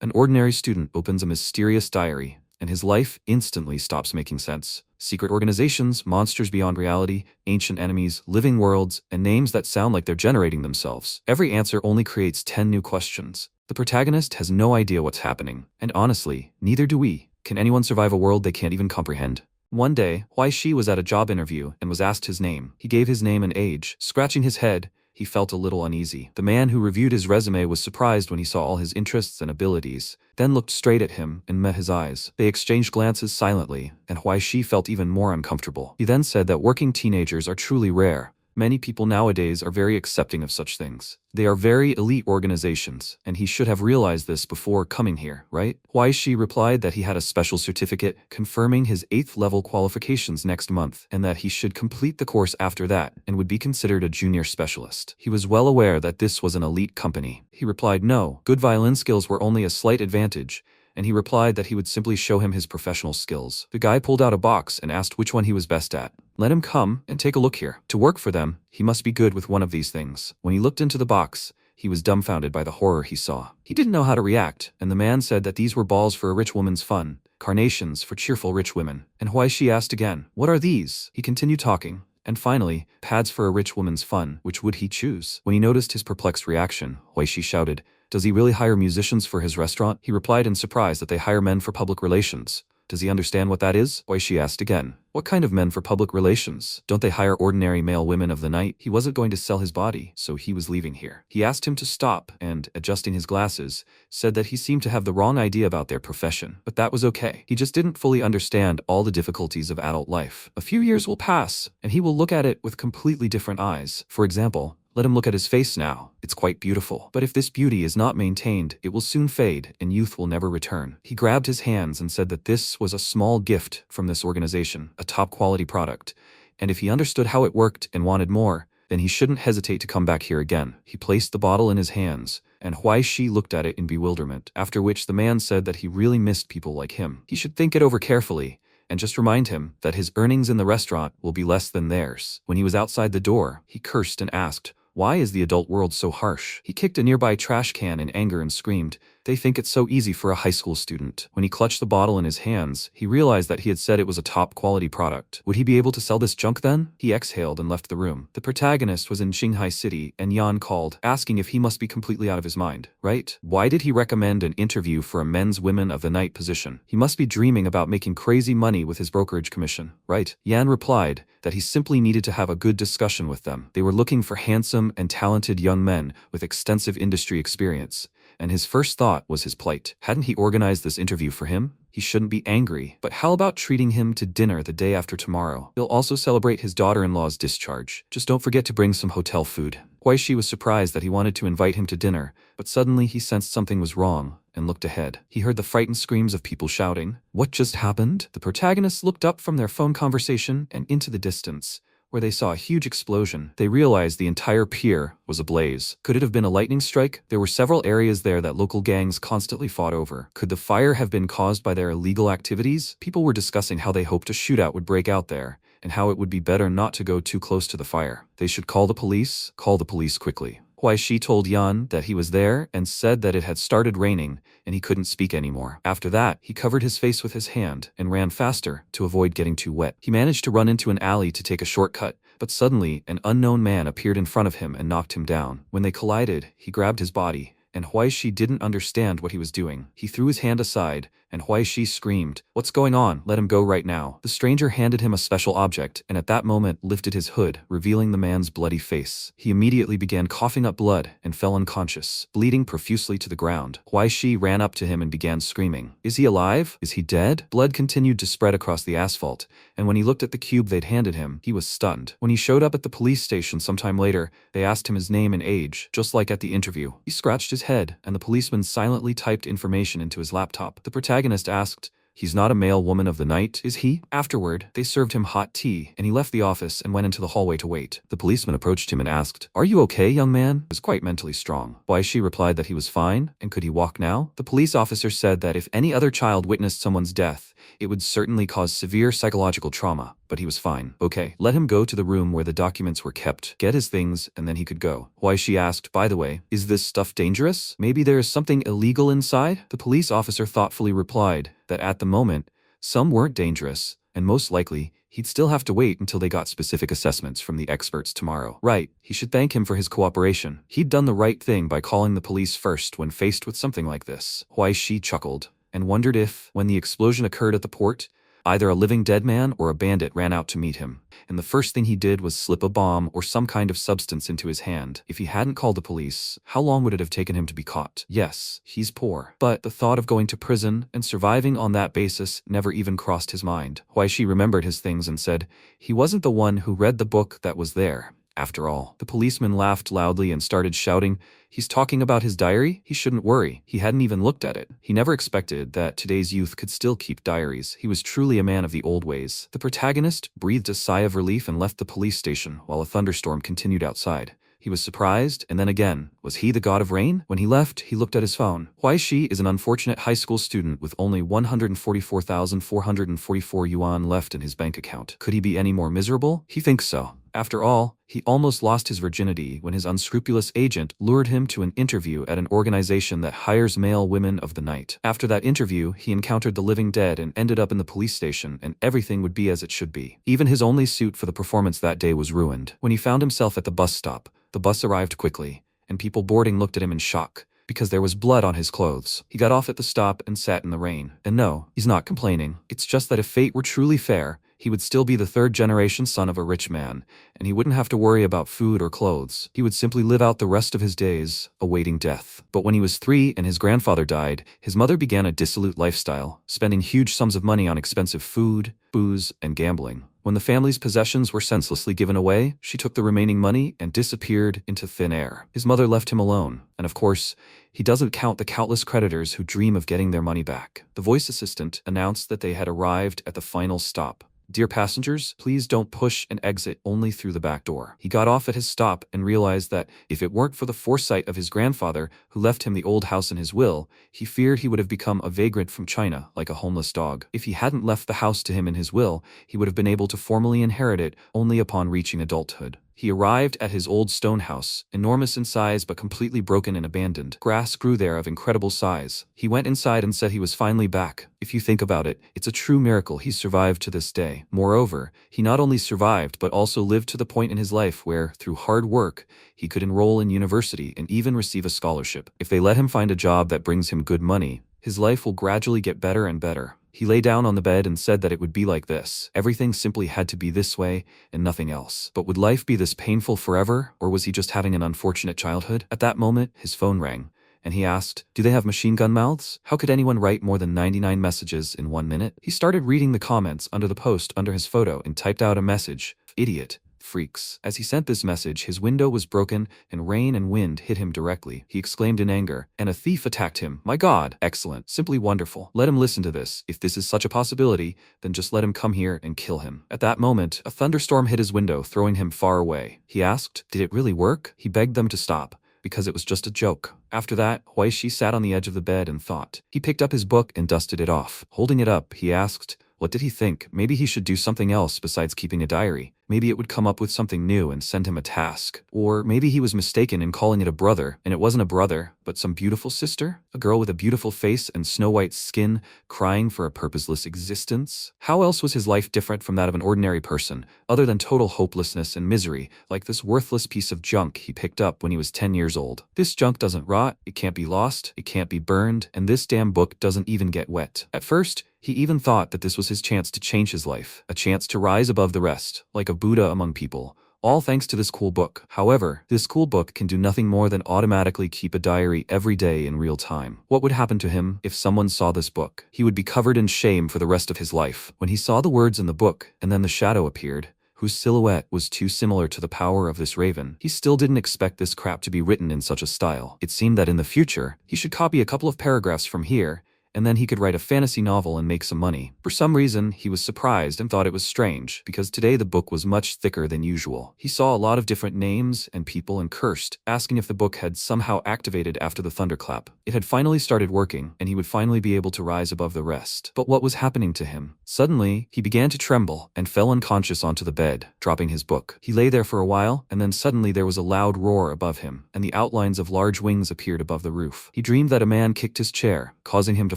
An ordinary student opens a mysterious diary, and his life instantly stops making sense. Secret organizations, monsters beyond reality, ancient enemies, living worlds, and names that sound like they're generating themselves. Every answer only creates 10 new questions. The protagonist has no idea what's happening, and honestly, neither do we. Can anyone survive a world they can't even comprehend? One day, Huai was at a job interview and was asked his name. He gave his name and age. Scratching his head, he felt a little uneasy. The man who reviewed his resume was surprised when he saw all his interests and abilities, then looked straight at him and met his eyes. They exchanged glances silently, and Huai felt even more uncomfortable. He then said that working teenagers are truly rare. Many people nowadays are very accepting of such things. They are very elite organizations, and he should have realized this before coming here, right? Huai replied that he had a special certificate confirming his 8th level qualifications next month, and that he should complete the course after that and would be considered a junior specialist. He was well aware that this was an elite company. He replied no, good violin skills were only a slight advantage, and he replied that he would simply show him his professional skills. The guy pulled out a box and asked which one he was best at. Let him come and take a look here. To work for them, he must be good with one of these things. When he looked into the box, he was dumbfounded by the horror he saw. He didn't know how to react, and the man said that these were balls for a rich woman's fun, carnations for cheerful rich women. And Huai asked again, what are these? He continued talking, and finally, pads for a rich woman's fun, which would he choose? When he noticed his perplexed reaction, Huai shouted, does he really hire musicians for his restaurant? He replied in surprise that they hire men for public relations. Does he understand what that is? Huai asked again. What kind of men for public relations? Don't they hire ordinary male women of the night? He wasn't going to sell his body, so he was leaving here. He asked him to stop and, adjusting his glasses, said that he seemed to have the wrong idea about their profession. But that was okay. He just didn't fully understand all the difficulties of adult life. A few years will pass, and he will look at it with completely different eyes. For example, let him look at his face now. It's quite beautiful. But if this beauty is not maintained, it will soon fade, and youth will never return. He grabbed his hands and said that this was a small gift from this organization, a top-quality product, and if he understood how it worked and wanted more, then he shouldn't hesitate to come back here again. He placed the bottle in his hands, and Huai looked at it in bewilderment, after which the man said that he really missed people like him. He should think it over carefully, and just remind him that his earnings in the restaurant will be less than theirs. When he was outside the door, he cursed and asked, why is the adult world so harsh? He kicked a nearby trash can in anger and screamed, they think it's so easy for a high school student. When he clutched the bottle in his hands, he realized that he had said it was a top-quality product. Would he be able to sell this junk then? He exhaled and left the room. The protagonist was in Shanghai City, and Yan called, asking if he must be completely out of his mind, right? Why did he recommend an interview for a men's women of the night position? He must be dreaming about making crazy money with his brokerage commission, right? Yan replied that he simply needed to have a good discussion with them. They were looking for handsome and talented young men with extensive industry experience, and his first thought was his plight. Hadn't he organized this interview for him? He shouldn't be angry, but how about treating him to dinner the day after tomorrow? He'll also celebrate his daughter-in-law's discharge. Just don't forget to bring some hotel food. Huai was surprised that he wanted to invite him to dinner, but suddenly he sensed something was wrong and looked ahead. He heard the frightened screams of people shouting, what just happened? The protagonists looked up from their phone conversation and into the distance, where they saw a huge explosion. They realized the entire pier was ablaze. Could it have been a lightning strike? There were several areas there that local gangs constantly fought over. Could the fire have been caused by their illegal activities? People were discussing how they hoped a shootout would break out there, and how it would be better not to go too close to the fire. They should call the police quickly. Huai told Yan that he was there and said that it had started raining and he couldn't speak anymore. After that, he covered his face with his hand and ran faster to avoid getting too wet. He managed to run into an alley to take a shortcut, but suddenly an unknown man appeared in front of him and knocked him down. When they collided, he grabbed his body, and Huai didn't understand what he was doing. He threw his hand aside, and Huai screamed, what's going on? Let him go right now. The stranger handed him a special object, and at that moment lifted his hood, revealing the man's bloody face. He immediately began coughing up blood and fell unconscious, bleeding profusely to the ground. Huai ran up to him and began screaming, is he alive? Is he dead? Blood continued to spread across the asphalt, and when he looked at the cube they'd handed him, he was stunned. When he showed up at the police station sometime later, they asked him his name and age, just like at the interview. He scratched his head, and the policeman silently typed information into his laptop. The protagonist asked, He's not a male woman of the night, is he? Afterward, they served him hot tea, and he left the office and went into the hallway to wait. The policeman approached him and asked, "Are you okay, young man?" He was quite mentally strong. Why she replied that he was fine, and could he walk now? The police officer said that if any other child witnessed someone's death, it would certainly cause severe psychological trauma, but he was fine. Okay, let him go to the room where the documents were kept, get his things, and then he could go. Why she asked, "By the way, is this stuff dangerous? Maybe there is something illegal inside?" The police officer thoughtfully replied that at the moment, some weren't dangerous, and most likely, he'd still have to wait until they got specific assessments from the experts tomorrow. Right, he should thank him for his cooperation. He'd done the right thing by calling the police first when faced with something like this. Why she chuckled and wondered if, when the explosion occurred at the port, either a living dead man or a bandit ran out to meet him, and the first thing he did was slip a bomb or some kind of substance into his hand. If he hadn't called the police, how long would it have taken him to be caught? Yes, he's poor, but the thought of going to prison and surviving on that basis never even crossed his mind. Why she remembered his things and said, he wasn't the one who read the book that was there. After all, the policeman laughed loudly and started shouting, "He's talking about his diary? He shouldn't worry. He hadn't even looked at it." He never expected that today's youth could still keep diaries. He was truly a man of the old ways. The protagonist breathed a sigh of relief and left the police station while a thunderstorm continued outside. He was surprised, and then again, was he the god of rain? When he left, he looked at his phone. Why she is an unfortunate high school student with only 144,444 yuan left in his bank account. Could he be any more miserable? He thinks so. After all, he almost lost his virginity when his unscrupulous agent lured him to an interview at an organization that hires male women of the night. After that interview, he encountered the living dead and ended up in the police station, and everything would be as it should be. Even his only suit for the performance that day was ruined. When he found himself at the bus stop, the bus arrived quickly, and people boarding looked at him in shock, because there was blood on his clothes. He got off at the stop and sat in the rain. And no, he's not complaining. It's just that if fate were truly fair, he would still be the third-generation son of a rich man, and he wouldn't have to worry about food or clothes. He would simply live out the rest of his days, awaiting death. But when he was 3 and his grandfather died, his mother began a dissolute lifestyle, spending huge sums of money on expensive food, booze, and gambling. When the family's possessions were senselessly given away, she took the remaining money and disappeared into thin air. His mother left him alone, and of course, he doesn't count the countless creditors who dream of getting their money back. The voice assistant announced that they had arrived at the final stop. "Dear passengers, please don't push and exit only through the back door." He got off at his stop and realized that if it weren't for the foresight of his grandfather, who left him the old house in his will, he feared he would have become a vagrant from China, like a homeless dog. If he hadn't left the house to him in his will, he would have been able to formally inherit it only upon reaching adulthood. He arrived at his old stone house, enormous in size but completely broken and abandoned. Grass grew there of incredible size. He went inside and said he was finally back. If you think about it, it's a true miracle he's survived to this day. Moreover, he not only survived but also lived to the point in his life where, through hard work, he could enroll in university and even receive a scholarship. If they let him find a job that brings him good money, his life will gradually get better and better. He lay down on the bed and said that it would be like this. Everything simply had to be this way and nothing else. But would life be this painful forever, or was he just having an unfortunate childhood? At that moment, his phone rang, and he asked, "Do they have machine gun mouths? How could anyone write more than 99 messages in 1 minute?" He started reading the comments under the post under his photo and typed out a message. "Idiot. Freaks." As he sent this message, his window was broken and rain and wind hit him directly. He exclaimed in anger, and a thief attacked him. My God, excellent, simply wonderful. Let him listen to this. If this is such a possibility, then just let him come here and kill him. At that moment, a thunderstorm hit his window, throwing him far away. He asked, "Did it really work?" He begged them to stop, because it was just a joke. After that, Huaishi sat on the edge of the bed and thought. He picked up his book and dusted it off. Holding it up, he asked, what did he think? Maybe he should do something else besides keeping a diary. Maybe it would come up with something new and send him a task. Or maybe he was mistaken in calling it a brother, and it wasn't a brother, but some beautiful sister? A girl with a beautiful face and snow-white skin, crying for a purposeless existence? How else was his life different from that of an ordinary person, other than total hopelessness and misery, like this worthless piece of junk he picked up when he was 10 years old? This junk doesn't rot, it can't be lost, it can't be burned, and this damn book doesn't even get wet. At first, he even thought that this was his chance to change his life, a chance to rise above the rest, like a Buddha among people, all thanks to this cool book. However, this cool book can do nothing more than automatically keep a diary every day in real time. What would happen to him if someone saw this book? He would be covered in shame for the rest of his life. When he saw the words in the book, and then the shadow appeared, whose silhouette was too similar to the power of this raven, he still didn't expect this crap to be written in such a style. It seemed that in the future, he should copy a couple of paragraphs from here, and then he could write a fantasy novel and make some money. For some reason, he was surprised and thought it was strange, because today the book was much thicker than usual. He saw a lot of different names and people and cursed, asking if the book had somehow activated after the thunderclap. It had finally started working, and he would finally be able to rise above the rest. But what was happening to him? Suddenly, he began to tremble and fell unconscious onto the bed, dropping his book. He lay there for a while, and then suddenly there was a loud roar above him, and the outlines of large wings appeared above the roof. He dreamed that a man kicked his chair, causing him to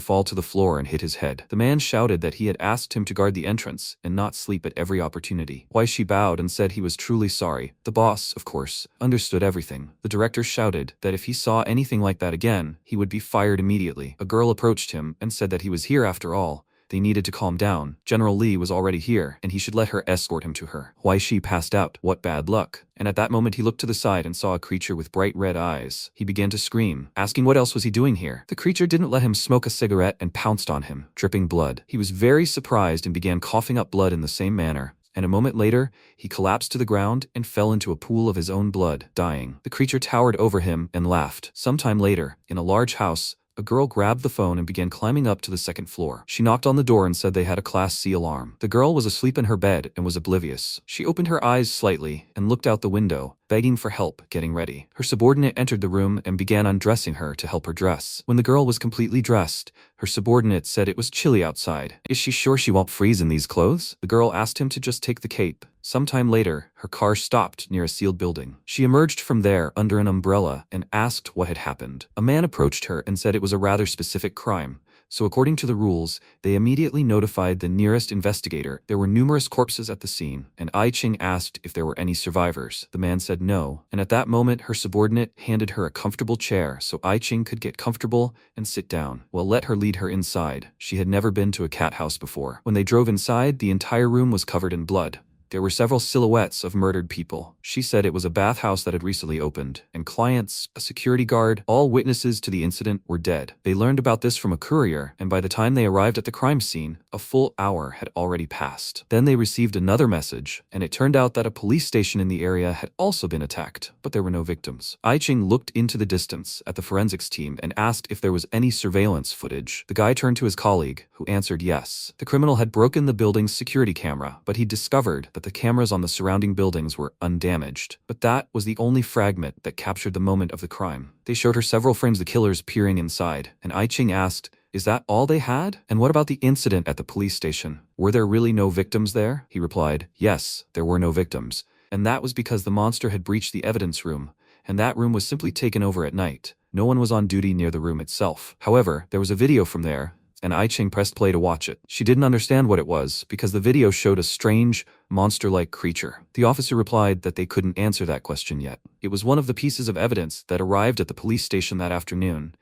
fall to the floor and hit his head. The man shouted that he had asked him to guard the entrance and not sleep at every opportunity. Waishi bowed and said he was truly sorry. The boss, of course, understood everything. The director shouted that if he saw anything like that again, he would be fired immediately. A girl approached him and said that he was here after all. They needed to calm down. General Lee was already here, and he should let her escort him to her. Waishi passed out. What bad luck. And at that moment he looked to the side and saw a creature with bright red eyes. He began to scream, asking what else was he doing here. The creature didn't let him smoke a cigarette and pounced on him, dripping blood. He was very surprised and began coughing up blood in the same manner. And a moment later, he collapsed to the ground and fell into a pool of his own blood, dying. The creature towered over him and laughed. Sometime later, in a large house, a girl grabbed the phone and began climbing up to the second floor. She knocked on the door and said they had a Class C alarm. The girl was asleep in her bed and was oblivious. She opened her eyes slightly and looked out the window, begging for help getting ready. Her subordinate entered the room and began undressing her to help her dress. When the girl was completely dressed, her subordinate said it was chilly outside. Is she sure she won't freeze in these clothes? The girl asked him to just take the cape. Sometime later, her car stopped near a sealed building. She emerged from there under an umbrella and asked what had happened. A man approached her and said it was a rather specific crime. So according to the rules, they immediately notified the nearest investigator. There were numerous corpses at the scene, and Ai Ching asked if there were any survivors. The man said no, and at that moment her subordinate handed her a comfortable chair so Ai Ching could get comfortable and sit down. Well, let her lead her inside. She had never been to a cat house before. When they drove inside, the entire room was covered in blood. There were several silhouettes of murdered people. She said it was a bathhouse that had recently opened, and clients, a security guard, all witnesses to the incident were dead. They learned about this from a courier, and by the time they arrived at the crime scene, a full hour had already passed. Then they received another message, and it turned out that a police station in the area had also been attacked, but there were no victims. Ai Ching looked into the distance at the forensics team and asked if there was any surveillance footage. The guy turned to his colleague, who answered yes. The criminal had broken the building's security camera, but he discovered that the cameras on the surrounding buildings were undamaged. But that was the only fragment that captured the moment of the crime. They showed her several frames of the killers peering inside, and Ai Ching asked, "Is that all they had? And what about the incident at the police station? Were there really no victims there?" He replied, "Yes, there were no victims. And that was because the monster had breached the evidence room, and that room was simply taken over at night. No one was on duty near the room itself. However, there was a video from there, and Ai Ching pressed play to watch it. She didn't understand what it was because the video showed a strange, monster-like creature. The officer replied that they couldn't answer that question yet. It was one of the pieces of evidence that arrived at the police station that afternoon,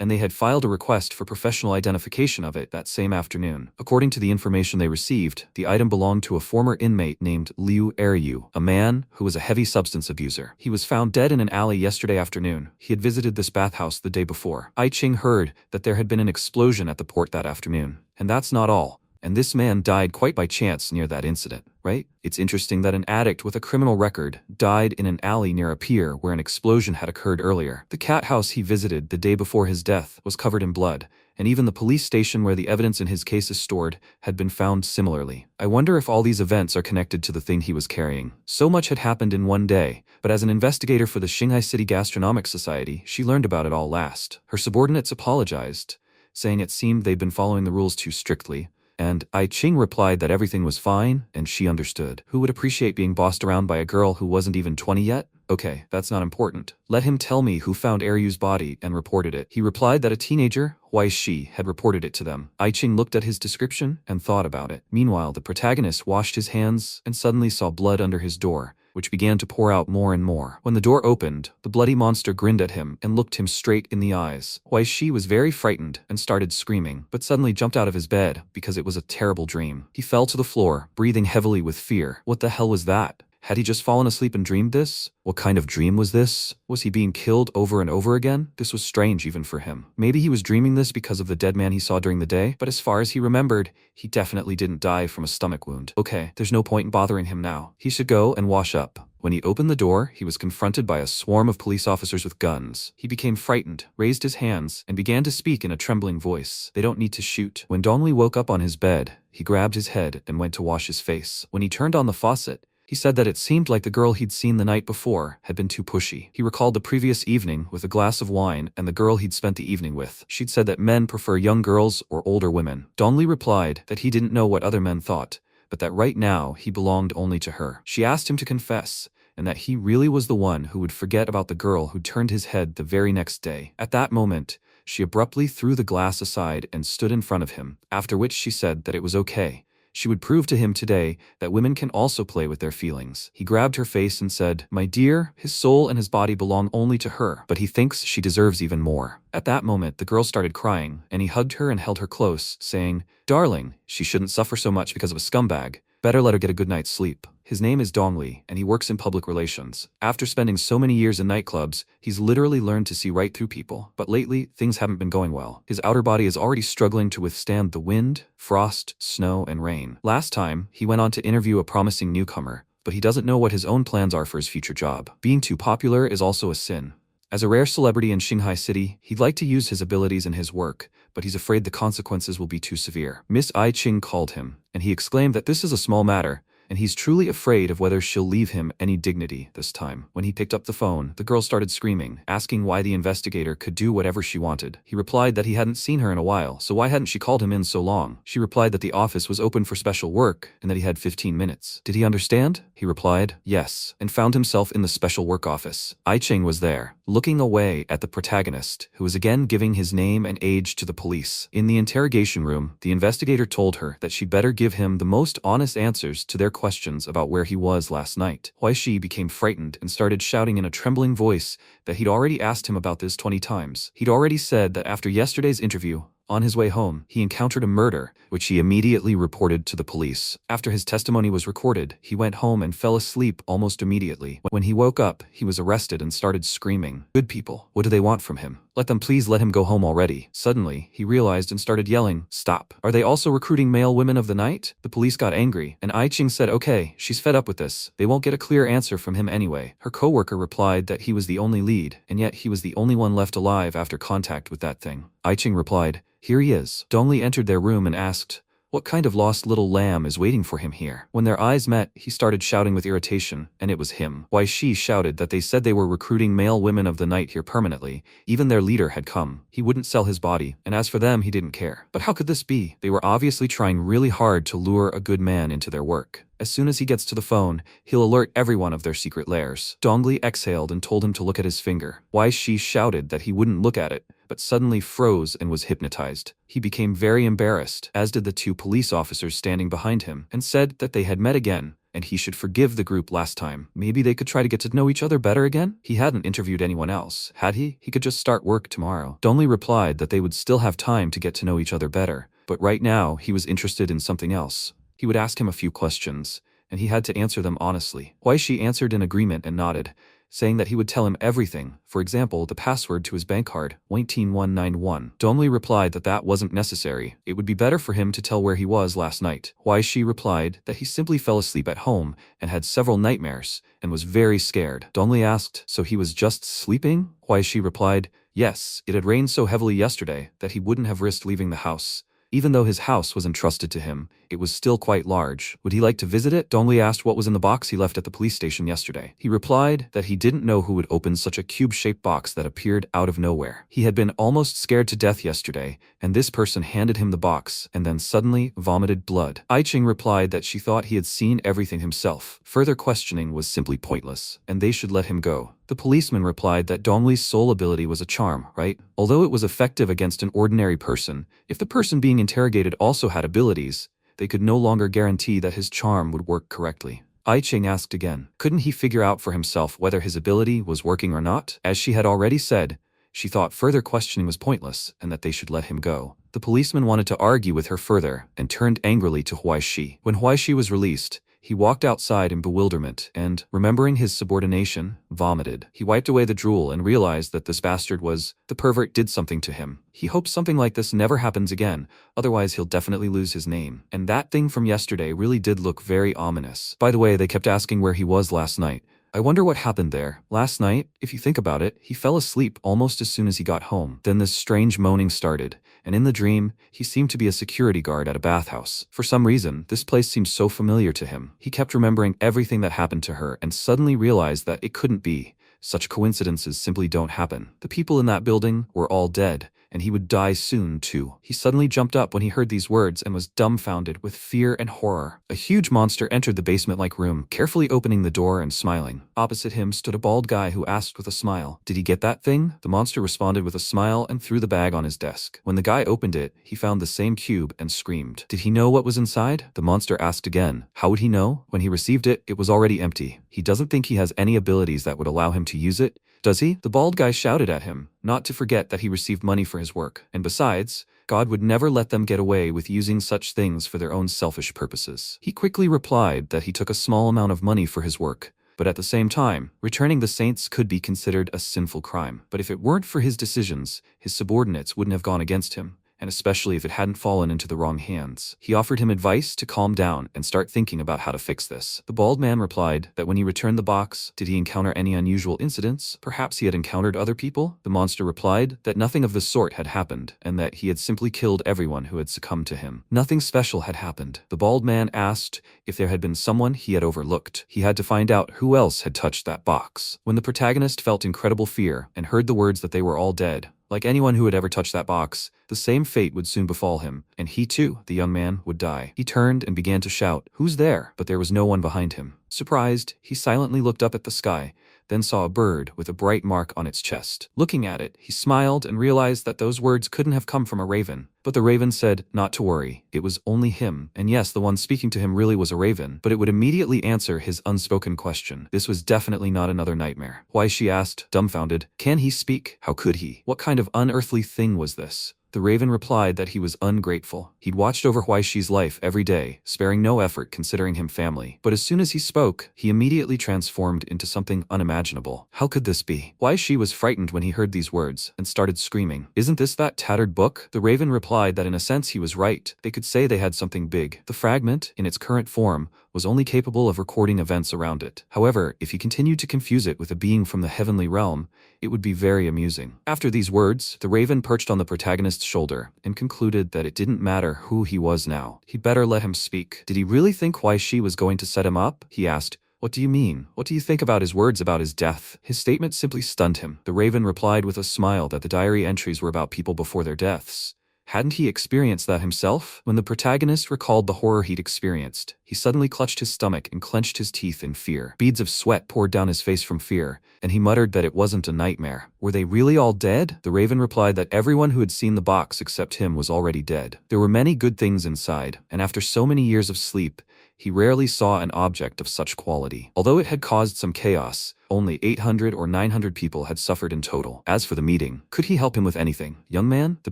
and they had filed a request for professional identification of it that same afternoon. According to the information they received, the item belonged to a former inmate named Liu Eryu, a man who was a heavy substance abuser. He was found dead in an alley yesterday afternoon. He had visited this bathhouse the day before. Ai Ching heard that there had been an explosion at the port that afternoon. And that's not all. And this man died quite by chance near that incident, right? It's interesting that an addict with a criminal record died in an alley near a pier where an explosion had occurred earlier. The cat house he visited the day before his death was covered in blood, and even the police station where the evidence in his case is stored had been found similarly. I wonder if all these events are connected to the thing he was carrying. So much had happened in one day, but as an investigator for the Shanghai City Gastronomic Society, she learned about it all last. Her subordinates apologized, saying it seemed they'd been following the rules too strictly. And Ai Ching replied that everything was fine, and she understood. Who would appreciate being bossed around by a girl who wasn't even 20 yet? Okay, that's not important. Let him tell me who found Eryu's body and reported it. He replied that a teenager, Waishi, had reported it to them. Ai Ching looked at his description and thought about it. Meanwhile, the protagonist washed his hands and suddenly saw blood under his door, which began to pour out more and more. When the door opened, the bloody monster grinned at him and looked him straight in the eyes. Waishi was very frightened and started screaming, but suddenly jumped out of his bed because it was a terrible dream. He fell to the floor, breathing heavily with fear. What the hell was that? Had he just fallen asleep and dreamed this? What kind of dream was this? Was he being killed over and over again? This was strange even for him. Maybe he was dreaming this because of the dead man he saw during the day, but as far as he remembered, he definitely didn't die from a stomach wound. Okay, there's no point in bothering him now. He should go and wash up. When he opened the door, he was confronted by a swarm of police officers with guns. He became frightened, raised his hands, and began to speak in a trembling voice. They don't need to shoot. When Dongli woke up on his bed, he grabbed his head and went to wash his face. When he turned on the faucet, he said that it seemed like the girl he'd seen the night before had been too pushy. He recalled the previous evening with a glass of wine and the girl he'd spent the evening with. She'd said that men prefer young girls or older women. Dongli replied that he didn't know what other men thought, but that right now he belonged only to her. She asked him to confess, and that he really was the one who would forget about the girl who turned his head the very next day. At that moment, she abruptly threw the glass aside and stood in front of him, after which she said that it was okay. She would prove to him today that women can also play with their feelings. He grabbed her face and said, "My dear, his soul and his body belong only to her, but he thinks she deserves even more." At that moment, the girl started crying, and he hugged her and held her close, saying, "Darling, she shouldn't suffer so much because of a scumbag. Better let her get a good night's sleep." His name is Dongli, and he works in public relations. After spending so many years in nightclubs, he's literally learned to see right through people. But lately, things haven't been going well. His outer body is already struggling to withstand the wind, frost, snow, and rain. Last time, he went on to interview a promising newcomer, but he doesn't know what his own plans are for his future job. Being too popular is also a sin. As a rare celebrity in Shanghai City, he'd like to use his abilities in his work, but he's afraid the consequences will be too severe. Miss Ai Ching called him, and he exclaimed that this is a small matter, and he's truly afraid of whether she'll leave him any dignity this time. When he picked up the phone, the girl started screaming, asking why the investigator could do whatever she wanted. He replied that he hadn't seen her in a while, so why hadn't she called him in so long? She replied that the office was open for special work and that he had 15 minutes. Did he understand? He replied, yes, and found himself in the special work office. Ai Ching was there, looking away at the protagonist, who was again giving his name and age to the police. In the interrogation room, the investigator told her that she'd better give him the most honest answers to their questions about where he was last night. Huaishi became frightened and started shouting in a trembling voice that he'd already asked him about this 20 times. He'd already said that after yesterday's interview, on his way home, he encountered a murder, which he immediately reported to the police. After his testimony was recorded, he went home and fell asleep almost immediately. When he woke up, he was arrested and started screaming, "Good people, what do they want from him? Let them please let him go home already." Suddenly, he realized and started yelling, "Stop. Are they also recruiting male women of the night?" The police got angry, and Ai Ching said, "Okay, she's fed up with this. They won't get a clear answer from him anyway." Her coworker replied that he was the only lead, and yet he was the only one left alive after contact with that thing. Ai Ching replied, "Here he is." Dongli entered their room and asked, "What kind of lost little lamb is waiting for him here?" When their eyes met, he started shouting with irritation, and it was him. Huaishi shouted that they said they were recruiting male women of the night here permanently. Even their leader had come. He wouldn't sell his body, and as for them, he didn't care. But how could this be? They were obviously trying really hard to lure a good man into their work. As soon as he gets to the phone, he'll alert everyone of their secret lairs. Dongli exhaled and told him to look at his finger. Huaishi shouted that he wouldn't look at it, but suddenly froze and was hypnotized. He became very embarrassed, as did the two police officers standing behind him, and said that they had met again, and he should forgive the group last time. Maybe they could try to get to know each other better again? He hadn't interviewed anyone else, had he? He could just start work tomorrow. Dongli replied that they would still have time to get to know each other better, but right now he was interested in something else. He would ask him a few questions, and he had to answer them honestly. Huaishi answered in agreement and nodded, saying that he would tell him everything, for example, the password to his bank card, 18191. Dongli replied that that wasn't necessary. It would be better for him to tell where he was last night. Huaishi replied that he simply fell asleep at home and had several nightmares and was very scared. Dongli asked, "So he was just sleeping?" Huaishi replied, "Yes, it had rained so heavily yesterday that he wouldn't have risked leaving the house. Even though his house was entrusted to him, it was still quite large. Would he like to visit it?" Dongli asked what was in the box he left at the police station yesterday. He replied that he didn't know who would open such a cube-shaped box that appeared out of nowhere. He had been almost scared to death yesterday, and this person handed him the box and then suddenly vomited blood. Ai Ching replied that she thought he had seen everything himself. Further questioning was simply pointless, and they should let him go. The policeman replied that Dongli's sole ability was a charm, right? Although it was effective against an ordinary person, if the person being interrogated also had abilities, they could no longer guarantee that his charm would work correctly. Ai Ching asked again, couldn't he figure out for himself whether his ability was working or not? As she had already said, she thought further questioning was pointless and that they should let him go. The policeman wanted to argue with her further and turned angrily to Huaishi. When Huaishi was released, He walked outside in bewilderment and, remembering his subordination, vomited. He wiped away the drool and realized that this bastard the pervert did something to him. He hopes something like this never happens again, otherwise he'll definitely lose his name. And that thing from yesterday really did look very ominous. By the way, they kept asking where he was last night. I wonder what happened there. Last night, if you think about it, he fell asleep almost as soon as he got home. Then this strange moaning started, and in the dream, he seemed to be a security guard at a bathhouse. For some reason, this place seemed so familiar to him. He kept remembering everything that happened to her and suddenly realized that it couldn't be. Such coincidences simply don't happen. The people in that building were all dead, and he would die soon too. He suddenly jumped up when he heard these words and was dumbfounded with fear and horror. A huge monster entered the basement-like room, carefully opening the door and smiling. Opposite him stood a bald guy who asked with a smile, "Did he get that thing?" The monster responded with a smile and threw the bag on his desk. When the guy opened it, he found the same cube and screamed. "Did he know what was inside?" The monster asked again. How would he know? When he received it, it was already empty. He doesn't think he has any abilities that would allow him to use it, does he? The bald guy shouted at him, not to forget that he received money for his work. And besides, God would never let them get away with using such things for their own selfish purposes. He quickly replied that he took a small amount of money for his work, but at the same time, returning the saints could be considered a sinful crime. But if it weren't for his decisions, his subordinates wouldn't have gone against him, and especially if it hadn't fallen into the wrong hands. He offered him advice to calm down and start thinking about how to fix this. The bald man replied that when he returned the box, did he encounter any unusual incidents? Perhaps he had encountered other people? The monster replied that nothing of the sort had happened, and that he had simply killed everyone who had succumbed to him. Nothing special had happened. The bald man asked if there had been someone he had overlooked. He had to find out who else had touched that box. When the protagonist felt incredible fear and heard the words that they were all dead, like anyone who had ever touched that box, the same fate would soon befall him, and he too, the young man, would die. He turned and began to shout, "Who's there?" But there was no one behind him. Surprised, he silently looked up at the sky, then saw a bird with a bright mark on its chest. Looking at it, he smiled and realized that those words couldn't have come from a raven. But the raven said not to worry, it was only him. And yes, the one speaking to him really was a raven, but it would immediately answer his unspoken question. This was definitely not another nightmare. Why, she asked, dumbfounded. Can he speak? How could he? What kind of unearthly thing was this? The raven replied that he was ungrateful. He'd watched over Huaishi's life every day, sparing no effort considering him family. But as soon as he spoke, he immediately transformed into something unimaginable. How could this be? Huaishi was frightened when he heard these words and started screaming. Isn't this that tattered book? The raven replied that in a sense he was right. They could say they had something big. The fragment, in its current form, was only capable of recording events around it. However, if he continued to confuse it with a being from the heavenly realm, it would be very amusing. After these words, the raven perched on the protagonist's shoulder and concluded that it didn't matter who he was now. He'd better let him speak. Did he really think Huaishi was going to set him up? He asked. What do you mean? What do you think about his words about his death? His statement simply stunned him. The raven replied with a smile that the diary entries were about people before their deaths. Hadn't he experienced that himself? When the protagonist recalled the horror he'd experienced, he suddenly clutched his stomach and clenched his teeth in fear. Beads of sweat poured down his face from fear, and he muttered that it wasn't a nightmare. Were they really all dead? The raven replied that everyone who had seen the box except him was already dead. There were many good things inside, and after so many years of sleep, he rarely saw an object of such quality. Although it had caused some chaos, only 800 or 900 people had suffered in total. As for the meeting, could he help him with anything? Young man? The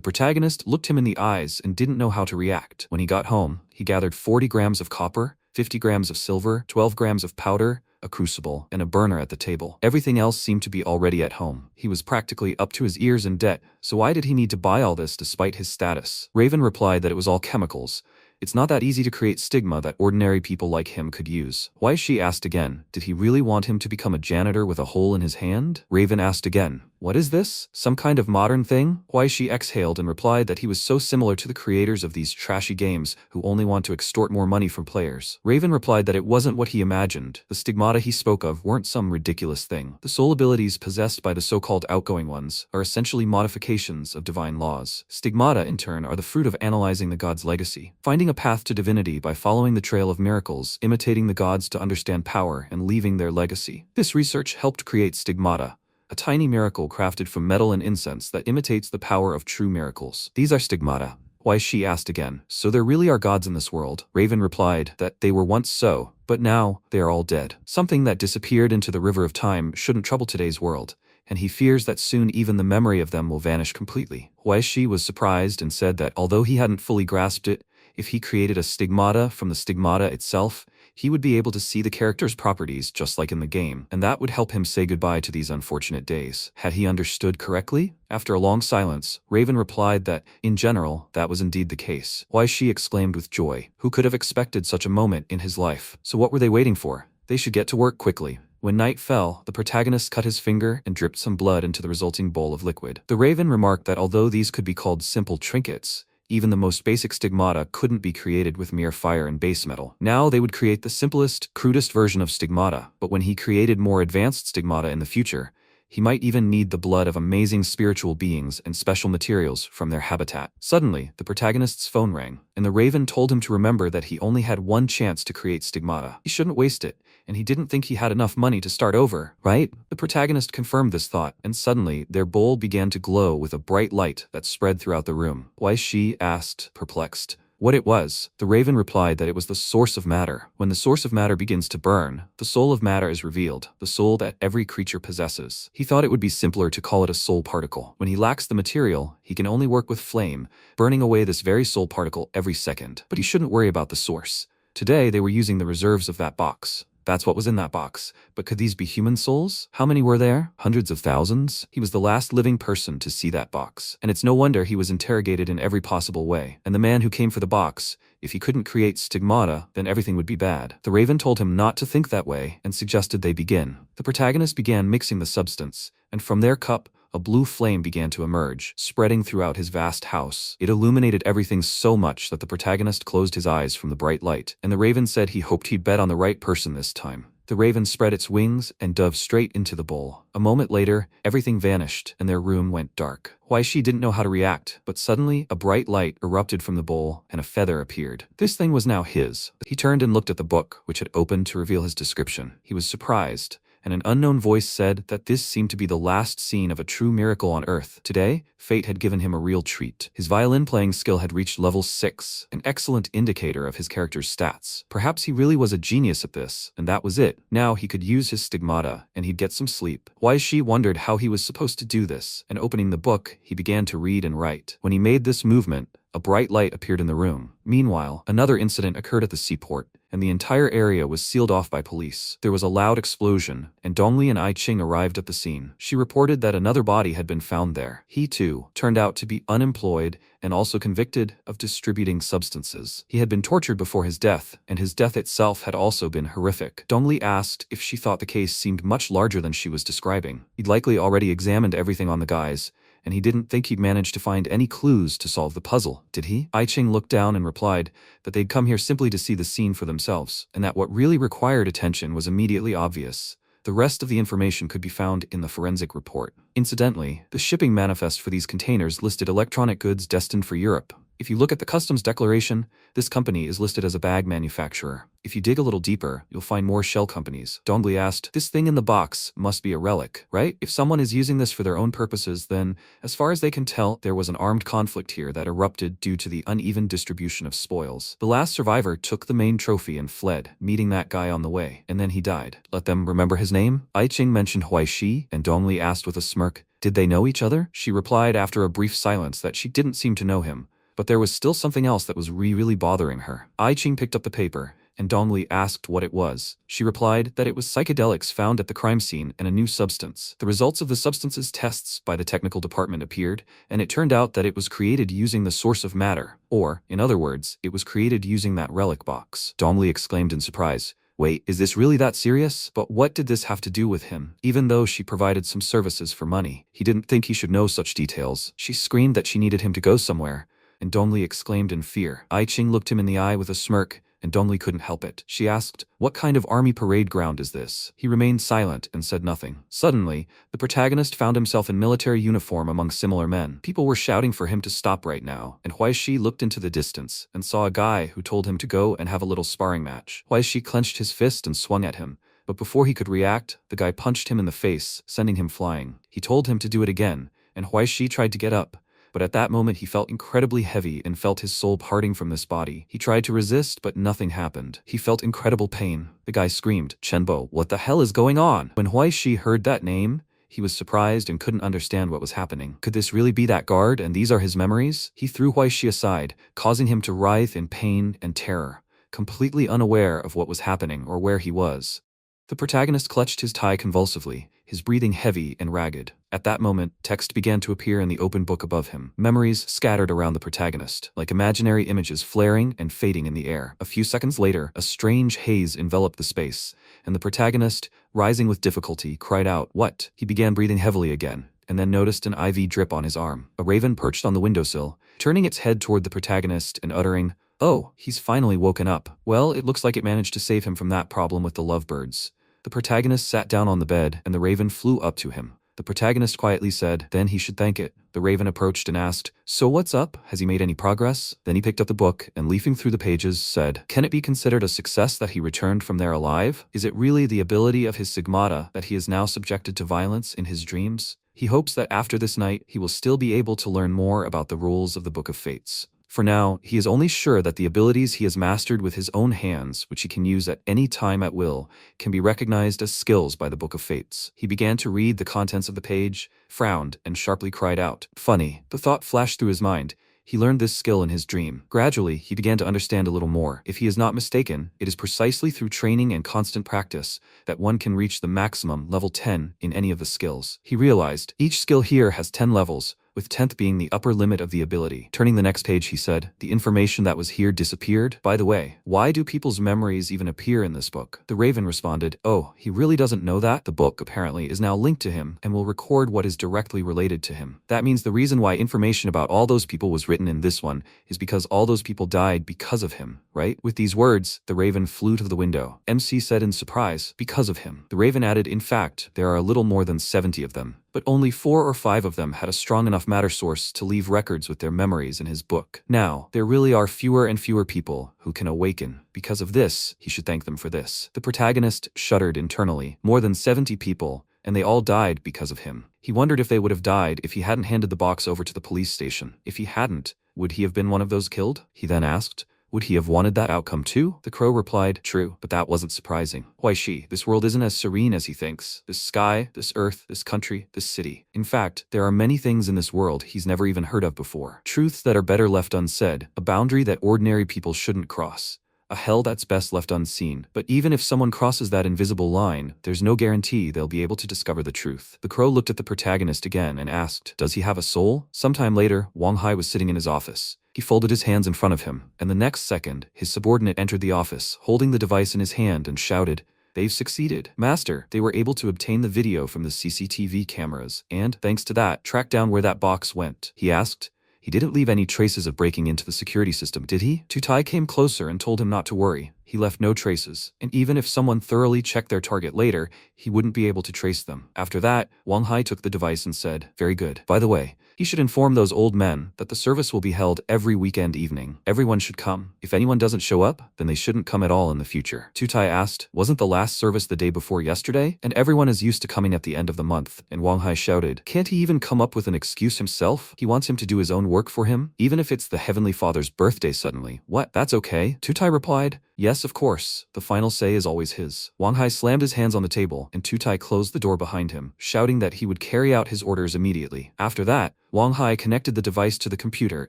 protagonist looked him in the eyes and didn't know how to react. When he got home, he gathered 40 grams of copper, 50 grams of silver, 12 grams of powder, a crucible, and a burner at the table. Everything else seemed to be already at home. He was practically up to his ears in debt, so why did he need to buy all this despite his status? Raven replied that it was all chemicals. It's not that easy to create stigma that ordinary people like him could use. Huaishi asked again, did he really want him to become a janitor with a hole in his hand? Raven asked again, what is this? Some kind of modern thing? Huaishi exhaled and replied that he was so similar to the creators of these trashy games who only want to extort more money from players. Raven replied that it wasn't what he imagined. The stigmata he spoke of weren't some ridiculous thing. The soul abilities possessed by the so-called outgoing ones are essentially modifications of divine laws. Stigmata, in turn, are the fruit of analyzing the god's legacy, finding a path to divinity by following the trail of miracles, imitating the gods to understand power, and leaving their legacy. This research helped create stigmata, a tiny miracle crafted from metal and incense that imitates the power of true miracles. These are stigmata. Huaishi asked again, so there really are gods in this world? Raven replied that they were once so, but now they are all dead. Something that disappeared into the river of time shouldn't trouble today's world, and he fears that soon even the memory of them will vanish completely. Huaishi was surprised and said that although he hadn't fully grasped it, if he created a stigmata from the stigmata itself, he would be able to see the character's properties just like in the game, and that would help him say goodbye to these unfortunate days. Had he understood correctly? After a long silence, Raven replied that, in general, that was indeed the case. Why, she exclaimed with joy. Who could have expected such a moment in his life? So what were they waiting for? They should get to work quickly. When night fell, the protagonist cut his finger and dripped some blood into the resulting bowl of liquid. The Raven remarked that although these could be called simple trinkets, even the most basic stigmata couldn't be created with mere fire and base metal. Now they would create the simplest, crudest version of stigmata, but when he created more advanced stigmata in the future, he might even need the blood of amazing spiritual beings and special materials from their habitat. Suddenly, the protagonist's phone rang, and the Raven told him to remember that he only had one chance to create stigmata. He shouldn't waste it, and he didn't think he had enough money to start over, right? The protagonist confirmed this thought, and suddenly, their bowl began to glow with a bright light that spread throughout the room. Why, she asked, perplexed. What it was, the Raven replied that it was the source of matter. When the source of matter begins to burn, the soul of matter is revealed, the soul that every creature possesses. He thought it would be simpler to call it a soul particle. When he lacks the material, he can only work with flame, burning away this very soul particle every second. But he shouldn't worry about the source. Today, they were using the reserves of that box. That's what was in that box. But could these be human souls? How many were there? Hundreds of thousands? He was the last living person to see that box. And it's no wonder he was interrogated in every possible way. And the man who came for the box, if he couldn't create stigmata, then everything would be bad. The Raven told him not to think that way and suggested they begin. The protagonist began mixing the substance, and from their cup, a blue flame began to emerge, spreading throughout his vast house. It illuminated everything so much that the protagonist closed his eyes from the bright light, and the Raven said he hoped he'd bet on the right person this time. The Raven spread its wings and dove straight into the bowl. A moment later, everything vanished, and their room went dark. Why, she didn't know how to react, but suddenly, a bright light erupted from the bowl, and a feather appeared. This thing was now his. He turned and looked at the book, which had opened to reveal his description. He was surprised, and an unknown voice said that this seemed to be the last scene of a true miracle on Earth. Today, fate had given him a real treat. His violin-playing skill had reached level 6, an excellent indicator of his character's stats. Perhaps he really was a genius at this, and that was it. Now he could use his stigmata, and he'd get some sleep. Why, she wondered how he was supposed to do this, and opening the book, he began to read and write. When he made this movement, a bright light appeared in the room. Meanwhile, another incident occurred at the seaport, and the entire area was sealed off by police. There was a loud explosion, and Dongli and I Ching arrived at the scene. She reported that another body had been found there. He, too, turned out to be unemployed and also convicted of distributing substances. He had been tortured before his death, and his death itself had also been horrific. Dongli asked if she thought the case seemed much larger than she was describing. He'd likely already examined everything on the guys, and he didn't think he'd manage to find any clues to solve the puzzle, did he? I Ching looked down and replied that they'd come here simply to see the scene for themselves, and that what really required attention was immediately obvious. The rest of the information could be found in the forensic report. Incidentally, the shipping manifest for these containers listed electronic goods destined for Europe. If you look at the customs declaration, this company is listed as a bag manufacturer. If you dig a little deeper, you'll find more shell companies. Dongli asked, this thing in the box must be a relic, right? If someone is using this for their own purposes, then, as far as they can tell, there was an armed conflict here that erupted due to the uneven distribution of spoils. The last survivor took the main trophy and fled, meeting that guy on the way, and then he died. Let them remember his name? I Ching mentioned Huaishi, and Dongli asked with a smirk, did they know each other? She replied after a brief silence that she didn't seem to know him. But there was still something else that was really bothering her. I Ching picked up the paper, and Dongli asked what it was. She replied that it was psychedelics found at the crime scene and a new substance. The results of the substance's tests by the technical department appeared, and it turned out that it was created using the source of matter, or, in other words, it was created using that relic box. Dongli exclaimed in surprise. Wait, is this really that serious? But what did this have to do with him? Even though she provided some services for money, he didn't think he should know such details. She screamed that she needed him to go somewhere, and Dongli exclaimed in fear. I Ching looked him in the eye with a smirk, and Dongli couldn't help it. She asked, what kind of army parade ground is this? He remained silent and said nothing. Suddenly, the protagonist found himself in military uniform among similar men. People were shouting for him to stop right now, and Huaishi looked into the distance and saw a guy who told him to go and have a little sparring match. Huaishi clenched his fist and swung at him, but before he could react, the guy punched him in the face, sending him flying. He told him to do it again, and Huaishi tried to get up, but at that moment he felt incredibly heavy and felt his soul parting from this body. He tried to resist, but nothing happened. He felt incredible pain. The guy screamed, Chenbo, what the hell is going on? When Huaishi heard that name, he was surprised and couldn't understand what was happening. Could this really be that guard, and these are his memories? He threw Huaishi aside, causing him to writhe in pain and terror. completely unaware of what was happening or where he was. The protagonist clutched his tie convulsively, his breathing heavy and ragged. At that moment, text began to appear in the open book above him. Memories scattered around the protagonist, like imaginary images flaring and fading in the air. A few seconds later, a strange haze enveloped the space, and the protagonist, rising with difficulty, cried out, "What?" He began breathing heavily again, and then noticed an IV drip on his arm. A raven perched on the windowsill, turning its head toward the protagonist and uttering, "Oh, he's finally woken up. Well, it looks like it managed to save him from that problem with the lovebirds." The protagonist sat down on the bed, and the raven flew up to him. The protagonist quietly said, "Then he should thank it." The raven approached and asked, "So what's up? Has he made any progress?" Then he picked up the book and, leafing through the pages, said, "Can it be considered a success that he returned from there alive? Is it really the ability of his stigmata that he is now subjected to violence in his dreams? He hopes that after this night he will still be able to learn more about the rules of the Book of Fates. For now, he is only sure that the abilities he has mastered with his own hands, which he can use at any time at will, can be recognized as skills by the Book of Fates." He began to read the contents of the page, frowned, and sharply cried out, "Funny." The thought flashed through his mind. He learned this skill in his dream. Gradually, he began to understand a little more. If he is not mistaken, it is precisely through training and constant practice that one can reach the maximum level 10 in any of the skills. He realized each skill here has 10 levels, with 10th being the upper limit of the ability. Turning the next page, he said, "The information that was here disappeared. By the way, why do people's memories even appear in this book?" The raven responded, "Oh, he really doesn't know that? The book, apparently, is now linked to him and will record what is directly related to him. That means the reason why information about all those people was written in this one is because all those people died because of him, right?" With these words, the raven flew to the window. MC said in surprise, "Because of him." The raven added, "In fact, there are a little more than 70 of them, but only 4 or 5 of them had a strong enough matter source to leave records with their memories in his book. Now, there really are fewer and fewer people who can awaken. Because of this, he should thank them for this." The protagonist shuddered internally. More than 70 people, and they all died because of him. He wondered if they would have died if he hadn't handed the box over to the police station. If he hadn't, would he have been one of those killed? He then asked, "Would he have wanted that outcome too?" The crow replied, "True, but that wasn't surprising. Why this world isn't as serene as he thinks. This sky, this earth, this country, this city. In fact, there are many things in this world he's never even heard of before. Truths that are better left unsaid, a boundary that ordinary people shouldn't cross. A hell that's best left unseen. But even if someone crosses that invisible line, there's no guarantee they'll be able to discover the truth." The crow looked at the protagonist again and asked, "Does he have a soul?" Sometime later, Wang Hai was sitting in his office. He folded his hands in front of him, and the next second, his subordinate entered the office, holding the device in his hand and shouted, "They've succeeded. Master, they were able to obtain the video from the CCTV cameras, and, thanks to that, track down where that box went." He asked, "He didn't leave any traces of breaking into the security system, did he?" Tutai came closer and told him not to worry. He left no traces, and even if someone thoroughly checked their target later, he wouldn't be able to trace them. After that, Wang Hai took the device and said, "Very good. By the way, he should inform those old men that the service will be held every weekend evening. Everyone should come. If anyone doesn't show up, then they shouldn't come at all in the future." Tutai asked, "Wasn't the last service the day before yesterday? And everyone is used to coming at the end of the month." And Wang Hai shouted, "Can't he even come up with an excuse himself? He wants him to do his own work for him, even if it's the Heavenly Father's birthday suddenly. What? That's okay?" Tutai replied, "Yes, of course. The final say is always his." Wang Hai slammed his hands on the table, and Tutai closed the door behind him, shouting that he would carry out his orders immediately. After that, Wang Hai connected the device to the computer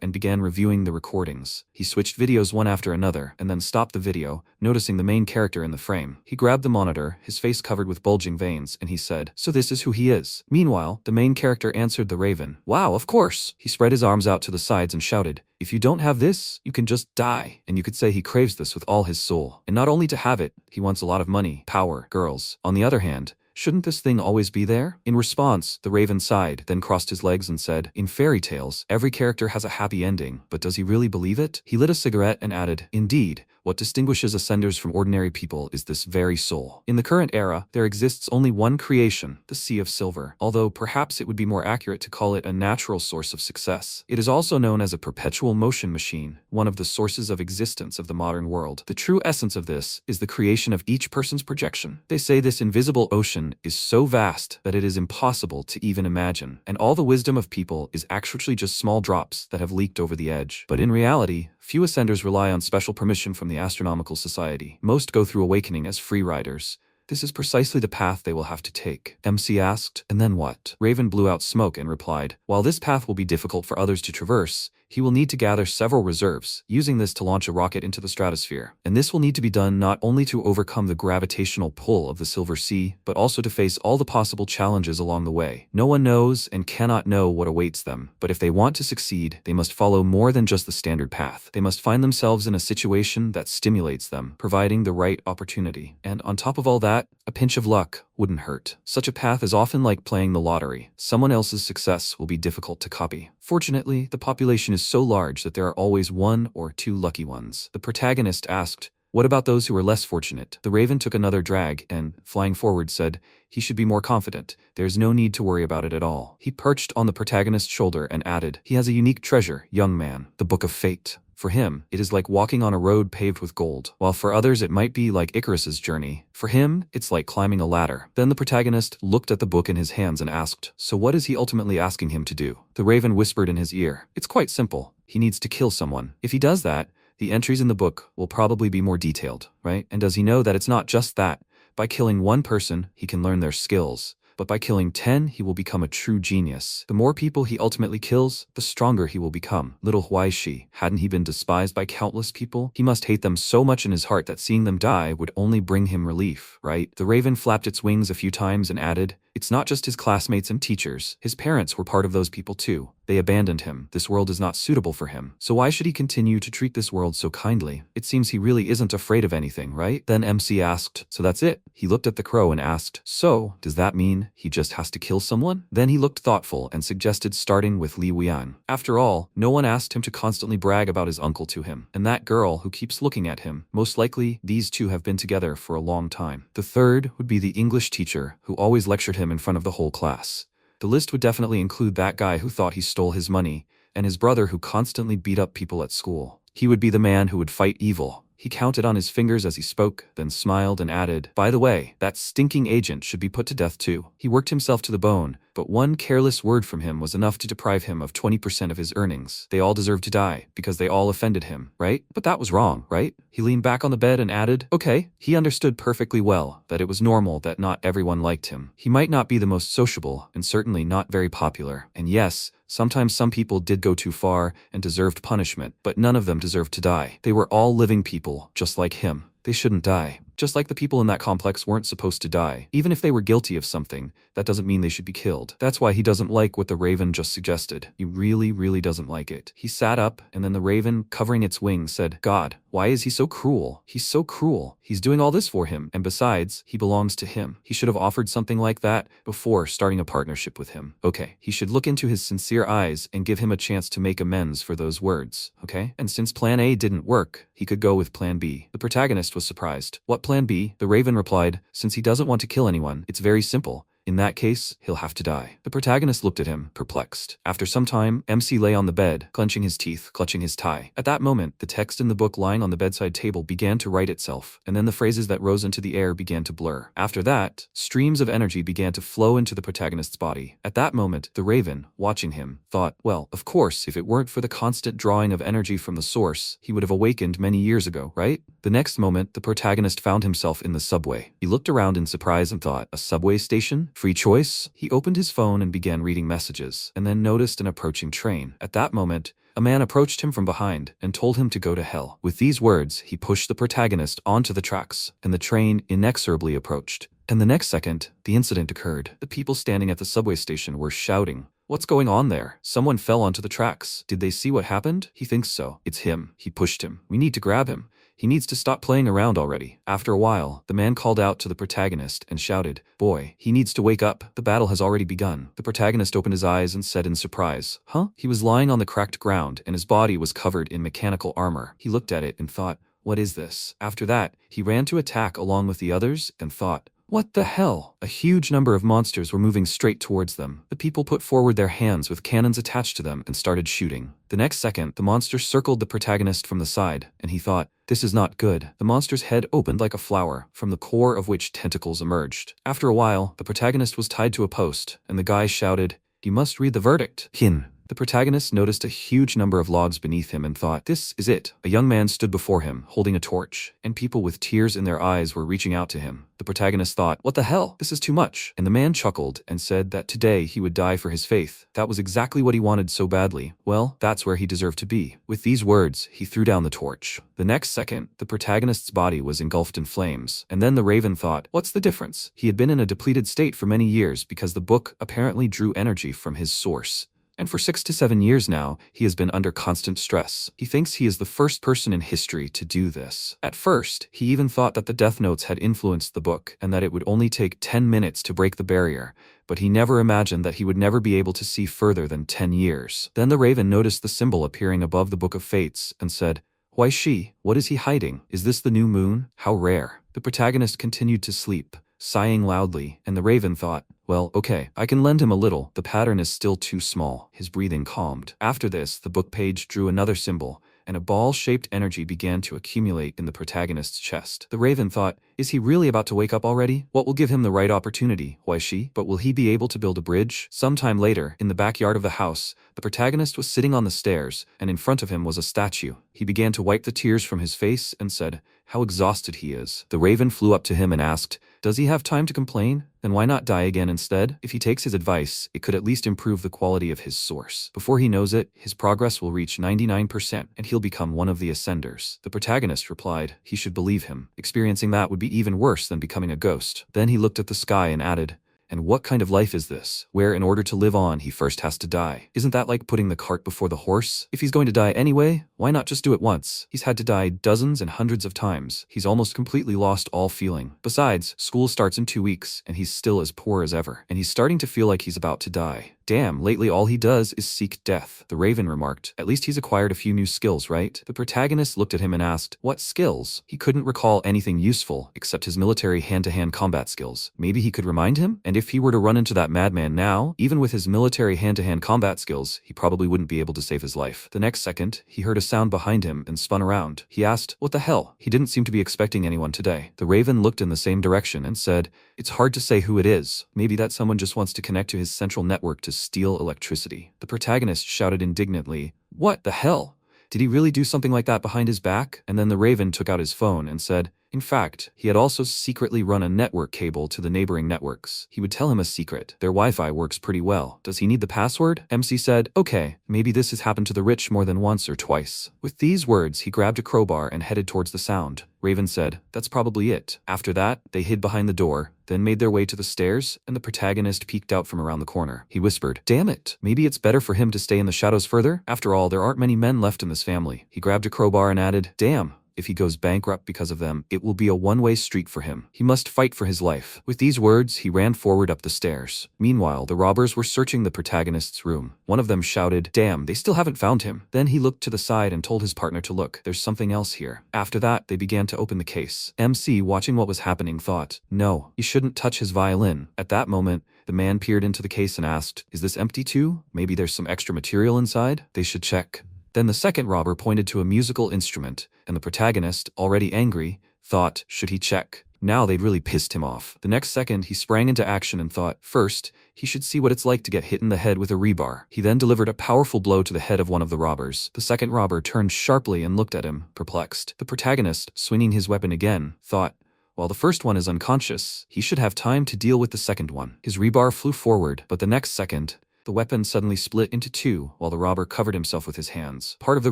and began reviewing the recordings. He switched videos one after another, and then stopped the video, noticing the main character in the frame. He grabbed the monitor, his face covered with bulging veins, and he said, "So this is who he is." Meanwhile, the main character answered the raven. "Wow, of course." He spread his arms out to the sides and shouted, "If you don't have this, you can just die." And you could say he craves this with all his soul. And not only to have it, he wants a lot of money, power, girls. On the other hand, shouldn't this thing always be there? In response, the raven sighed, then crossed his legs and said, "In fairy tales, every character has a happy ending, but does he really believe it?" He lit a cigarette and added, "Indeed, what distinguishes ascenders from ordinary people is this very soul. In the current era, there exists only one creation, the Sea of Silver, although perhaps it would be more accurate to call it a natural source of success. It is also known as a perpetual motion machine, one of the sources of existence of the modern world. The true essence of this is the creation of each person's projection. They say this invisible ocean is so vast that it is impossible to even imagine, and all the wisdom of people is actually just small drops that have leaked over the edge. But in reality, few ascenders rely on special permission from the Astronomical Society. Most go through awakening as free riders. This is precisely the path they will have to take." MC asked, "And then what?" Raven blew out smoke and replied, "While this path will be difficult for others to traverse, he will need to gather several reserves, using this to launch a rocket into the stratosphere. And this will need to be done not only to overcome the gravitational pull of the Silver Sea, but also to face all the possible challenges along the way. No one knows and cannot know what awaits them, but if they want to succeed, they must follow more than just the standard path. They must find themselves in a situation that stimulates them, providing the right opportunity. And on top of all that, a pinch of luck wouldn't hurt. Such a path is often like playing the lottery. Someone else's success will be difficult to copy. Fortunately, the population is so large that there are always one or two lucky ones. The protagonist asked, "What about those who are less fortunate?" The raven took another drag and, flying forward, said, "He should be more confident. There's no need to worry about it at all." He perched on the protagonist's shoulder and added, "He has a unique treasure, young man, the Book of Fate. For him, it is like walking on a road paved with gold, while for others it might be like Icarus's journey. For him, it's like climbing a ladder." Then the protagonist looked at the book in his hands and asked, "So what is he ultimately asking him to do?" The raven whispered in his ear, "It's quite simple. He needs to kill someone. If he does that, the entries in the book will probably be more detailed, right? And does he know that it's not just that? By killing one person, he can learn their skills. But by killing 10, he will become a true genius. The more people he ultimately kills, the stronger he will become. Little Huaishi, hadn't he been despised by countless people? He must hate them so much in his heart that seeing them die would only bring him relief, right? The raven flapped its wings a few times and added, "It's not just his classmates and teachers. His parents were part of those people too. They abandoned him. This world is not suitable for him. So why should he continue to treat this world so kindly? It seems he really isn't afraid of anything, right?" Then MC asked, "So that's it?" He looked at the crow and asked, "So, does that mean he just has to kill someone?" Then he looked thoughtful and suggested starting with Li Wian. After all, no one asked him to constantly brag about his uncle to him. And that girl who keeps looking at him, most likely these two have been together for a long time. The third would be the English teacher who always lectured him in front of the whole class. The list would definitely include that guy who thought he stole his money, and his brother who constantly beat up people at school. He would be the man who would fight evil. He counted on his fingers as he spoke, then smiled and added, "By the way, that stinking agent should be put to death too." He worked himself to the bone, but one careless word from him was enough to deprive him of 20% of his earnings. They all deserved to die, because they all offended him, right? But that was wrong, right? He leaned back on the bed and added, "Okay." He understood perfectly well that it was normal that not everyone liked him. He might not be the most sociable, and certainly not very popular. And yes, sometimes some people did go too far and deserved punishment, but none of them deserved to die. They were all living people, just like him. They shouldn't die. Just like the people in that complex weren't supposed to die. Even if they were guilty of something, that doesn't mean they should be killed. That's why he doesn't like what the raven just suggested. He really doesn't like it. He sat up, and then the raven, covering its wings, said, "God, why is he so cruel? He's so cruel. He's doing all this for him, and besides, he belongs to him. He should have offered something like that before starting a partnership with him. Okay, he should look into his sincere eyes and give him a chance to make amends for those words, okay? And since plan A didn't work, he could go with plan B." The protagonist was surprised. "What plan B?" The raven replied, "Since he doesn't want to kill anyone, it's very simple. In that case, he'll have to die." The protagonist looked at him, perplexed. After some time, MC lay on the bed, clenching his teeth, clutching his tie. At that moment, the text in the book lying on the bedside table began to write itself, and then the phrases that rose into the air began to blur. After that, streams of energy began to flow into the protagonist's body. At that moment, the raven, watching him, thought, well, of course, if it weren't for the constant drawing of energy from the source, he would have awakened many years ago, right? The next moment, the protagonist found himself in the subway. He looked around in surprise and thought, a subway station? Free choice? He opened his phone and began reading messages, and then noticed an approaching train. At that moment, a man approached him from behind and told him to go to hell. With these words, he pushed the protagonist onto the tracks, and the train inexorably approached. And the next second, the incident occurred. The people standing at the subway station were shouting, "What's going on there? Someone fell onto the tracks. Did they see what happened? He thinks so. It's him. He pushed him. We need to grab him. He needs to stop playing around already." After a while, the man called out to the protagonist and shouted, "Boy, he needs to wake up. The battle has already begun." The protagonist opened his eyes and said in surprise, "Huh?" He was lying on the cracked ground and his body was covered in mechanical armor. He looked at it and thought, "What is this?" After that, he ran to attack along with the others and thought, "What the hell?" A huge number of monsters were moving straight towards them. The people put forward their hands with cannons attached to them and started shooting. The next second, the monster circled the protagonist from the side, and he thought, "This is not good." The monster's head opened like a flower, from the core of which tentacles emerged. After a while, the protagonist was tied to a post, and the guy shouted, "You must read the verdict." Hin. The protagonist noticed a huge number of logs beneath him and thought, this is it. A young man stood before him, holding a torch, and people with tears in their eyes were reaching out to him. The protagonist thought, what the hell? This is too much. And the man chuckled and said that today he would die for his faith. That was exactly what he wanted so badly. Well, that's where he deserved to be. With these words, he threw down the torch. The next second, the protagonist's body was engulfed in flames. And then the Raven thought, what's the difference? He had been in a depleted state for many years because the book apparently drew energy from his source. And for 6 to 7 years now, he has been under constant stress. He thinks he is the first person in history to do this. At first, he even thought that the Death Notes had influenced the book and that it would only take 10 minutes to break the barrier, but he never imagined that he would never be able to see further than 10 years. Then the Raven noticed the symbol appearing above the Book of Fates and said, why she? What is he hiding? Is this the new moon? How rare. The protagonist continued to sleep, sighing loudly, and the Raven thought, well, okay, I can lend him a little. The pattern is still too small. His breathing calmed. After this, the book page drew another symbol, and a ball-shaped energy began to accumulate in the protagonist's chest. The Raven thought, is he really about to wake up already? What will give him the right opportunity? Why she? But will he be able to build a bridge? Sometime later, in the backyard of the house, the protagonist was sitting on the stairs, and in front of him was a statue. He began to wipe the tears from his face and said, how exhausted he is. The Raven flew up to him and asked, does he have time to complain? Then why not die again instead? If he takes his advice, it could at least improve the quality of his source. Before he knows it, his progress will reach 99%, and he'll become one of the Ascenders. The protagonist replied, he should believe him. Experiencing that would be even worse than becoming a ghost. Then he looked at the sky and added, and what kind of life is this, where in order to live on he first has to die? Isn't that like putting the cart before the horse? If he's going to die anyway, why not just do it once? He's had to die dozens and hundreds of times. He's almost completely lost all feeling. Besides, school starts in 2 weeks, and he's still as poor as ever. And he's starting to feel like he's about to die. Damn, lately all he does is seek death. The Raven remarked, at least he's acquired a few new skills, right? The protagonist looked at him and asked, what skills? He couldn't recall anything useful, except his military hand-to-hand combat skills. Maybe he could remind him? And if he were to run into that madman now, even with his military hand-to-hand combat skills, he probably wouldn't be able to save his life. The next second, he heard a sound behind him and spun around. He asked, what the hell? He didn't seem to be expecting anyone today. The Raven looked in the same direction and said, it's hard to say who it is. Maybe that someone just wants to connect to his central network to steal electricity. The protagonist shouted indignantly, what the hell? Did he really do something like that behind his back? And then the Raven took out his phone and said, in fact, he had also secretly run a network cable to the neighboring networks. He would tell him a secret. Their Wi-Fi works pretty well. Does he need the password? MC said, okay, maybe this has happened to the rich more than once or twice. With these words, he grabbed a crowbar and headed towards the sound. Raven said, that's probably it. After that, they hid behind the door, then made their way to the stairs, and the protagonist peeked out from around the corner. He whispered, damn it, maybe it's better for him to stay in the shadows further? After all, there aren't many men left in this family. He grabbed a crowbar and added, damn. If he goes bankrupt because of them, it will be a one-way street for him. He must fight for his life. With these words, he ran forward up the stairs. Meanwhile, the robbers were searching the protagonist's room. One of them shouted, damn, they still haven't found him. Then he looked to the side and told his partner to look. There's something else here. After that, they began to open the case. MC, watching what was happening, thought, no, he shouldn't touch his violin. At that moment, the man peered into the case and asked, is this empty too? Maybe there's some extra material inside? They should check. Then the second robber pointed to a musical instrument, and the protagonist, already angry, thought, should he check? Now they'd really pissed him off. The next second, he sprang into action and thought, first, he should see what it's like to get hit in the head with a rebar. He then delivered a powerful blow to the head of one of the robbers. The second robber turned sharply and looked at him, perplexed. The protagonist, swinging his weapon again, thought, while the first one is unconscious, he should have time to deal with the second one. His rebar flew forward, but the next second, the weapon suddenly split into two while the robber covered himself with his hands. Part of the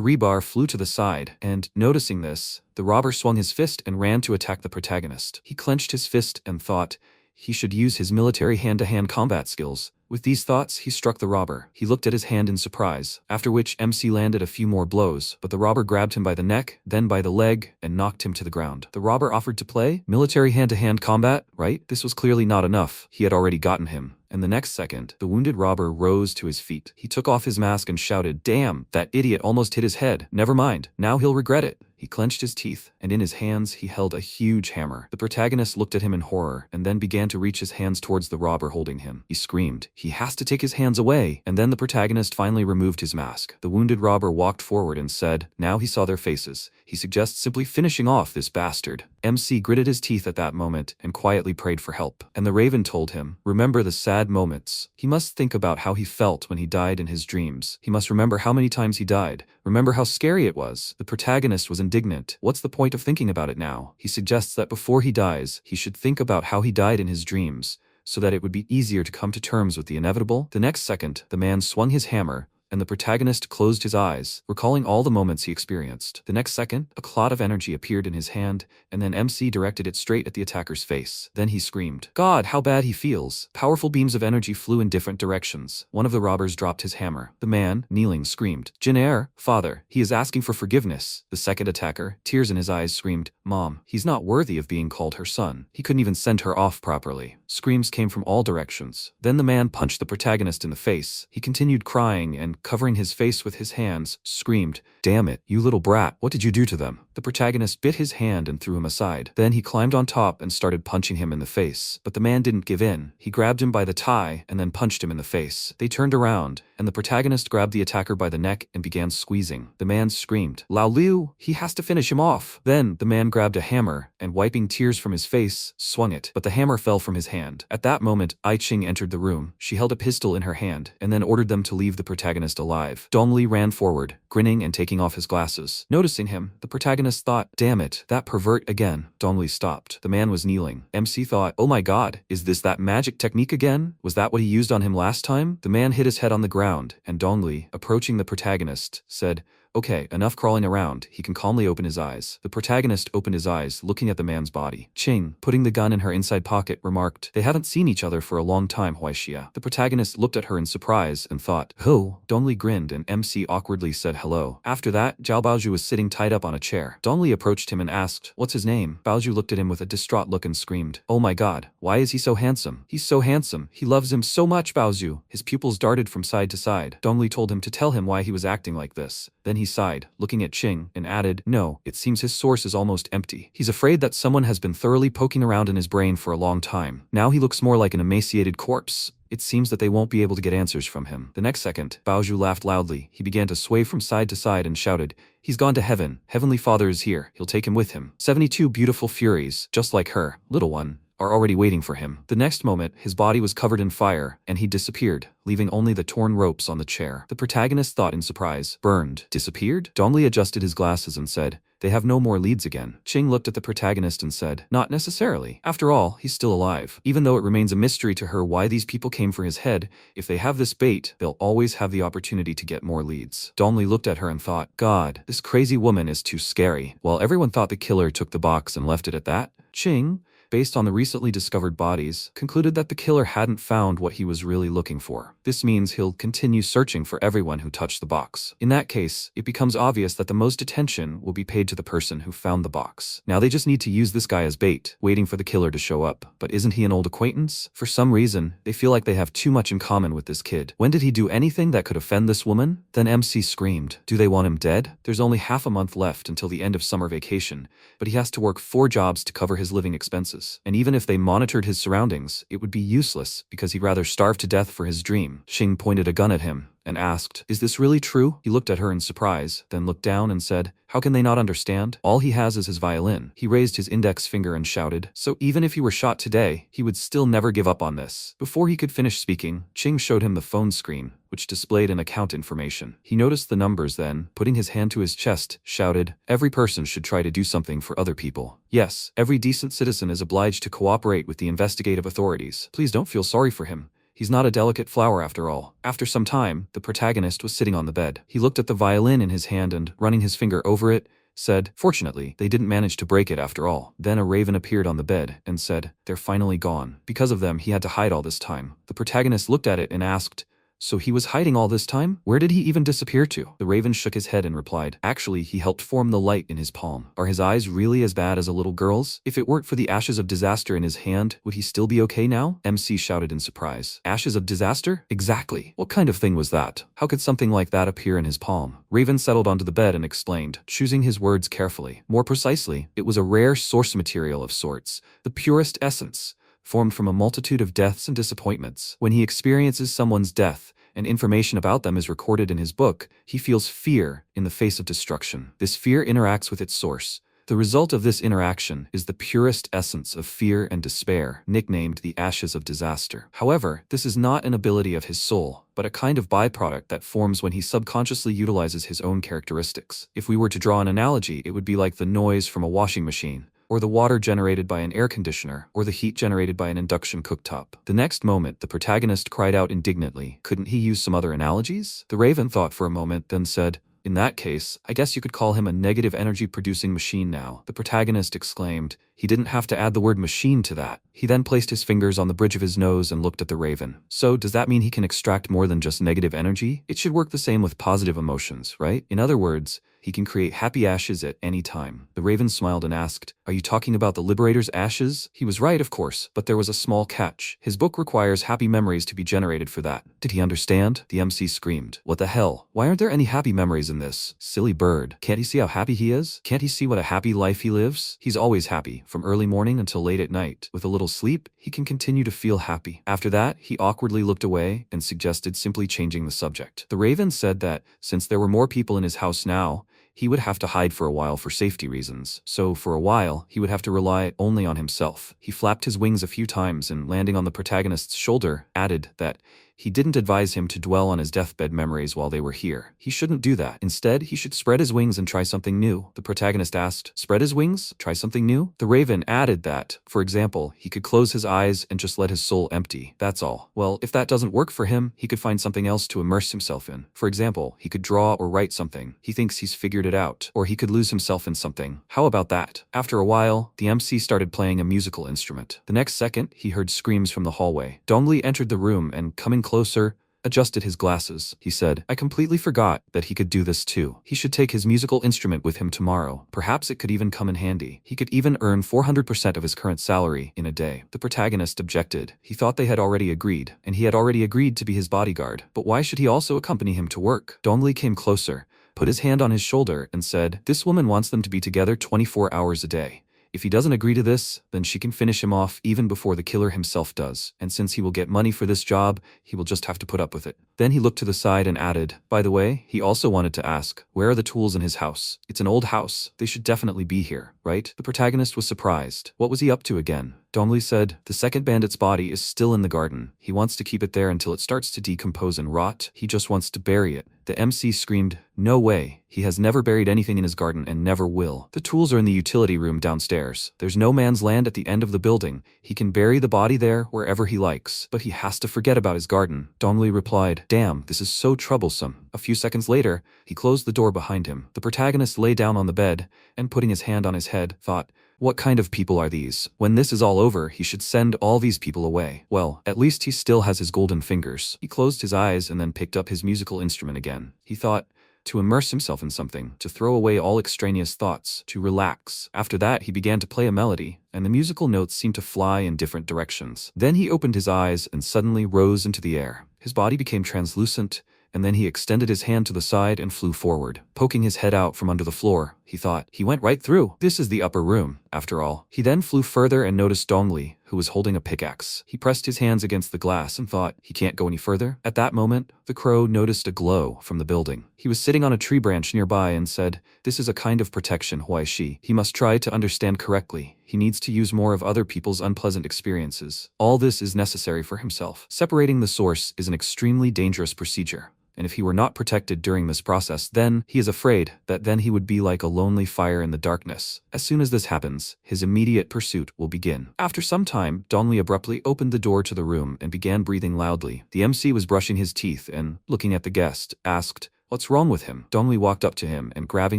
rebar flew to the side, and, noticing this, the robber swung his fist and ran to attack the protagonist. He clenched his fist and thought he should use his military hand-to-hand combat skills. With these thoughts, he struck the robber. He looked at his hand in surprise, after which MC landed a few more blows, but the robber grabbed him by the neck, then by the leg, and knocked him to the ground. The robber offered to play military hand-to-hand combat, right? This was clearly not enough. He had already gotten him. And the next second, the wounded robber rose to his feet. He took off his mask and shouted, damn, that idiot almost hit his head. Never mind, now he'll regret it. He clenched his teeth, and in his hands he held a huge hammer. The protagonist looked at him in horror, and then began to reach his hands towards the robber holding him. He screamed, "He has to take his hands away!" And then the protagonist finally removed his mask. The wounded robber walked forward and said, now he saw their faces, he suggests simply finishing off this bastard. MC gritted his teeth at that moment and quietly prayed for help. And the raven told him, remember the sad moments. He must think about how he felt when he died in his dreams. He must remember how many times he died. Remember how scary it was. The protagonist was indignant. What's the point of thinking about it now? He suggests that before he dies, he should think about how he died in his dreams, so that it would be easier to come to terms with the inevitable. The next second, the man swung his hammer, and the protagonist closed his eyes, recalling all the moments he experienced. The next second, a clot of energy appeared in his hand, and then MC directed it straight at the attacker's face. Then he screamed, God, how bad he feels. Powerful beams of energy flew in different directions. One of the robbers dropped his hammer. The man, kneeling, screamed, Jin-er, father, he is asking for forgiveness. The second attacker, tears in his eyes, screamed, Mom, he's not worthy of being called her son. He couldn't even send her off properly. Screams came from all directions. Then the man punched the protagonist in the face. He continued crying and, covering his face with his hands, screamed, Damn it, you little brat, what did you do to them? The protagonist bit his hand and threw him aside. Then he climbed on top and started punching him in the face. But the man didn't give in. He grabbed him by the tie and then punched him in the face. They turned around, and the protagonist grabbed the attacker by the neck and began squeezing. The man screamed, Lao Liu, he has to finish him off. Then the man grabbed a hammer and, wiping tears from his face, swung it. But the hammer fell from his hand. At that moment, Ai Ching entered the room. She held a pistol in her hand and then ordered them to leave the protagonist alive. Dongli ran forward, grinning and taking off his glasses. Noticing him, the protagonist thought, damn it, that pervert again. Dongli stopped. The man was kneeling. MC thought, oh my god, is this that magic technique again? Was that what he used on him last time? The man hit his head on the ground, and Dongli, approaching the protagonist, said, Okay, enough crawling around, he can calmly open his eyes. The protagonist opened his eyes, looking at the man's body. Ching, putting the gun in her inside pocket, remarked, They haven't seen each other for a long time, Huaixia. The protagonist looked at her in surprise and thought, Who? Dongli grinned and MC awkwardly said hello. After that, Zhao Baozhu was sitting tied up on a chair. Dongli approached him and asked, What's his name? Baozhu looked at him with a distraught look and screamed, Oh my god, why is he so handsome? He's so handsome, he loves him so much, Baozhu. His pupils darted from side to side. Dongli told him to tell him why he was acting like this. Then he sighed, looking at Ching, and added, No, it seems his source is almost empty. He's afraid that someone has been thoroughly poking around in his brain for a long time. Now he looks more like an emaciated corpse. It seems that they won't be able to get answers from him. The next second, Baozhu laughed loudly. He began to sway from side to side and shouted, He's gone to heaven. Heavenly Father is here. He'll take him with him. 72 beautiful furies, just like her, little one, are already waiting for him. The next moment, his body was covered in fire, and he disappeared, leaving only the torn ropes on the chair. The protagonist thought in surprise, Burned? Disappeared? Dongli adjusted his glasses and said, They have no more leads again. Ching looked at the protagonist and said, Not necessarily. After all, he's still alive. Even though it remains a mystery to her why these people came for his head, if they have this bait, they'll always have the opportunity to get more leads. Dongli looked at her and thought, God, this crazy woman is too scary. While everyone thought the killer took the box and left it at that, Ching, based on the recently discovered bodies, concluded that the killer hadn't found what he was really looking for. This means he'll continue searching for everyone who touched the box. In that case, it becomes obvious that the most attention will be paid to the person who found the box. Now they just need to use this guy as bait, waiting for the killer to show up. But isn't he an old acquaintance? For some reason, they feel like they have too much in common with this kid. When did he do anything that could offend this woman? Then MC screamed, Do they want him dead? There's only half a month left until the end of summer vacation, but he has to work 4 jobs to cover his living expenses. And even if they monitored his surroundings, it would be useless because he'd rather starve to death for his dream. Ching pointed a gun at him and asked, Is this really true? He looked at her in surprise, then looked down and said, How can they not understand? All he has is his violin. He raised his index finger and shouted, So even if he were shot today, he would still never give up on this. Before he could finish speaking, Ching showed him the phone screen, which displayed an account information. He noticed the numbers then, putting his hand to his chest, shouted, Every person should try to do something for other people. Yes, every decent citizen is obliged to cooperate with the investigative authorities. Please don't feel sorry for him. He's not a delicate flower after all. After some time, the protagonist was sitting on the bed. He looked at the violin in his hand and, running his finger over it, said, Fortunately, they didn't manage to break it after all. Then a raven appeared on the bed and said, They're finally gone. Because of them, he had to hide all this time. The protagonist looked at it and asked, So he was hiding all this time? Where did he even disappear to? The Raven shook his head and replied, actually, he helped form the light in his palm. Are his eyes really as bad as a little girl's? If it weren't for the ashes of disaster in his hand, would he still be okay now? MC shouted in surprise. Ashes of disaster? Exactly. What kind of thing was that? How could something like that appear in his palm? Raven settled onto the bed and explained, choosing his words carefully. More precisely, it was a rare source material of sorts, the purest essence, formed from a multitude of deaths and disappointments. When he experiences someone's death, and information about them is recorded in his book, he feels fear in the face of destruction. This fear interacts with its source. The result of this interaction is the purest essence of fear and despair, nicknamed the ashes of disaster. However, this is not an ability of his soul, but a kind of byproduct that forms when he subconsciously utilizes his own characteristics. If we were to draw an analogy, it would be like the noise from a washing machine, or the water generated by an air conditioner, or the heat generated by an induction cooktop. The next moment, the protagonist cried out indignantly, couldn't he use some other analogies? The Raven thought for a moment, then said, in that case, I guess you could call him a negative energy producing machine now. The protagonist exclaimed. He didn't have to add the word machine to that. He then placed his fingers on the bridge of his nose and looked at the Raven. So, does that mean he can extract more than just negative energy? It should work the same with positive emotions, right? In other words, he can create happy ashes at any time. The Raven smiled and asked, are you talking about the Liberator's ashes? He was right, of course, but there was a small catch. His book requires happy memories to be generated for that. Did he understand? The MC screamed. What the hell? Why aren't there any happy memories in this? Silly bird. Can't he see how happy he is? Can't he see what a happy life he lives? He's always happy, from early morning until late at night. With a little sleep, he can continue to feel happy. After that, he awkwardly looked away and suggested simply changing the subject. The Raven said that, since there were more people in his house now, he would have to hide for a while for safety reasons, so for a while, he would have to rely only on himself. He flapped his wings a few times and, landing on the protagonist's shoulder, added that he didn't advise him to dwell on his deathbed memories while they were here. He shouldn't do that. Instead, he should spread his wings and try something new. The protagonist asked, spread his wings? Try something new? The Raven added that, for example, he could close his eyes and just let his soul empty. That's all. Well, if that doesn't work for him, he could find something else to immerse himself in. For example, he could draw or write something. He thinks he's figured it out. Or he could lose himself in something. How about that? After a while, the MC started playing a musical instrument. The next second, he heard screams from the hallway. Dongli entered the room and, coming closer, adjusted his glasses. He said, I completely forgot that he could do this too. He should take his musical instrument with him tomorrow. Perhaps it could even come in handy. He could even earn 400% of his current salary in a day. The protagonist objected. He thought they had already agreed, and he had already agreed to be his bodyguard. But why should he also accompany him to work? Dongli came closer, put his hand on his shoulder, and said, this woman wants them to be together 24 hours a day. If he doesn't agree to this, then she can finish him off even before the killer himself does, and since he will get money for this job, he will just have to put up with it. Then he looked to the side and added, by the way, he also wanted to ask, where are the tools in his house? It's an old house. They should definitely be here, right? The protagonist was surprised. What was he up to again? Dongli said, the second bandit's body is still in the garden. He wants to keep it there until it starts to decompose and rot. He just wants to bury it. The MC screamed, no way. He has never buried anything in his garden and never will. The tools are in the utility room downstairs. There's no man's land at the end of the building. He can bury the body there wherever he likes, but he has to forget about his garden. Dongli replied, damn, this is so troublesome. A few seconds later, he closed the door behind him. The protagonist lay down on the bed and, putting his hand on his head, thought, what kind of people are these? When this is all over, he should send all these people away. Well, at least he still has his golden fingers. He closed his eyes and then picked up his musical instrument again. He thought, to immerse himself in something, to throw away all extraneous thoughts, to relax. After that, he began to play a melody, and the musical notes seemed to fly in different directions. Then he opened his eyes and suddenly rose into the air. His body became translucent, and then he extended his hand to the side and flew forward. Poking his head out from under the floor, he thought, he went right through. This is the upper room, after all. He then flew further and noticed Dongli, who was holding a pickaxe. He pressed his hands against the glass and thought, he can't go any further. At that moment, the crow noticed a glow from the building. He was sitting on a tree branch nearby and said, this is a kind of protection, Huaishi. He must try to understand correctly. He needs to use more of other people's unpleasant experiences. All this is necessary for himself. Separating the source is an extremely dangerous procedure. And if he were not protected during this process, then he is afraid that then he would be like a lonely fire in the darkness. As soon as this happens, his immediate pursuit will begin. After some time, Dongli abruptly opened the door to the room and began breathing loudly. The MC was brushing his teeth and, looking at the guest, asked, what's wrong with him? Dongli walked up to him and, grabbing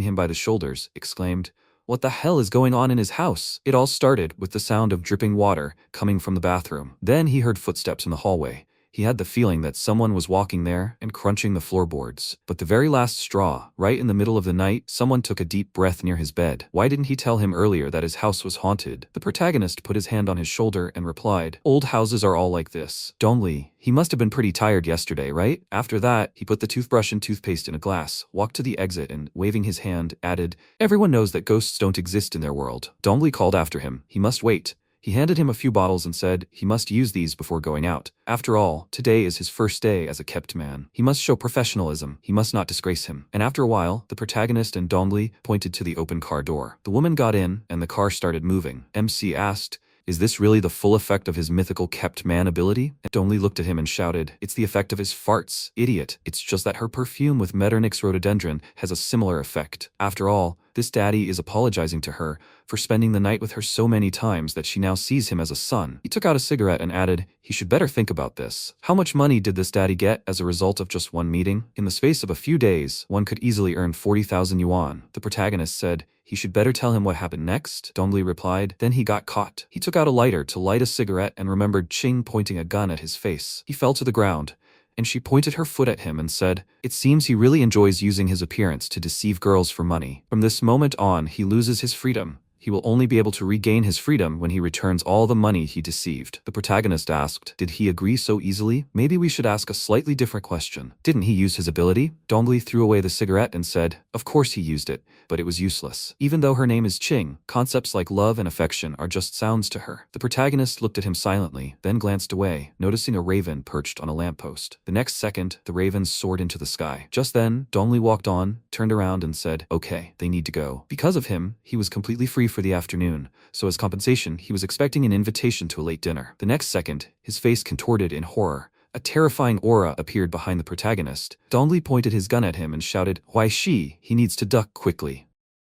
him by the shoulders, exclaimed, what the hell is going on in his house? It all started with the sound of dripping water coming from the bathroom. Then he heard footsteps in the hallway, He had the feeling that someone was walking there and crunching the floorboards. But the very last straw, right in the middle of the night, someone took a deep breath near his bed. Why didn't he tell him earlier that his house was haunted? The protagonist put his hand on his shoulder and replied, "Old houses are all like this. Dongli, he must have been pretty tired yesterday, right?" After that, he put the toothbrush and toothpaste in a glass, walked to the exit and, waving his hand, added, "Everyone knows that ghosts don't exist in their world." Dongli called after him. He must wait. He handed him a few bottles and said he must use these before going out. After all, today is his first day as a kept man. He must show professionalism. He must not disgrace him. And after a while, the protagonist and Dongli pointed to the open car door. The woman got in, and the car started moving. MC asked, "Is this really the full effect of his mythical kept man ability?" And Dongli looked at him and shouted, "It's the effect of his farts, idiot. It's just that her perfume with Metternich rhododendron has a similar effect. After all, this daddy is apologizing to her for spending the night with her so many times that she now sees him as a son." He took out a cigarette and added, "He should better think about this. How much money did this daddy get as a result of just one meeting? In the space of a few days, one could easily earn 40,000 yuan. The protagonist said, "He should better tell him what happened next." Dongli replied, "Then he got caught." He took out a lighter to light a cigarette and remembered Ching pointing a gun at his face. He fell to the ground, and she pointed her foot at him and said, "It seems he really enjoys using his appearance to deceive girls for money. From this moment on, he loses his freedom. He will only be able to regain his freedom when he returns all the money he deceived." The protagonist asked, "Did he agree so easily? Maybe we should ask a slightly different question. Didn't he use his ability?" Dongli threw away the cigarette and said, "Of course he used it, but it was useless. Even though her name is Ching, concepts like love and affection are just sounds to her." The protagonist looked at him silently, then glanced away, noticing a raven perched on a lamppost. The next second, the raven soared into the sky. Just then, Dongli walked on, turned around and said, "Okay, they need to go." Because of him, he was completely free for the afternoon, so as compensation, he was expecting an invitation to a late dinner. The next second, his face contorted in horror. A terrifying aura appeared behind the protagonist. Dongli pointed his gun at him and shouted, "Why she? He needs to duck quickly."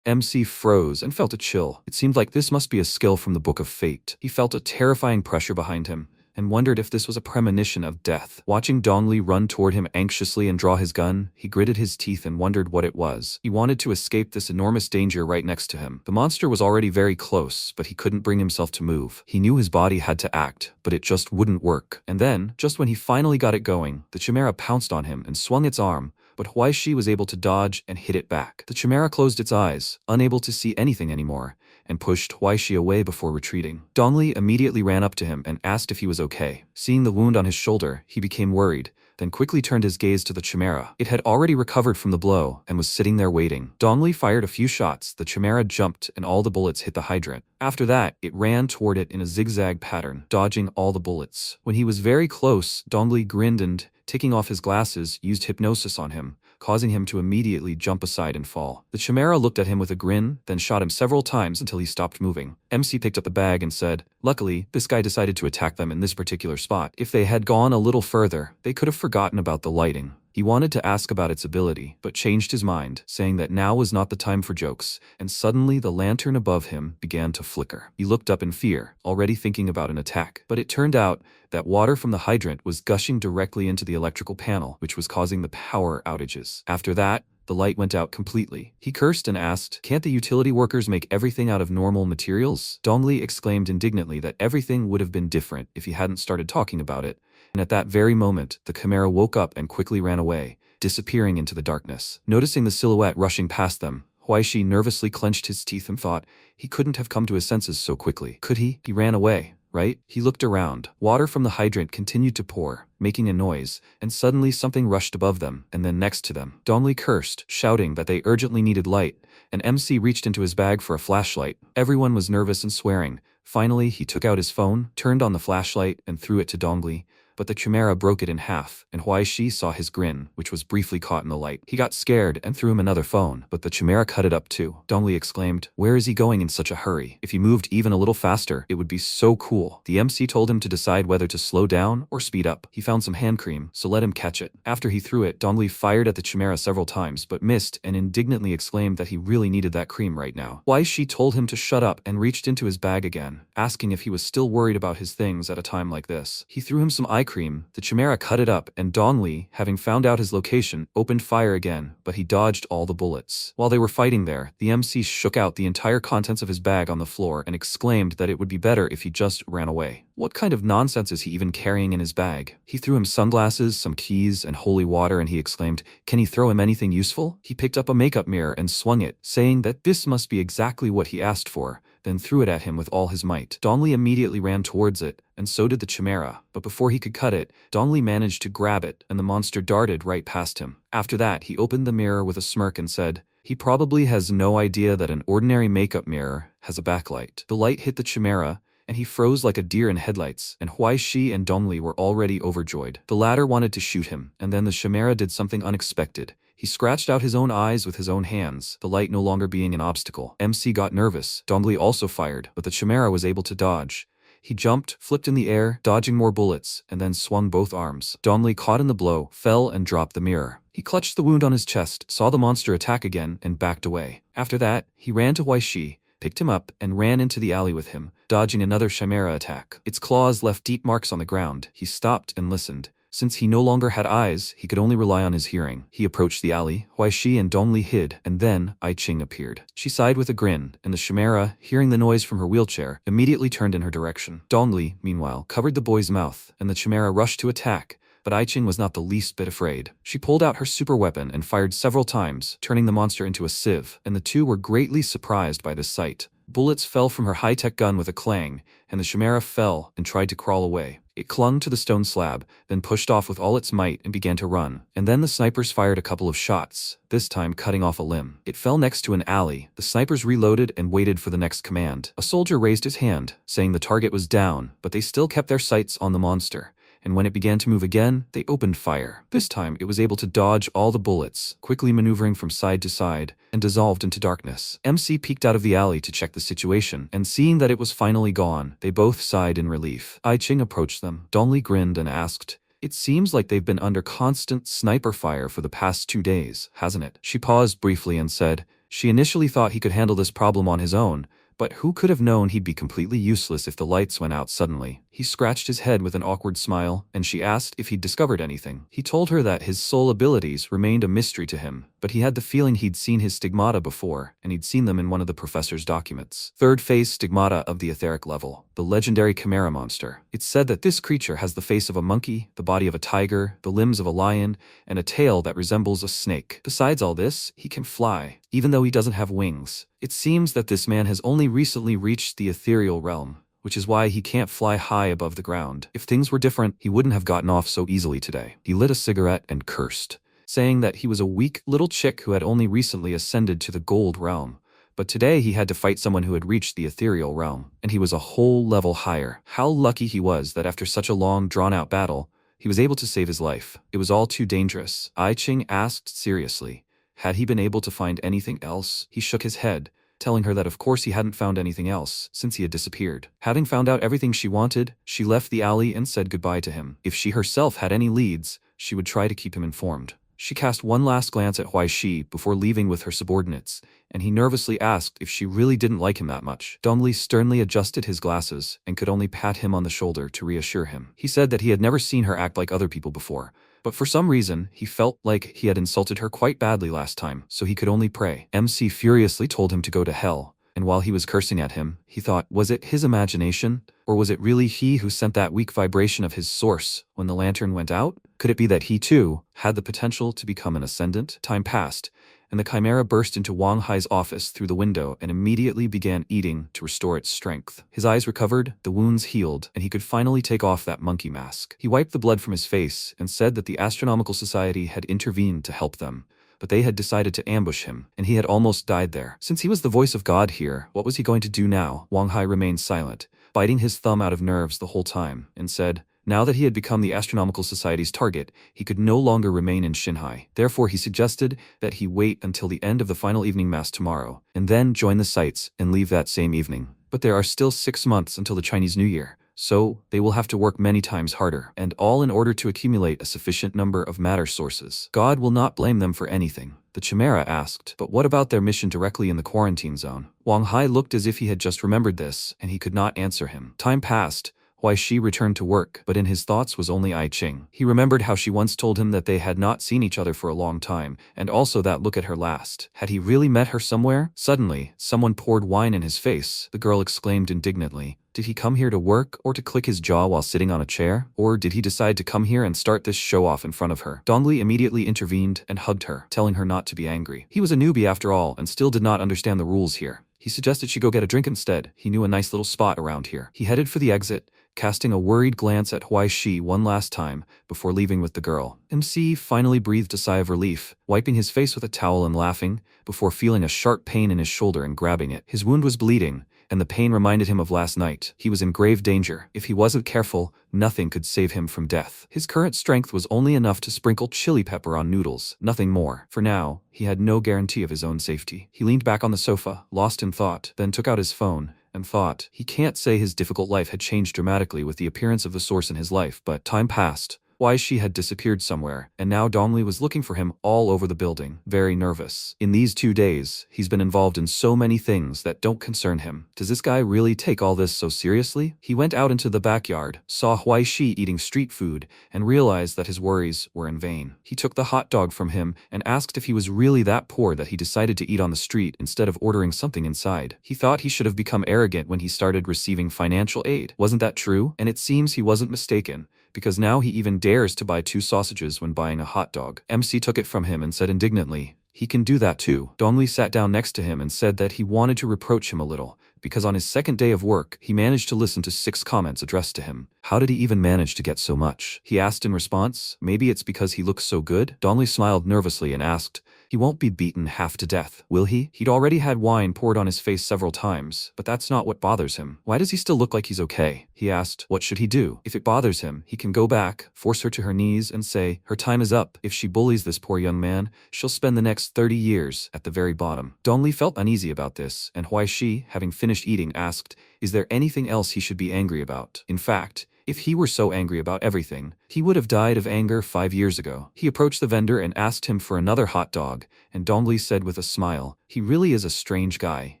MC froze and felt a chill. It seemed like this must be a skill from the Book of Fate. He felt a terrifying pressure behind him, and wondered if this was a premonition of death. Watching Dongli run toward him anxiously and draw his gun, he gritted his teeth and wondered what it was. He wanted to escape this enormous danger right next to him. The monster was already very close, but he couldn't bring himself to move. He knew his body had to act, but it just wouldn't work. And then, just when he finally got it going, the chimera pounced on him and swung its arm, but Huaishi was able to dodge and hit it back. The chimera closed its eyes, unable to see anything anymore, and pushed Huaishi away before retreating. Dongli immediately ran up to him and asked if he was okay. Seeing the wound on his shoulder, he became worried, then quickly turned his gaze to the chimera. It had already recovered from the blow and was sitting there waiting. Dongli fired a few shots, the chimera jumped, and all the bullets hit the hydrant. After that, it ran toward it in a zigzag pattern, dodging all the bullets. When he was very close, Dongli grinned and, taking off his glasses, used hypnosis on him, causing him to immediately jump aside and fall. The chimera looked at him with a grin, then shot him several times until he stopped moving. MC picked up the bag and said, "Luckily, this guy decided to attack them in this particular spot. If they had gone a little further, they could have forgotten about the lighting." He wanted to ask about its ability, but changed his mind, saying that now was not the time for jokes, and suddenly the lantern above him began to flicker. He looked up in fear, already thinking about an attack, but it turned out that water from the hydrant was gushing directly into the electrical panel, which was causing the power outages. After that, the light went out completely. He cursed and asked, "Can't the utility workers make everything out of normal materials?" Dongli exclaimed indignantly that everything would have been different if he hadn't started talking about it. And at that very moment, the chimera woke up and quickly ran away, disappearing into the darkness. Noticing the silhouette rushing past them, Huaishi nervously clenched his teeth and thought he couldn't have come to his senses so quickly. Could he? He ran away, right? He looked around. Water from the hydrant continued to pour, making a noise, and suddenly something rushed above them, and then next to them. Dongli cursed, shouting that they urgently needed light, and MC reached into his bag for a flashlight. Everyone was nervous and swearing. Finally, he took out his phone, turned on the flashlight, and threw it to Dongli. But the chimera broke it in half, and Huaishi saw his grin, which was briefly caught in the light. He got scared and threw him another phone, but the chimera cut it up too. Dongli exclaimed, "Where is he going in such a hurry? If he moved even a little faster, it would be so cool." The MC told him to decide whether to slow down or speed up. He found some hand cream, so let him catch it. After he threw it, Dongli fired at the chimera several times, but missed and indignantly exclaimed that he really needed that cream right now. Huaishi told him to shut up and reached into his bag again, asking if he was still worried about his things at a time like this. He threw him some eye cream, the Chimera cut it up, and Dongli, having found out his location, opened fire again, but he dodged all the bullets. While they were fighting there, the MC shook out the entire contents of his bag on the floor and exclaimed that it would be better if he just ran away. What kind of nonsense is he even carrying in his bag? He threw him sunglasses, some keys, and holy water, and he exclaimed, "Can he throw him anything useful?" He picked up a makeup mirror and swung it, saying that this must be exactly what he asked for, then threw it at him with all his might. Dongli immediately ran towards it, and so did the Chimera, but before he could cut it, Dongli managed to grab it, and the monster darted right past him. After that, he opened the mirror with a smirk and said, "He probably has no idea that an ordinary makeup mirror has a backlight." The light hit the Chimera, and he froze like a deer in headlights, and Huaishi and Dongli were already overjoyed. The latter wanted to shoot him, and then the Chimera did something unexpected. He scratched out his own eyes with his own hands, the light no longer being an obstacle. MC got nervous. Dongli also fired, but the Chimera was able to dodge. He jumped, flipped in the air, dodging more bullets, and then swung both arms. Dongli, caught in the blow, fell and dropped the mirror. He clutched the wound on his chest, saw the monster attack again, and backed away. After that, he ran to Huaishi, picked him up, and ran into the alley with him, dodging another Chimera attack. Its claws left deep marks on the ground. He stopped and listened. Since he no longer had eyes, he could only rely on his hearing. He approached the alley, Huaishi and Dongli hid, and then Ai Ching appeared. She sighed with a grin, and the Chimera, hearing the noise from her wheelchair, immediately turned in her direction. Dongli, meanwhile, covered the boy's mouth, and the Chimera rushed to attack, but Ai Ching was not the least bit afraid. She pulled out her super weapon and fired several times, turning the monster into a sieve, and the two were greatly surprised by this sight. Bullets fell from her high-tech gun with a clang, and the Chimera fell and tried to crawl away. It clung to the stone slab, then pushed off with all its might and began to run. And then the snipers fired a couple of shots, this time cutting off a limb. It fell next to an alley. The snipers reloaded and waited for the next command. A soldier raised his hand, saying the target was down, but they still kept their sights on the monster. And when it began to move again, they opened fire. This time, it was able to dodge all the bullets, quickly maneuvering from side to side, and dissolved into darkness. MC peeked out of the alley to check the situation, and seeing that it was finally gone, they both sighed in relief. Ai Ching approached them. Dongli grinned and asked, "It seems like they've been under constant sniper fire for the past 2 days, hasn't it?" She paused briefly and said, she initially thought he could handle this problem on his own, but who could have known he'd be completely useless if the lights went out suddenly? He scratched his head with an awkward smile, and she asked if he'd discovered anything. He told her that his soul abilities remained a mystery to him, but he had the feeling he'd seen his stigmata before, and he'd seen them in one of the professor's documents. Third phase stigmata of the etheric level, the legendary Chimera monster. It's said that this creature has the face of a monkey, the body of a tiger, the limbs of a lion, and a tail that resembles a snake. Besides all this, he can fly, even though he doesn't have wings. It seems that this man has only recently reached the ethereal realm, which is why he can't fly high above the ground. If things were different, he wouldn't have gotten off so easily today. He lit a cigarette and cursed, saying that he was a weak little chick who had only recently ascended to the gold realm. But today he had to fight someone who had reached the ethereal realm, and he was a whole level higher. How lucky he was that after such a long, drawn-out battle, he was able to save his life. It was all too dangerous. Ai Ching asked seriously, had he been able to find anything else? He shook his head, telling her that of course he hadn't found anything else, since he had disappeared. Having found out everything she wanted, she left the alley and said goodbye to him. If she herself had any leads, she would try to keep him informed. She cast one last glance at Huaishi before leaving with her subordinates, and he nervously asked if she really didn't like him that much. Dongli sternly adjusted his glasses and could only pat him on the shoulder to reassure him. He said that he had never seen her act like other people before, but for some reason, he felt like he had insulted her quite badly last time, so he could only pray. MC furiously told him to go to hell, and while he was cursing at him, he thought, was it his imagination? Or was it really he who sent that weak vibration of his source when the lantern went out? Could it be that he too had the potential to become an ascendant? Time passed, and the Chimera burst into Wang Hai's office through the window and immediately began eating to restore its strength. His eyes recovered, the wounds healed, and he could finally take off that monkey mask. He wiped the blood from his face and said that the Astronomical Society had intervened to help them, but they had decided to ambush him, and he had almost died there. Since he was the voice of God here, what was he going to do now? Wang Hai remained silent, biting his thumb out of nerves the whole time, and said, now that he had become the Astronomical Society's target, he could no longer remain in Shinhai. Therefore, he suggested that he wait until the end of the final evening mass tomorrow, and then join the sites and leave that same evening. But there are still 6 months until the Chinese New Year, so they will have to work many times harder, and all in order to accumulate a sufficient number of matter sources. God will not blame them for anything. The Chimera asked, but what about their mission directly in the quarantine zone? Wang Hai looked as if he had just remembered this, and he could not answer him. Time passed. Why Shi returned to work, but in his thoughts was only Ai Ching. He remembered how she once told him that they had not seen each other for a long time, and also that look at her last. Had he really met her somewhere? Suddenly, someone poured wine in his face. The girl exclaimed indignantly. Did he come here to work or to click his jaw while sitting on a chair? Or did he decide to come here and start this show-off in front of her? Dongli immediately intervened and hugged her, telling her not to be angry. He was a newbie after all and still did not understand the rules here. He suggested she go get a drink instead. He knew a nice little spot around here. He headed for the exit, casting a worried glance at Huai Shi one last time before leaving with the girl. MC finally breathed a sigh of relief, wiping his face with a towel and laughing, before feeling a sharp pain in his shoulder and grabbing it. His wound was bleeding, and the pain reminded him of last night. He was in grave danger. If he wasn't careful, nothing could save him from death. His current strength was only enough to sprinkle chili pepper on noodles, nothing more. For now, he had no guarantee of his own safety. He leaned back on the sofa, lost in thought, then took out his phone and thought. He can't say his difficult life had changed dramatically with the appearance of the source in his life, but time passed. Why Shi had disappeared somewhere, and now Dongli was looking for him all over the building, very nervous. In these 2 days, he's been involved in so many things that don't concern him. Does this guy really take all this so seriously? He went out into the backyard, saw Huai Shi eating street food, and realized that his worries were in vain. He took the hot dog from him and asked if he was really that poor that he decided to eat on the street instead of ordering something inside. He thought he should have become arrogant when he started receiving financial aid. Wasn't that true? And it seems he wasn't mistaken, because now he even dares to buy 2 sausages when buying a hot dog. MC took it from him and said indignantly, he can do that too. Dongli sat down next to him and said that he wanted to reproach him a little, because on his second day of work, he managed to listen to 6 comments addressed to him. How did he even manage to get so much? He asked in response. Maybe it's because he looks so good? Dongli smiled nervously and asked, he won't be beaten half to death, will he? He'd already had wine poured on his face several times, but that's not what bothers him. Why does he still look like he's okay? He asked. What should he do? If it bothers him, he can go back, force her to her knees, and say, her time is up. If she bullies this poor young man, she'll spend the next 30 years at the very bottom. Dongli felt uneasy about this, and Huai Shi, having finished eating, asked, is there anything else he should be angry about? In fact, if he were so angry about everything, he would have died of anger 5 years ago. He approached the vendor and asked him for another hot dog, and Dongli said with a smile, he really is a strange guy.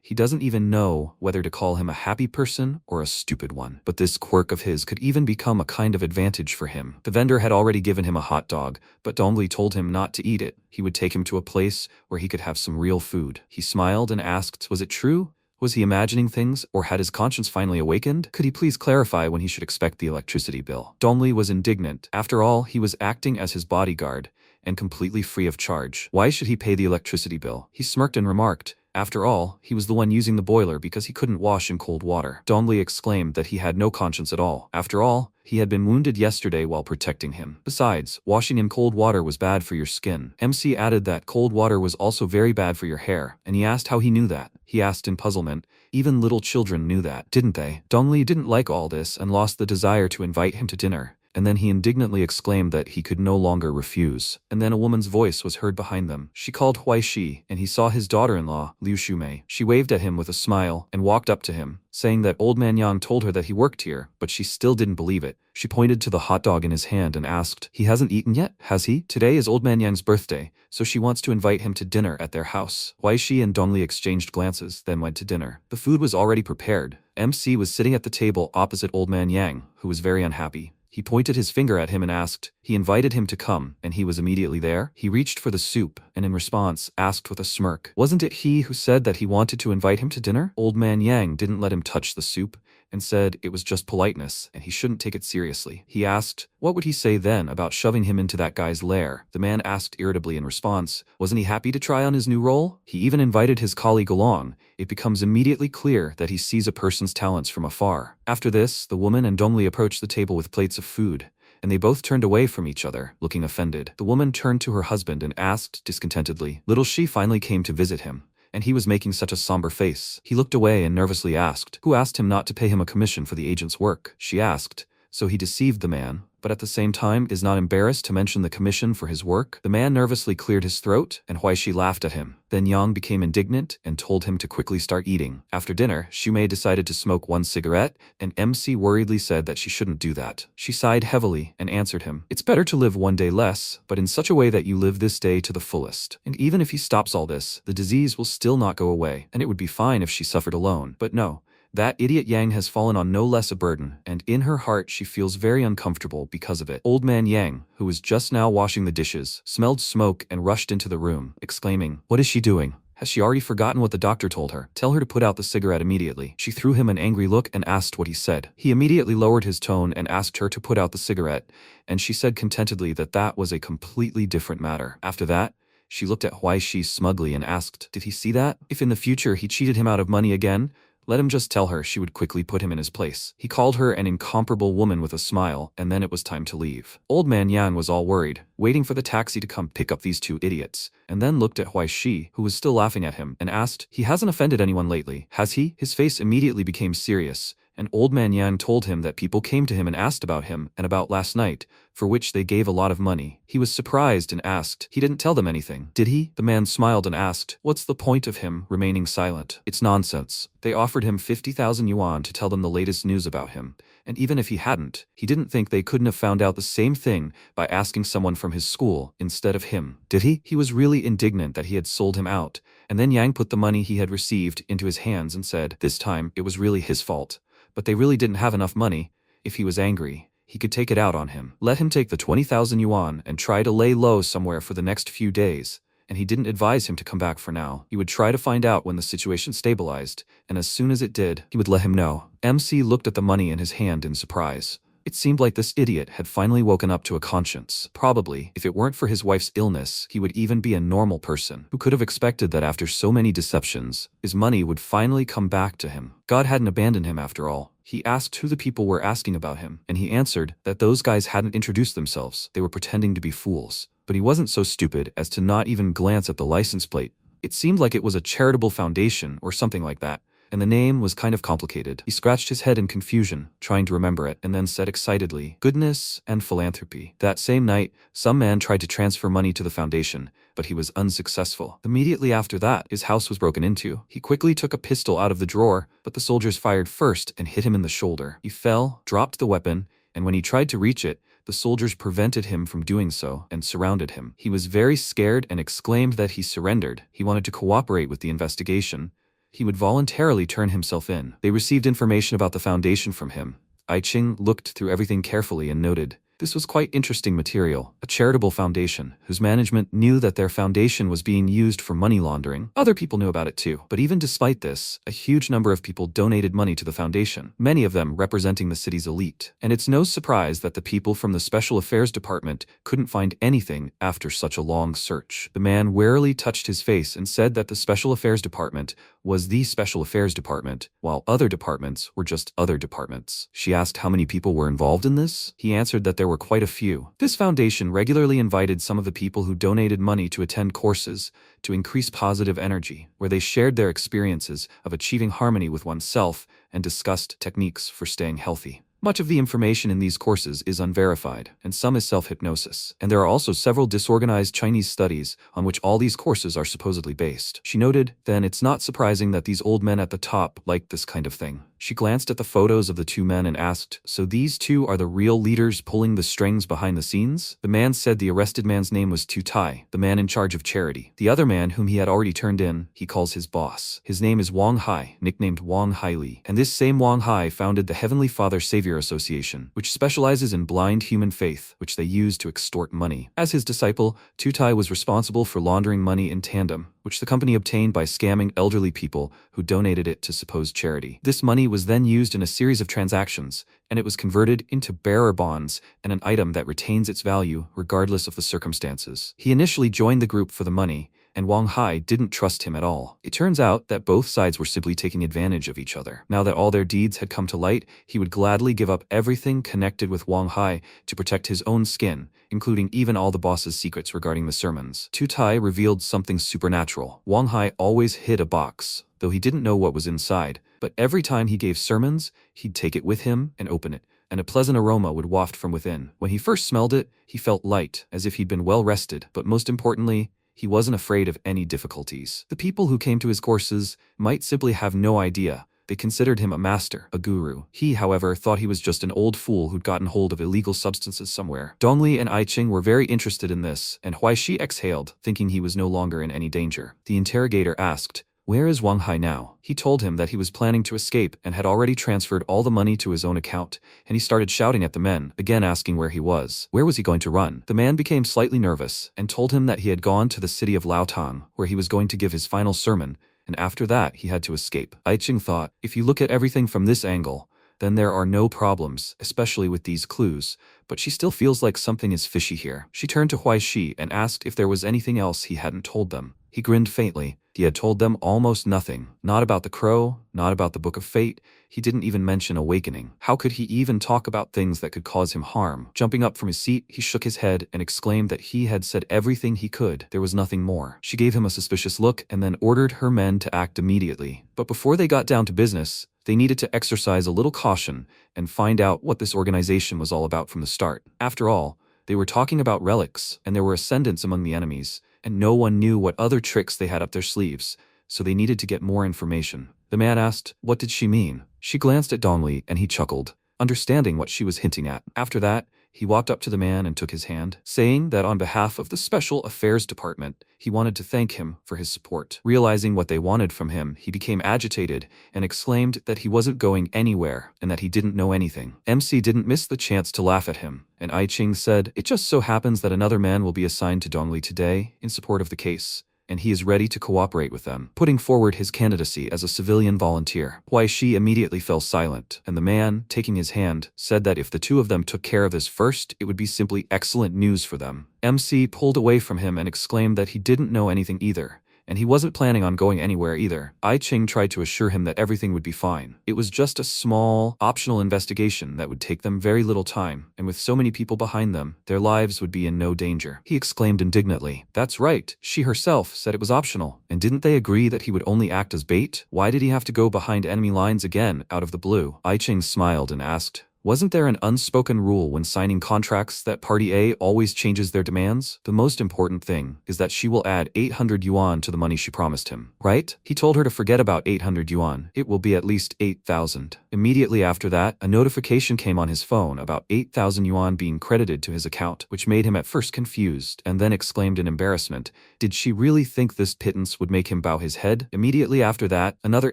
He doesn't even know whether to call him a happy person or a stupid one. But this quirk of his could even become a kind of advantage for him. The vendor had already given him a hot dog, but Dongli told him not to eat it. He would take him to a place where he could have some real food. He smiled and asked, was it true? Was he imagining things, or had his conscience finally awakened? Could he please clarify when he should expect the electricity bill? Dongli was indignant. After all, he was acting as his bodyguard, and completely free of charge. Why should he pay the electricity bill? He smirked and remarked, after all, he was the one using the boiler because he couldn't wash in cold water. Dongli exclaimed that he had no conscience at all. After all, he had been wounded yesterday while protecting him. Besides, washing in cold water was bad for your skin. MC added that cold water was also very bad for your hair, and he asked how he knew that. He asked in puzzlement. Even little children knew that, didn't they? Dongli didn't like all this and lost the desire to invite him to dinner. And then he indignantly exclaimed that he could no longer refuse. And then a woman's voice was heard behind them. She called Huai Shi, and he saw his daughter-in-law, Liu Shumei. She waved at him with a smile and walked up to him, saying that old man Yang told her that he worked here, but she still didn't believe it. She pointed to the hot dog in his hand and asked, he hasn't eaten yet, has he? Today is old man Yang's birthday, so she wants to invite him to dinner at their house. Huai Shi and Dongli exchanged glances, then went to dinner. The food was already prepared. MC was sitting at the table opposite old man Yang, who was very unhappy. He pointed his finger at him and asked. He invited him to come, and he was immediately there. He reached for the soup, and in response, asked with a smirk, wasn't it he who said that he wanted to invite him to dinner? Old man Yang didn't let him touch the soup, and said it was just politeness, and he shouldn't take it seriously. He asked, what would he say then about shoving him into that guy's lair? The man asked irritably in response, wasn't he happy to try on his new role? He even invited his colleague along. It becomes immediately clear that he sees a person's talents from afar. After this, the woman and Dongli approached the table with plates of food, and they both turned away from each other, looking offended. The woman turned to her husband and asked discontentedly. Little Shi finally came to visit him, and he was making such a somber face. He looked away and nervously asked, who asked him not to pay him a commission for the agent's work? She asked, so he deceived the man, but at the same time is not embarrassed to mention the commission for his work? The man nervously cleared his throat, and Huai Shi laughed at him. Then Yang became indignant and told him to quickly start eating. After dinner, Shumei decided to smoke 1 cigarette, and MC worriedly said that she shouldn't do that. She sighed heavily and answered him, it's better to live 1 day less, but in such a way that you live this day to the fullest. And even if he stops all this, the disease will still not go away, and it would be fine if she suffered alone. But no. That idiot Yang has fallen on no less a burden, and in her heart she feels very uncomfortable because of it. Old man Yang, who was just now washing the dishes, smelled smoke and rushed into the room, exclaiming, "What is she doing? Has she already forgotten what the doctor told her? Tell her to put out the cigarette immediately." She threw him an angry look and asked what he said. He immediately lowered his tone and asked her to put out the cigarette, and she said contentedly that that was a completely different matter. After that, she looked at Huai Shi smugly and asked, did he see that? If in the future he cheated him out of money again, let him just tell her. She would quickly put him in his place. He called her an incomparable woman with a smile, and then it was time to leave. Old man Yan was all worried, waiting for the taxi to come pick up these two idiots, and then looked at Huai Shi, who was still laughing at him, and asked, he hasn't offended anyone lately, has he? His face immediately became serious, and Old Man Yan told him that people came to him and asked about him and about last night, for which they gave a lot of money. He was surprised and asked, he didn't tell them anything, did he? The man smiled and asked, what's the point of him remaining silent? It's nonsense. They offered him 50,000 yuan to tell them the latest news about him, and even if he hadn't, he didn't think they couldn't have found out the same thing by asking someone from his school instead of him. Did he? He was really indignant that he had sold him out, and then Yang put the money he had received into his hands and said, this time it was really his fault. But they really didn't have enough money. If he was angry, he could take it out on him. Let him take the 20,000 yuan and try to lay low somewhere for the next few days, and he didn't advise him to come back for now. He would try to find out when the situation stabilized, and as soon as it did, he would let him know. MC looked at the money in his hand in surprise. It seemed like this idiot had finally woken up to a conscience. Probably, if it weren't for his wife's illness, he would even be a normal person. Who could have expected that after so many deceptions, his money would finally come back to him? God hadn't abandoned him after all. He asked who the people were asking about him, and he answered that those guys hadn't introduced themselves. They were pretending to be fools. But he wasn't so stupid as to not even glance at the license plate. It seemed like it was a charitable foundation or something like that, and the name was kind of complicated. He scratched his head in confusion, trying to remember it, and then said excitedly, goodness and philanthropy. That same night, some man tried to transfer money to the foundation, but he was unsuccessful. Immediately after that, his house was broken into. He quickly took a pistol out of the drawer, but the soldiers fired first and hit him in the shoulder. He fell, dropped the weapon, and when he tried to reach it, the soldiers prevented him from doing so and surrounded him. He was very scared and exclaimed that he surrendered. He wanted to cooperate with the investigation. He would voluntarily turn himself in. They received information about the foundation from him. I Ching looked through everything carefully and noted, this was quite interesting material, a charitable foundation, whose management knew that their foundation was being used for money laundering. Other people knew about it too. But even despite this, a huge number of people donated money to the foundation, many of them representing the city's elite. And it's no surprise that the people from the Special Affairs Department couldn't find anything after such a long search. The man warily touched his face and said that the Special Affairs Department was the Special Affairs Department, while other departments were just other departments. She asked how many people were involved in this. He answered that there were quite a few. This foundation regularly invited some of the people who donated money to attend courses to increase positive energy, where they shared their experiences of achieving harmony with oneself and discussed techniques for staying healthy. Much of the information in these courses is unverified, and some is self-hypnosis. And there are also several disorganized Chinese studies on which all these courses are supposedly based. She noted, then it's not surprising that these old men at the top liked this kind of thing. She glanced at the photos of the two men and asked, so these two are the real leaders pulling the strings behind the scenes? The man said the arrested man's name was Tu Tai, the man in charge of charity. The other man whom he had already turned in, he calls his boss. His name is Wang Hai, nicknamed Wang Hai Li. And this same Wang Hai founded the Heavenly Father Savior Association, which specializes in blind human faith, which they use to extort money. As his disciple, Tu Tai was responsible for laundering money in tandem, which the company obtained by scamming elderly people who donated it to supposed charity. This money was then used in a series of transactions, and it was converted into bearer bonds and an item that retains its value regardless of the circumstances. He initially joined the group for the money, and Wang Hai didn't trust him at all. It turns out that both sides were simply taking advantage of each other. Now that all their deeds had come to light, he would gladly give up everything connected with Wang Hai to protect his own skin, including even all the boss's secrets regarding the sermons. Tu Tai revealed something supernatural. Wang Hai always hid a box, though he didn't know what was inside, but every time he gave sermons, he'd take it with him and open it, and a pleasant aroma would waft from within. When he first smelled it, he felt light, as if he'd been well rested, but most importantly, he wasn't afraid of any difficulties. The people who came to his courses might simply have no idea. They considered him a master, a guru. He, however, thought he was just an old fool who'd gotten hold of illegal substances somewhere. Dongli and Aiqing were very interested in this, and Huai Shi exhaled, thinking he was no longer in any danger. The interrogator asked, "Where is Wang Hai now?" He told him that he was planning to escape and had already transferred all the money to his own account, and he started shouting at the men, again asking where he was. Where was he going to run? The man became slightly nervous and told him that he had gone to the city of Laotang, where he was going to give his final sermon, and after that he had to escape. Aiching thought, if you look at everything from this angle, then there are no problems, especially with these clues, but she still feels like something is fishy here. She turned to Huaishi and asked if there was anything else he hadn't told them. He grinned faintly. He had told them almost nothing. Not about the crow, not about the Book of Fate. He didn't even mention awakening. How could he even talk about things that could cause him harm? Jumping up from his seat, he shook his head and exclaimed that he had said everything he could. There was nothing more. She gave him a suspicious look and then ordered her men to act immediately. But before they got down to business, they needed to exercise a little caution and find out what this organization was all about from the start. After all, they were talking about relics, and there were ascendants among the enemies, and no one knew what other tricks they had up their sleeves, so they needed to get more information. The man asked, what did she mean? She glanced at Dongli and he chuckled, understanding what she was hinting at. After that, he walked up to the man and took his hand, saying that on behalf of the Special Affairs Department, he wanted to thank him for his support. Realizing what they wanted from him, he became agitated and exclaimed that he wasn't going anywhere and that he didn't know anything. MC didn't miss the chance to laugh at him, and Aiching said, it just so happens that another man will be assigned to Dongli today in support of the case, and he is ready to cooperate with them, putting forward his candidacy as a civilian volunteer. Huaishi immediately fell silent, and the man, taking his hand, said that if the two of them took care of this first, it would be simply excellent news for them. MC pulled away from him and exclaimed that he didn't know anything either, and he wasn't planning on going anywhere either. Aiching tried to assure him that everything would be fine. It was just a small, optional investigation that would take them very little time, and with so many people behind them, their lives would be in no danger. He exclaimed indignantly, that's right, she herself said it was optional, and didn't they agree that he would only act as bait? Why did he have to go behind enemy lines again, out of the blue? Aiching smiled and asked, wasn't there an unspoken rule when signing contracts that party A always changes their demands? The most important thing is that she will add 800 yuan to the money she promised him, right? He told her to forget about 800 yuan. It will be at least 8,000. Immediately after that, a notification came on his phone about 8,000 yuan being credited to his account, which made him at first confused and then exclaimed in embarrassment, did she really think this pittance would make him bow his head? Immediately after that, another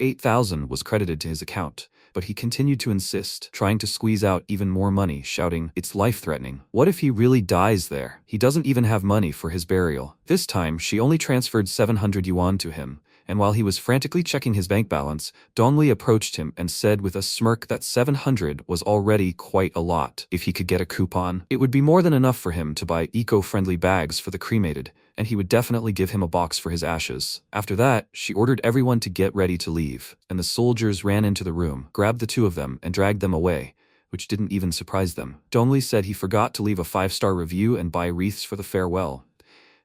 8,000 was credited to his account. But he continued to insist, trying to squeeze out even more money, shouting, it's life-threatening. What if he really dies there? He doesn't even have money for his burial. This time, she only transferred 700 yuan to him, and while he was frantically checking his bank balance, Dongli approached him and said with a smirk that 700 was already quite a lot. If he could get a coupon, it would be more than enough for him to buy eco-friendly bags for the cremated, and he would definitely give him a box for his ashes. After that, she ordered everyone to get ready to leave, and the soldiers ran into the room, grabbed the two of them, and dragged them away, which didn't even surprise them. Dongli said he forgot to leave a 5-star review and buy wreaths for the farewell,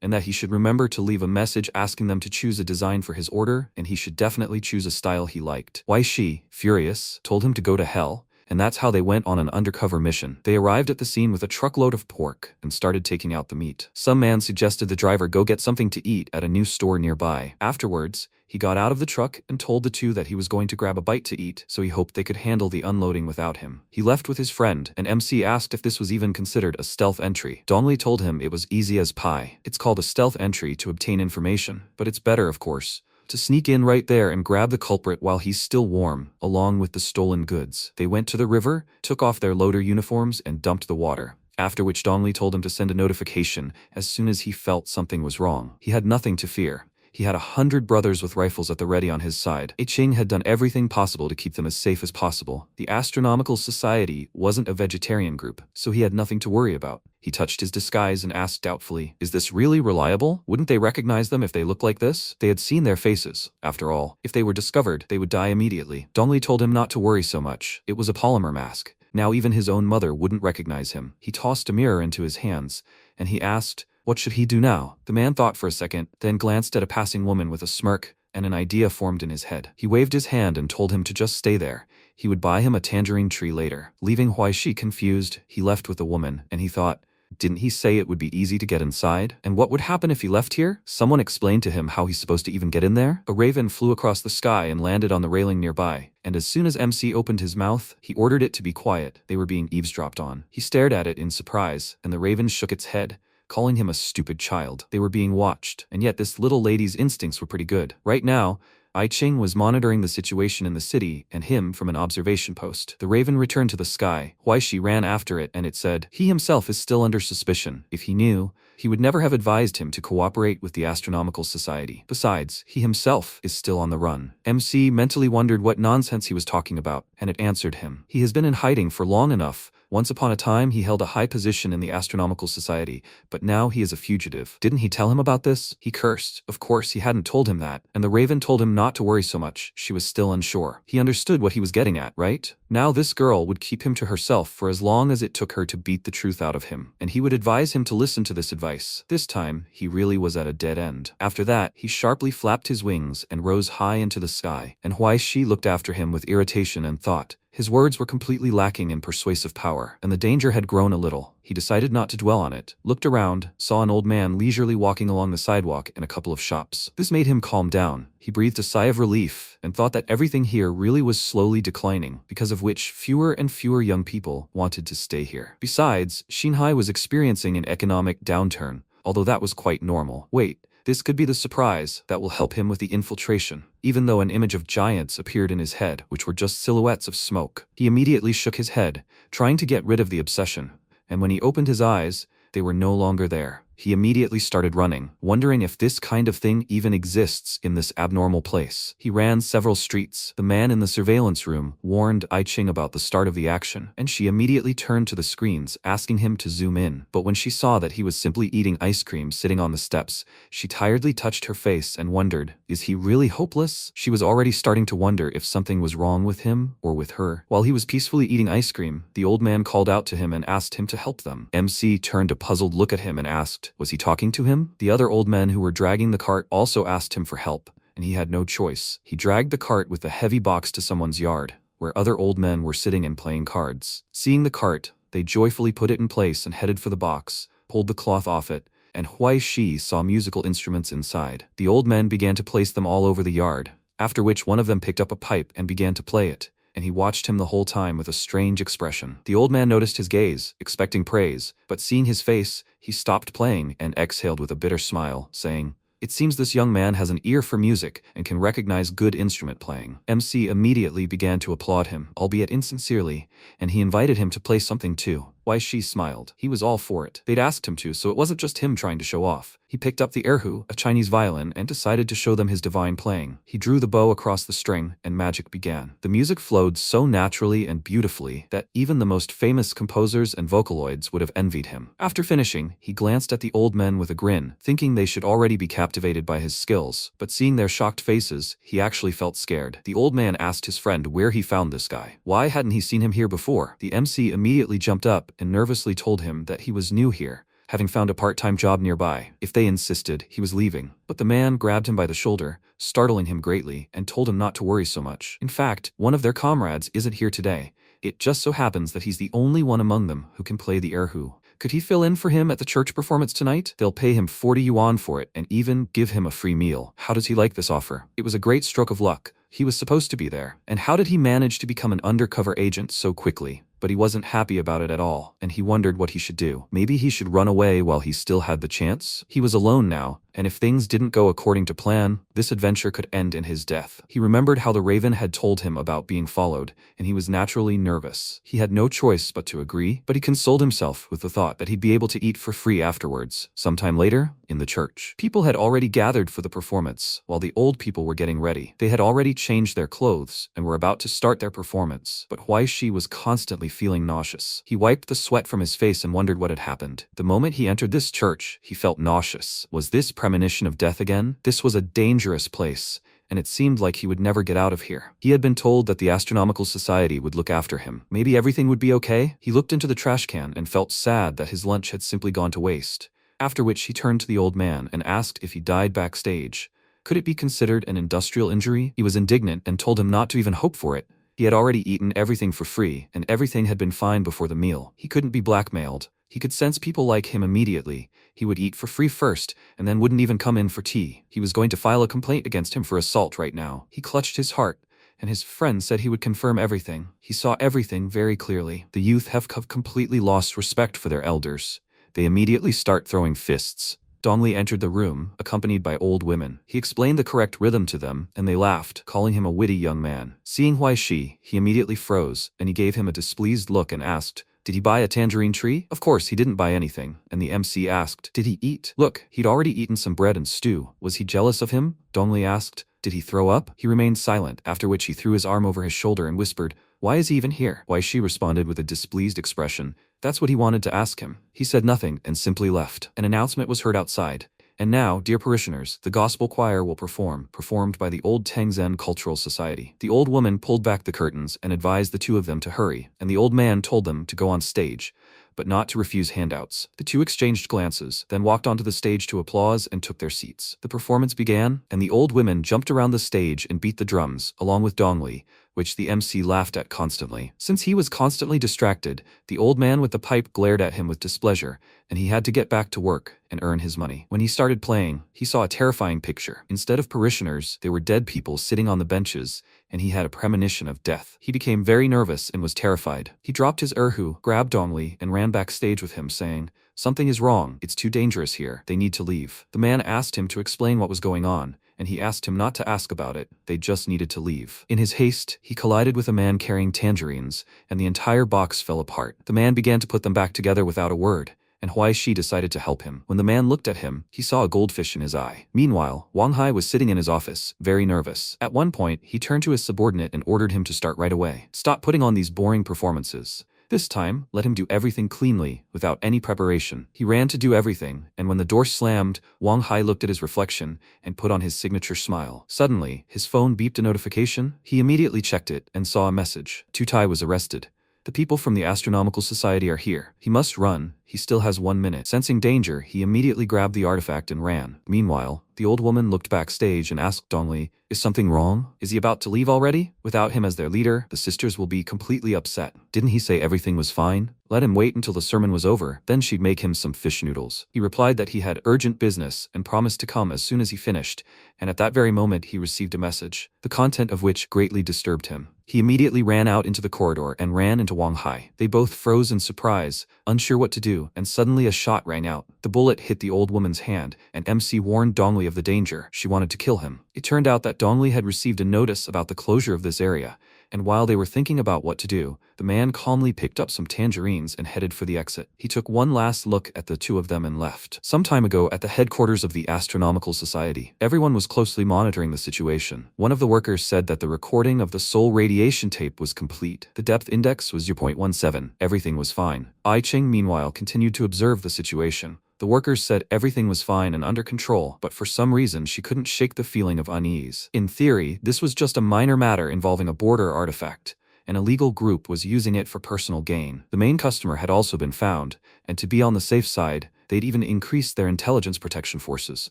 and that he should remember to leave a message asking them to choose a design for his order, and he should definitely choose a style he liked. Huaishi, furious, told him to go to hell, and that's how they went on an undercover mission. They arrived at the scene with a truckload of pork and started taking out the meat. Some man suggested the driver go get something to eat at a new store nearby. Afterwards, he got out of the truck and told the two that he was going to grab a bite to eat, so he hoped they could handle the unloading without him. He left with his friend, and MC asked if this was even considered a stealth entry. Dongli told him it was easy as pie. It's called a stealth entry to obtain information, but it's better, of course, to sneak in right there and grab the culprit while he's still warm, along with the stolen goods. They went to the river, took off their loader uniforms, and dumped the water. After which Dongli told him to send a notification as soon as he felt something was wrong. He had nothing to fear. He had 100 brothers with rifles at the ready on his side. Aiching had done everything possible to keep them as safe as possible. The Astronomical Society wasn't a vegetarian group, so he had nothing to worry about. He touched his disguise and asked doubtfully, is this really reliable? Wouldn't they recognize them if they look like this? They had seen their faces. After all, if they were discovered, they would die immediately. Dongli told him not to worry so much. It was a polymer mask. Now even his own mother wouldn't recognize him. He tossed a mirror into his hands, and he asked, what should he do now? The man thought for a second, then glanced at a passing woman with a smirk, and an idea formed in his head. He waved his hand and told him to just stay there. He would buy him a tangerine tree later. Leaving Huaishi confused, he left with the woman, and he thought, didn't he say it would be easy to get inside? And what would happen if he left here? Someone explained to him how he's supposed to even get in there. A raven flew across the sky and landed on the railing nearby, and as soon as MC opened his mouth, he ordered it to be quiet. They were being eavesdropped on. He stared at it in surprise, and the raven shook its head, calling him a stupid child. They were being watched, and yet this little lady's instincts were pretty good. Right now, I Ching was monitoring the situation in the city and him from an observation post. The raven returned to the sky. Huai Shi ran after it and it said, he himself is still under suspicion. If he knew, he would never have advised him to cooperate with the Astronomical Society. Besides, he himself is still on the run. MC mentally wondered what nonsense he was talking about, and it answered him. He has been in hiding for long enough. Once upon a time, he held a high position in the Astronomical Society, but now he is a fugitive. Didn't he tell him about this? He cursed. Of course, he hadn't told him that, and the raven told him not to worry so much. She was still unsure. He understood what he was getting at, right? Now this girl would keep him to herself for as long as it took her to beat the truth out of him, and he would advise him to listen to this advice. This time, he really was at a dead end. After that, he sharply flapped his wings and rose high into the sky, and Huai Shi looked after him with irritation and thought. His words were completely lacking in persuasive power, and the danger had grown a little. He decided not to dwell on it, looked around, saw an old man leisurely walking along the sidewalk in a couple of shops. This made him calm down. He breathed a sigh of relief and thought that everything here really was slowly declining, because of which fewer and fewer young people wanted to stay here. Besides, Xinhai was experiencing an economic downturn, although that was quite normal. Wait. This could be the surprise that will help him with the infiltration. Even though an image of giants appeared in his head, which were just silhouettes of smoke, he immediately shook his head, trying to get rid of the obsession. And when he opened his eyes, they were no longer there. He immediately started running, wondering if this kind of thing even exists in this abnormal place. He ran several streets. The man in the surveillance room warned I Ching about the start of the action, and she immediately turned to the screens, asking him to zoom in. But when she saw that he was simply eating ice cream sitting on the steps, she tiredly touched her face and wondered, is he really hopeless? She was already starting to wonder if something was wrong with him or with her. While he was peacefully eating ice cream, the old man called out to him and asked him to help them. MC turned a puzzled look at him and asked, was he talking to him? The other old men who were dragging the cart also asked him for help, and he had no choice. He dragged the cart with the heavy box to someone's yard, where other old men were sitting and playing cards. Seeing the cart, they joyfully put it in place and headed for the box, pulled the cloth off it, and Huai Shi saw musical instruments inside. The old men began to place them all over the yard, after which one of them picked up a pipe and began to play it, and he watched him the whole time with a strange expression. The old man noticed his gaze, expecting praise, but seeing his face, he stopped playing and exhaled with a bitter smile, saying, it seems this young man has an ear for music and can recognize good instrument playing. MC immediately began to applaud him, albeit insincerely, and he invited him to play something too. Why, she smiled. He was all for it. They'd asked him to, so it wasn't just him trying to show off. He picked up the erhu, a Chinese violin, and decided to show them his divine playing. He drew the bow across the string, and magic began. The music flowed so naturally and beautifully that even the most famous composers and vocaloids would have envied him. After finishing, he glanced at the old men with a grin, thinking they should already be captivated by his skills, but seeing their shocked faces, he actually felt scared. The old man asked his friend where he found this guy. Why hadn't he seen him here before? The MC immediately jumped up and nervously told him that he was new here, having found a part-time job nearby. If they insisted, he was leaving. But the man grabbed him by the shoulder, startling him greatly, and told him not to worry so much. In fact, one of their comrades isn't here today. It just so happens that he's the only one among them who can play the erhu. Could he fill in for him at the church performance tonight? They'll pay him 40 yuan for it and even give him a free meal. How does he like this offer? It was a great stroke of luck. He was supposed to be there. And how did he manage to become an undercover agent so quickly? But he wasn't happy about it at all, and he wondered what he should do. Maybe he should run away while he still had the chance? He was alone now, and if things didn't go according to plan, this adventure could end in his death. He remembered how the raven had told him about being followed, and he was naturally nervous. He had no choice but to agree, but he consoled himself with the thought that he'd be able to eat for free afterwards. Sometime later, in the church, people had already gathered for the performance, while the old people were getting ready. They had already changed their clothes and were about to start their performance, but Huai Shi was constantly feeling nauseous. He wiped the sweat from his face and wondered what had happened. The moment he entered this church, he felt nauseous. Was this premonition of death again? This was a dangerous place, and it seemed like he would never get out of here. He had been told that the Astronomical Society would look after him. Maybe everything would be okay? He looked into the trash can and felt sad that his lunch had simply gone to waste. After which he turned to the old man and asked if he died backstage. Could it be considered an industrial injury? He was indignant and told him not to even hope for it. He had already eaten everything for free, and everything had been fine before the meal. He couldn't be blackmailed. He could sense people like him immediately. He would eat for free first, and then wouldn't even come in for tea. He was going to file a complaint against him for assault right now. He clutched his heart, and his friend said he would confirm everything. He saw everything very clearly. The youth have completely lost respect for their elders. They immediately start throwing fists, Dongli entered the room, accompanied by old women. He explained the correct rhythm to them, and they laughed, calling him a witty young man. Seeing Huaishi, he immediately froze, and he gave him a displeased look and asked, "Did he buy a tangerine tree?" Of course, he didn't buy anything, and the MC asked, "Did he eat?" Look, he'd already eaten some bread and stew. Was he jealous of him? Dongli asked. Did he throw up? He remained silent, after which he threw his arm over his shoulder and whispered, "Why is he even here?" Huaishi responded with a displeased expression. That's what he wanted to ask him. He said nothing and simply left. An announcement was heard outside. And now, dear parishioners, the gospel choir will performed by the Old Tengzhen Cultural Society. The old woman pulled back the curtains and advised the two of them to hurry, and the old man told them to go on stage, but not to refuse handouts. The two exchanged glances, then walked onto the stage to applause and took their seats. The performance began, and the old women jumped around the stage and beat the drums, along with Dongli, which the MC laughed at constantly. Since he was constantly distracted, the old man with the pipe glared at him with displeasure, and he had to get back to work and earn his money. When he started playing, he saw a terrifying picture. Instead of parishioners, they were dead people sitting on the benches, and he had a premonition of death. He became very nervous and was terrified. He dropped his erhu, grabbed Dongli, and ran backstage with him, saying, "Something is wrong. It's too dangerous here. They need to leave." The man asked him to explain what was going on, and he asked him not to ask about it. They just needed to leave. In his haste, he collided with a man carrying tangerines, and the entire box fell apart. The man began to put them back together without a word, and Huaishi decided to help him. When the man looked at him, he saw a goldfish in his eye. Meanwhile, Wang Hai was sitting in his office, very nervous. At one point, he turned to his subordinate and ordered him to start right away. "Stop putting on these boring performances. This time, let him do everything cleanly, without any preparation." He ran to do everything, and when the door slammed, Wang Hai looked at his reflection and put on his signature smile. Suddenly, his phone beeped a notification. He immediately checked it and saw a message. Tutai was arrested. "The people from the Astronomical Society are here. He must run. He still has 1 minute." Sensing danger, he immediately grabbed the artifact and ran. Meanwhile, the old woman looked backstage and asked Dongli, "Is something wrong? Is he about to leave already? Without him as their leader, the sisters will be completely upset. Didn't he say everything was fine? Let him wait until the sermon was over, then she'd make him some fish noodles." He replied that he had urgent business and promised to come as soon as he finished, and at that very moment he received a message, the content of which greatly disturbed him. He immediately ran out into the corridor and ran into Wang Hai. They both froze in surprise, unsure what to do, and suddenly a shot rang out. The bullet hit the old woman's hand, and MC warned Dongli of the danger. She wanted to kill him. It turned out that Dongli had received a notice about the closure of this area, and while they were thinking about what to do, the man calmly picked up some tangerines and headed for the exit. He took one last look at the two of them and left. Some time ago, at the headquarters of the Astronomical Society, everyone was closely monitoring the situation. One of the workers said that the recording of the soul radiation tape was complete. The depth index was 0.17. Everything was fine. I Ching, meanwhile, continued to observe the situation. The workers said everything was fine and under control, but for some reason she couldn't shake the feeling of unease. In theory, this was just a minor matter involving a border artifact. An illegal group was using it for personal gain. The main customer had also been found, and to be on the safe side, they'd even increased their intelligence protection forces.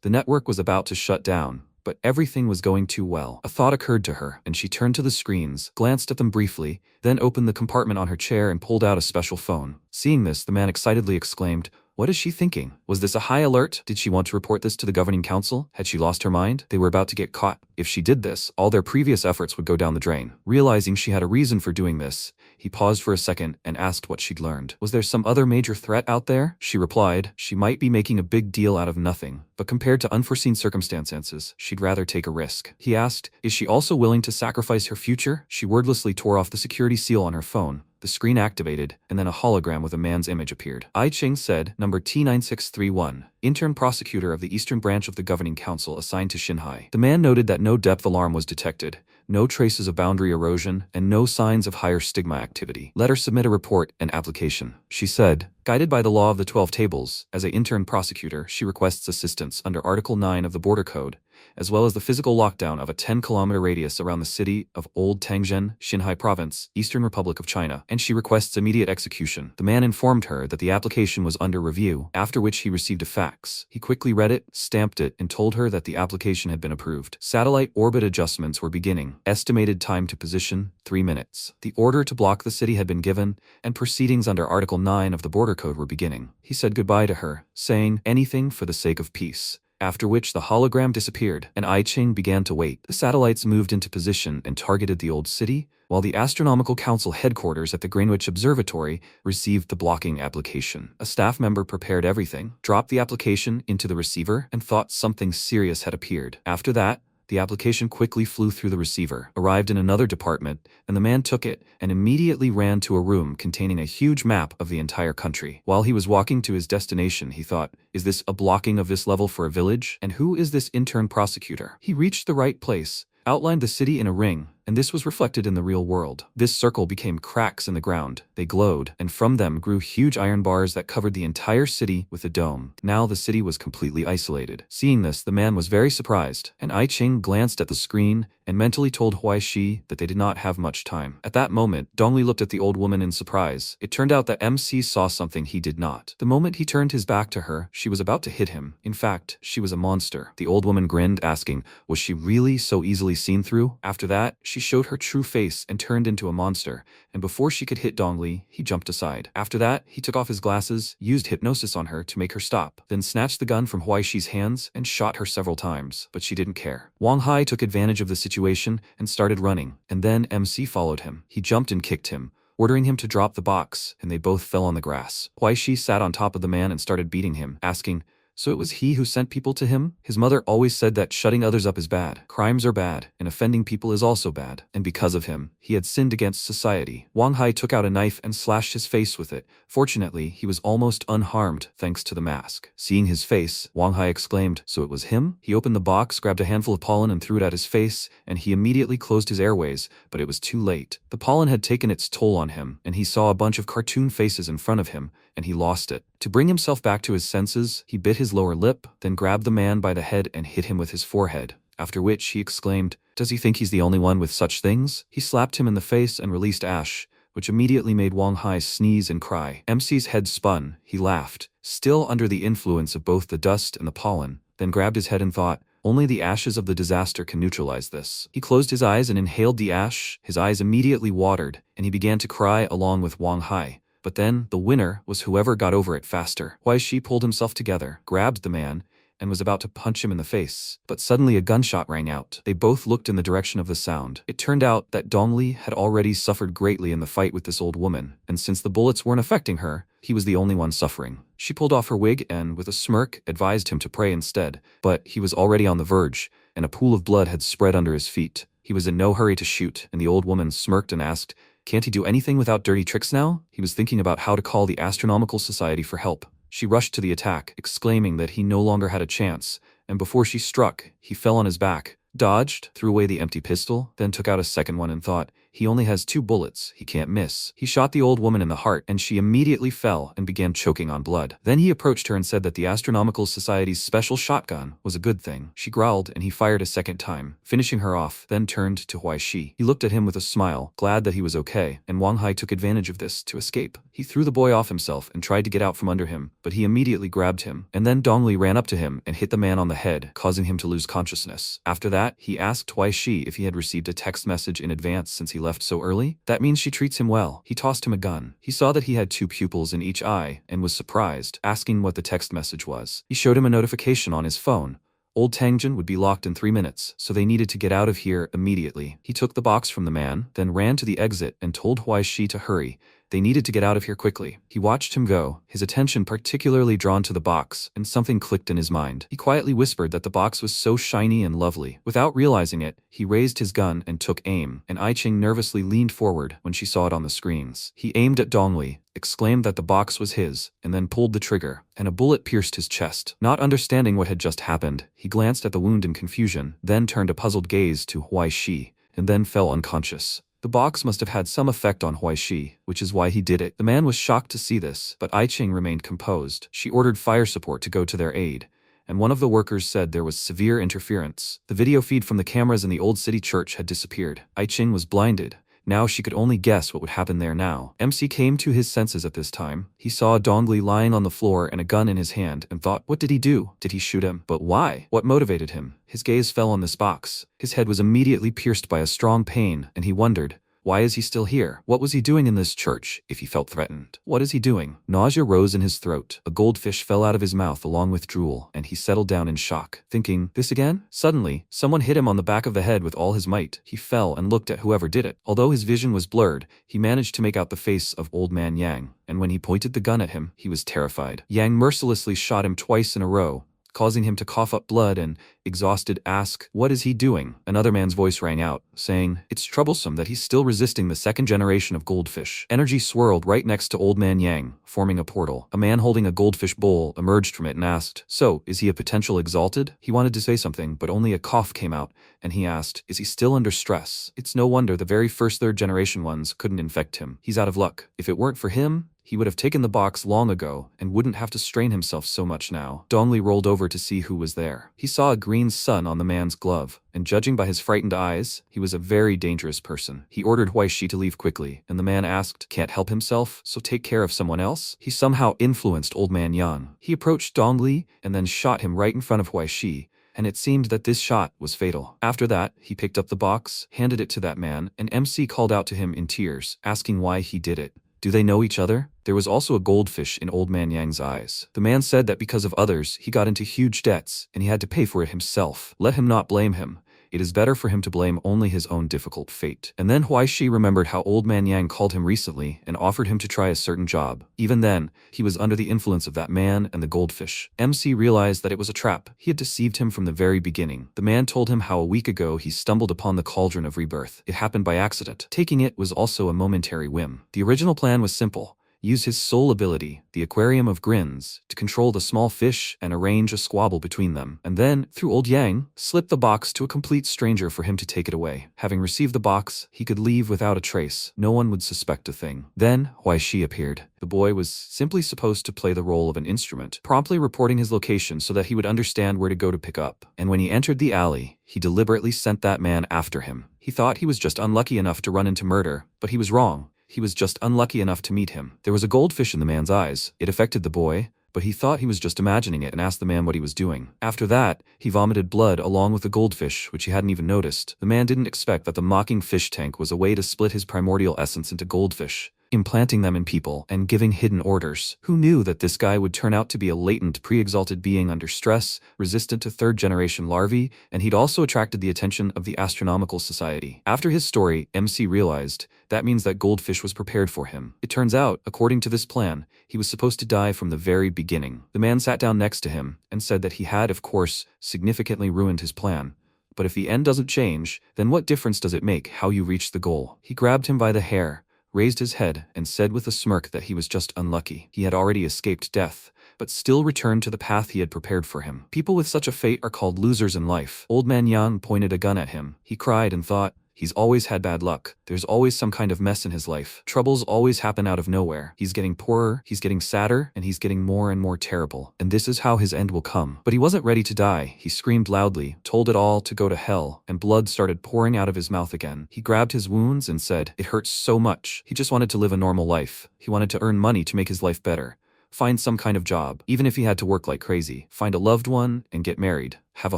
The network was about to shut down, but everything was going too well. A thought occurred to her, and she turned to the screens, glanced at them briefly, then opened the compartment on her chair and pulled out a special phone. Seeing this, the man excitedly exclaimed, "What is she thinking? Was this a high alert? Did she want to report this to the governing council? Had she lost her mind? They were about to get caught. If she did this, all their previous efforts would go down the drain." Realizing she had a reason for doing this, he paused for a second and asked what she'd learned. Was there some other major threat out there? She replied, she might be making a big deal out of nothing, but compared to unforeseen circumstances, she'd rather take a risk. He asked, is she also willing to sacrifice her future? She wordlessly tore off the security seal on her phone. The screen activated, and then a hologram with a man's image appeared. I Ching said, number T9631, intern prosecutor of the Eastern Branch of the Governing Council assigned to Xinhai. The man noted that no depth alarm was detected, no traces of boundary erosion, and no signs of higher stigma activity. Let her submit a report and application. She said, guided by the law of the 12 tables, as an intern prosecutor, she requests assistance under Article 9 of the Border Code, as well as the physical lockdown of a 10-kilometer radius around the city of Old Tengzhen, Xinhai Province, Eastern Republic of China, and she requests immediate execution. The man informed her that the application was under review, after which he received a fax. He quickly read it, stamped it, and told her that the application had been approved. Satellite orbit adjustments were beginning. Estimated time to position, 3 minutes. The order to block the city had been given, and proceedings under Article 9 of the Border Code were beginning. He said goodbye to her, saying, anything for the sake of peace. After which the hologram disappeared, and I Ching began to wait. The satellites moved into position and targeted the old city, while the Astronomical Council headquarters at the Greenwich Observatory received the blocking application. A staff member prepared everything, dropped the application into the receiver, and thought something serious had appeared. After that, the application quickly flew through the receiver, arrived in another department, and the man took it and immediately ran to a room containing a huge map of the entire country. While he was walking to his destination, he thought, is this a blocking of this level for a village? And who is this intern prosecutor? He reached the right place, outlined the city in a ring, and this was reflected in the real world. This circle became cracks in the ground. They glowed, and from them grew huge iron bars that covered the entire city with a dome. Now the city was completely isolated. Seeing this, the man was very surprised, and I Ching glanced at the screen and mentally told Huai Shi that they did not have much time. At that moment, Dongli looked at the old woman in surprise. It turned out that MC saw something he did not. The moment he turned his back to her, she was about to hit him. In fact, she was a monster. The old woman grinned, asking, was she really so easily seen through? After that, she showed her true face and turned into a monster, and before she could hit Dongli, he jumped aside. After that, he took off his glasses, used hypnosis on her to make her stop, then snatched the gun from Huai Shi's hands and shot her several times, but she didn't care. Wang Hai took advantage of the situation and started running, and then MC followed him. He jumped and kicked him, ordering him to drop the box, and they both fell on the grass. Huai Shi sat on top of the man and started beating him, asking, so it was he who sent people to him? His mother always said that shutting others up is bad. Crimes are bad, and offending people is also bad. And because of him, he had sinned against society. Wang Hai took out a knife and slashed his face with it. Fortunately, he was almost unharmed thanks to the mask. Seeing his face, Wang Hai exclaimed, so it was him? He opened the box, grabbed a handful of pollen and threw it at his face, and he immediately closed his airways, but it was too late. The pollen had taken its toll on him, and he saw a bunch of cartoon faces in front of him, and he lost it. To bring himself back to his senses, he bit his lower lip, then grabbed the man by the head and hit him with his forehead, after which he exclaimed, does he think he's the only one with such things? He slapped him in the face and released ash, which immediately made Wang Hai sneeze and cry. MC's head spun, he laughed, still under the influence of both the dust and the pollen, then grabbed his head and thought, only the ashes of the disaster can neutralize this. He closed his eyes and inhaled the ash, his eyes immediately watered, and he began to cry along with Wang Hai. But then, the winner was whoever got over it faster. Huai Shi pulled himself together, grabbed the man, and was about to punch him in the face. But suddenly a gunshot rang out. They both looked in the direction of the sound. It turned out that Dongli had already suffered greatly in the fight with this old woman, and since the bullets weren't affecting her, he was the only one suffering. She pulled off her wig and, with a smirk, advised him to pray instead. But he was already on the verge, and a pool of blood had spread under his feet. He was in no hurry to shoot, and the old woman smirked and asked, can't he do anything without dirty tricks now? He was thinking about how to call the Astronomical Society for help. She rushed to the attack, exclaiming that he no longer had a chance, and before she struck, he fell on his back, dodged, threw away the empty pistol, then took out a second one and thought, he only has 2 bullets, he can't miss. He shot the old woman in the heart, and she immediately fell and began choking on blood. Then he approached her and said that the Astronomical Society's special shotgun was a good thing. She growled, and he fired a second time, finishing her off, then turned to Huai Shi. He looked at him with a smile, glad that he was okay, and Wang Hai took advantage of this to escape. He threw the boy off himself and tried to get out from under him, but he immediately grabbed him, and then Dongli ran up to him and hit the man on the head, causing him to lose consciousness. After that, he asked Huai Shi if he had received a text message in advance since he left so early. That means she treats him well. He tossed him a gun. He saw that he had 2 pupils in each eye and was surprised, asking what the text message was. He showed him a notification on his phone. Old Tangjin would be locked in 3 minutes, so they needed to get out of here immediately. He took the box from the man, then ran to the exit and told Huai Shi to hurry. They needed to get out of here quickly. He watched him go, his attention particularly drawn to the box, and something clicked in his mind. He quietly whispered that the box was so shiny and lovely. Without realizing it, he raised his gun and took aim, and I Ching nervously leaned forward when she saw it on the screens. He aimed at Dongli, exclaimed that the box was his, and then pulled the trigger, and a bullet pierced his chest. Not understanding what had just happened, he glanced at the wound in confusion, then turned a puzzled gaze to Huai Shi, and then fell unconscious. The box must have had some effect on Huai Shi, which is why he did it. The man was shocked to see this, but I Ching remained composed. She ordered fire support to go to their aid, and one of the workers said there was severe interference. The video feed from the cameras in the old city church had disappeared. I Ching was blinded. Now she could only guess what would happen there now. MC came to his senses at this time. He saw Dongli lying on the floor and a gun in his hand and thought, what did he do? Did he shoot him? But why? What motivated him? His gaze fell on this box. His head was immediately pierced by a strong pain, and he wondered, Why is he still here? What was he doing in this church if he felt threatened? What is he doing? Nausea rose in his throat. A goldfish fell out of his mouth along with drool, and he settled down in shock, thinking, this again? Suddenly, someone hit him on the back of the head with all his might. He fell and looked at whoever did it. Although his vision was blurred, he managed to make out the face of Old Man Yang, and when he pointed the gun at him, he was terrified. Yang mercilessly shot him twice in a row, causing him to cough up blood and, exhausted, ask, what is he doing? Another man's voice rang out, saying, it's troublesome that he's still resisting the second generation of goldfish. Energy swirled right next to Old Man Yang, forming a portal. A man holding a goldfish bowl emerged from it and asked, so, is he a potential exalted? He wanted to say something, but only a cough came out, and he asked, is he still under stress? It's no wonder the very first third generation ones couldn't infect him. He's out of luck. If it weren't for him, he would have taken the box long ago and wouldn't have to strain himself so much now. Dongli rolled over to see who was there. He saw a green sun on the man's glove, and judging by his frightened eyes, he was a very dangerous person. He ordered Huaishi to leave quickly, and the man asked, can't help himself, so take care of someone else? He somehow influenced Old Man Yang. He approached Dongli and then shot him right in front of Huaishi, and it seemed that this shot was fatal. After that, he picked up the box, handed it to that man, and MC called out to him in tears, asking why he did it. Do they know each other? There was also a goldfish in Old Man Yang's eyes. The man said that because of others, he got into huge debts, and he had to pay for it himself. Let him not blame him. It is better for him to blame only his own difficult fate. And then Huaishi remembered how Old Man Yang called him recently and offered him to try a certain job. Even then, he was under the influence of that man and the goldfish. MC realized that it was a trap. He had deceived him from the very beginning. The man told him how a week ago he stumbled upon the cauldron of rebirth. It happened by accident. Taking it was also a momentary whim. The original plan was simple. Use his sole ability, the Aquarium of Grins, to control the small fish and arrange a squabble between them, and then, through Old Yang, slip the box to a complete stranger for him to take it away. Having received the box, he could leave without a trace. No one would suspect a thing. Then, Huaishi appeared. The boy was simply supposed to play the role of an instrument, promptly reporting his location so that he would understand where to go to pick up. And when he entered the alley, he deliberately sent that man after him. He thought he was just unlucky enough to run into murder, but he was wrong. He was just unlucky enough to meet him. There was a goldfish in the man's eyes. It affected the boy, but he thought he was just imagining it and asked the man what he was doing. After that, he vomited blood along with the goldfish, which he hadn't even noticed. The man didn't expect that the mocking fish tank was a way to split his primordial essence into goldfish, implanting them in people and giving hidden orders. Who knew that this guy would turn out to be a latent pre-exalted being under stress, resistant to third-generation larvae, and he'd also attracted the attention of the Astronomical Society. After his story, MC realized that means that goldfish was prepared for him. It turns out, according to this plan, he was supposed to die from the very beginning. The man sat down next to him and said that he had, of course, significantly ruined his plan. But if the end doesn't change, then what difference does it make how you reach the goal? He grabbed him by the hair, raised his head, and said with a smirk that he was just unlucky. He had already escaped death, but still returned to the path he had prepared for him. People with such a fate are called losers in life. Old Man Yang pointed a gun at him. He cried and thought, he's always had bad luck. There's always some kind of mess in his life. Troubles always happen out of nowhere. He's getting poorer, he's getting sadder, and he's getting more and more terrible. And this is how his end will come. But he wasn't ready to die. He screamed loudly, told it all to go to hell, and blood started pouring out of his mouth again. He grabbed his wounds and said, it hurts so much. He just wanted to live a normal life. He wanted to earn money to make his life better. Find some kind of job, even if he had to work like crazy. Find a loved one and get married. Have a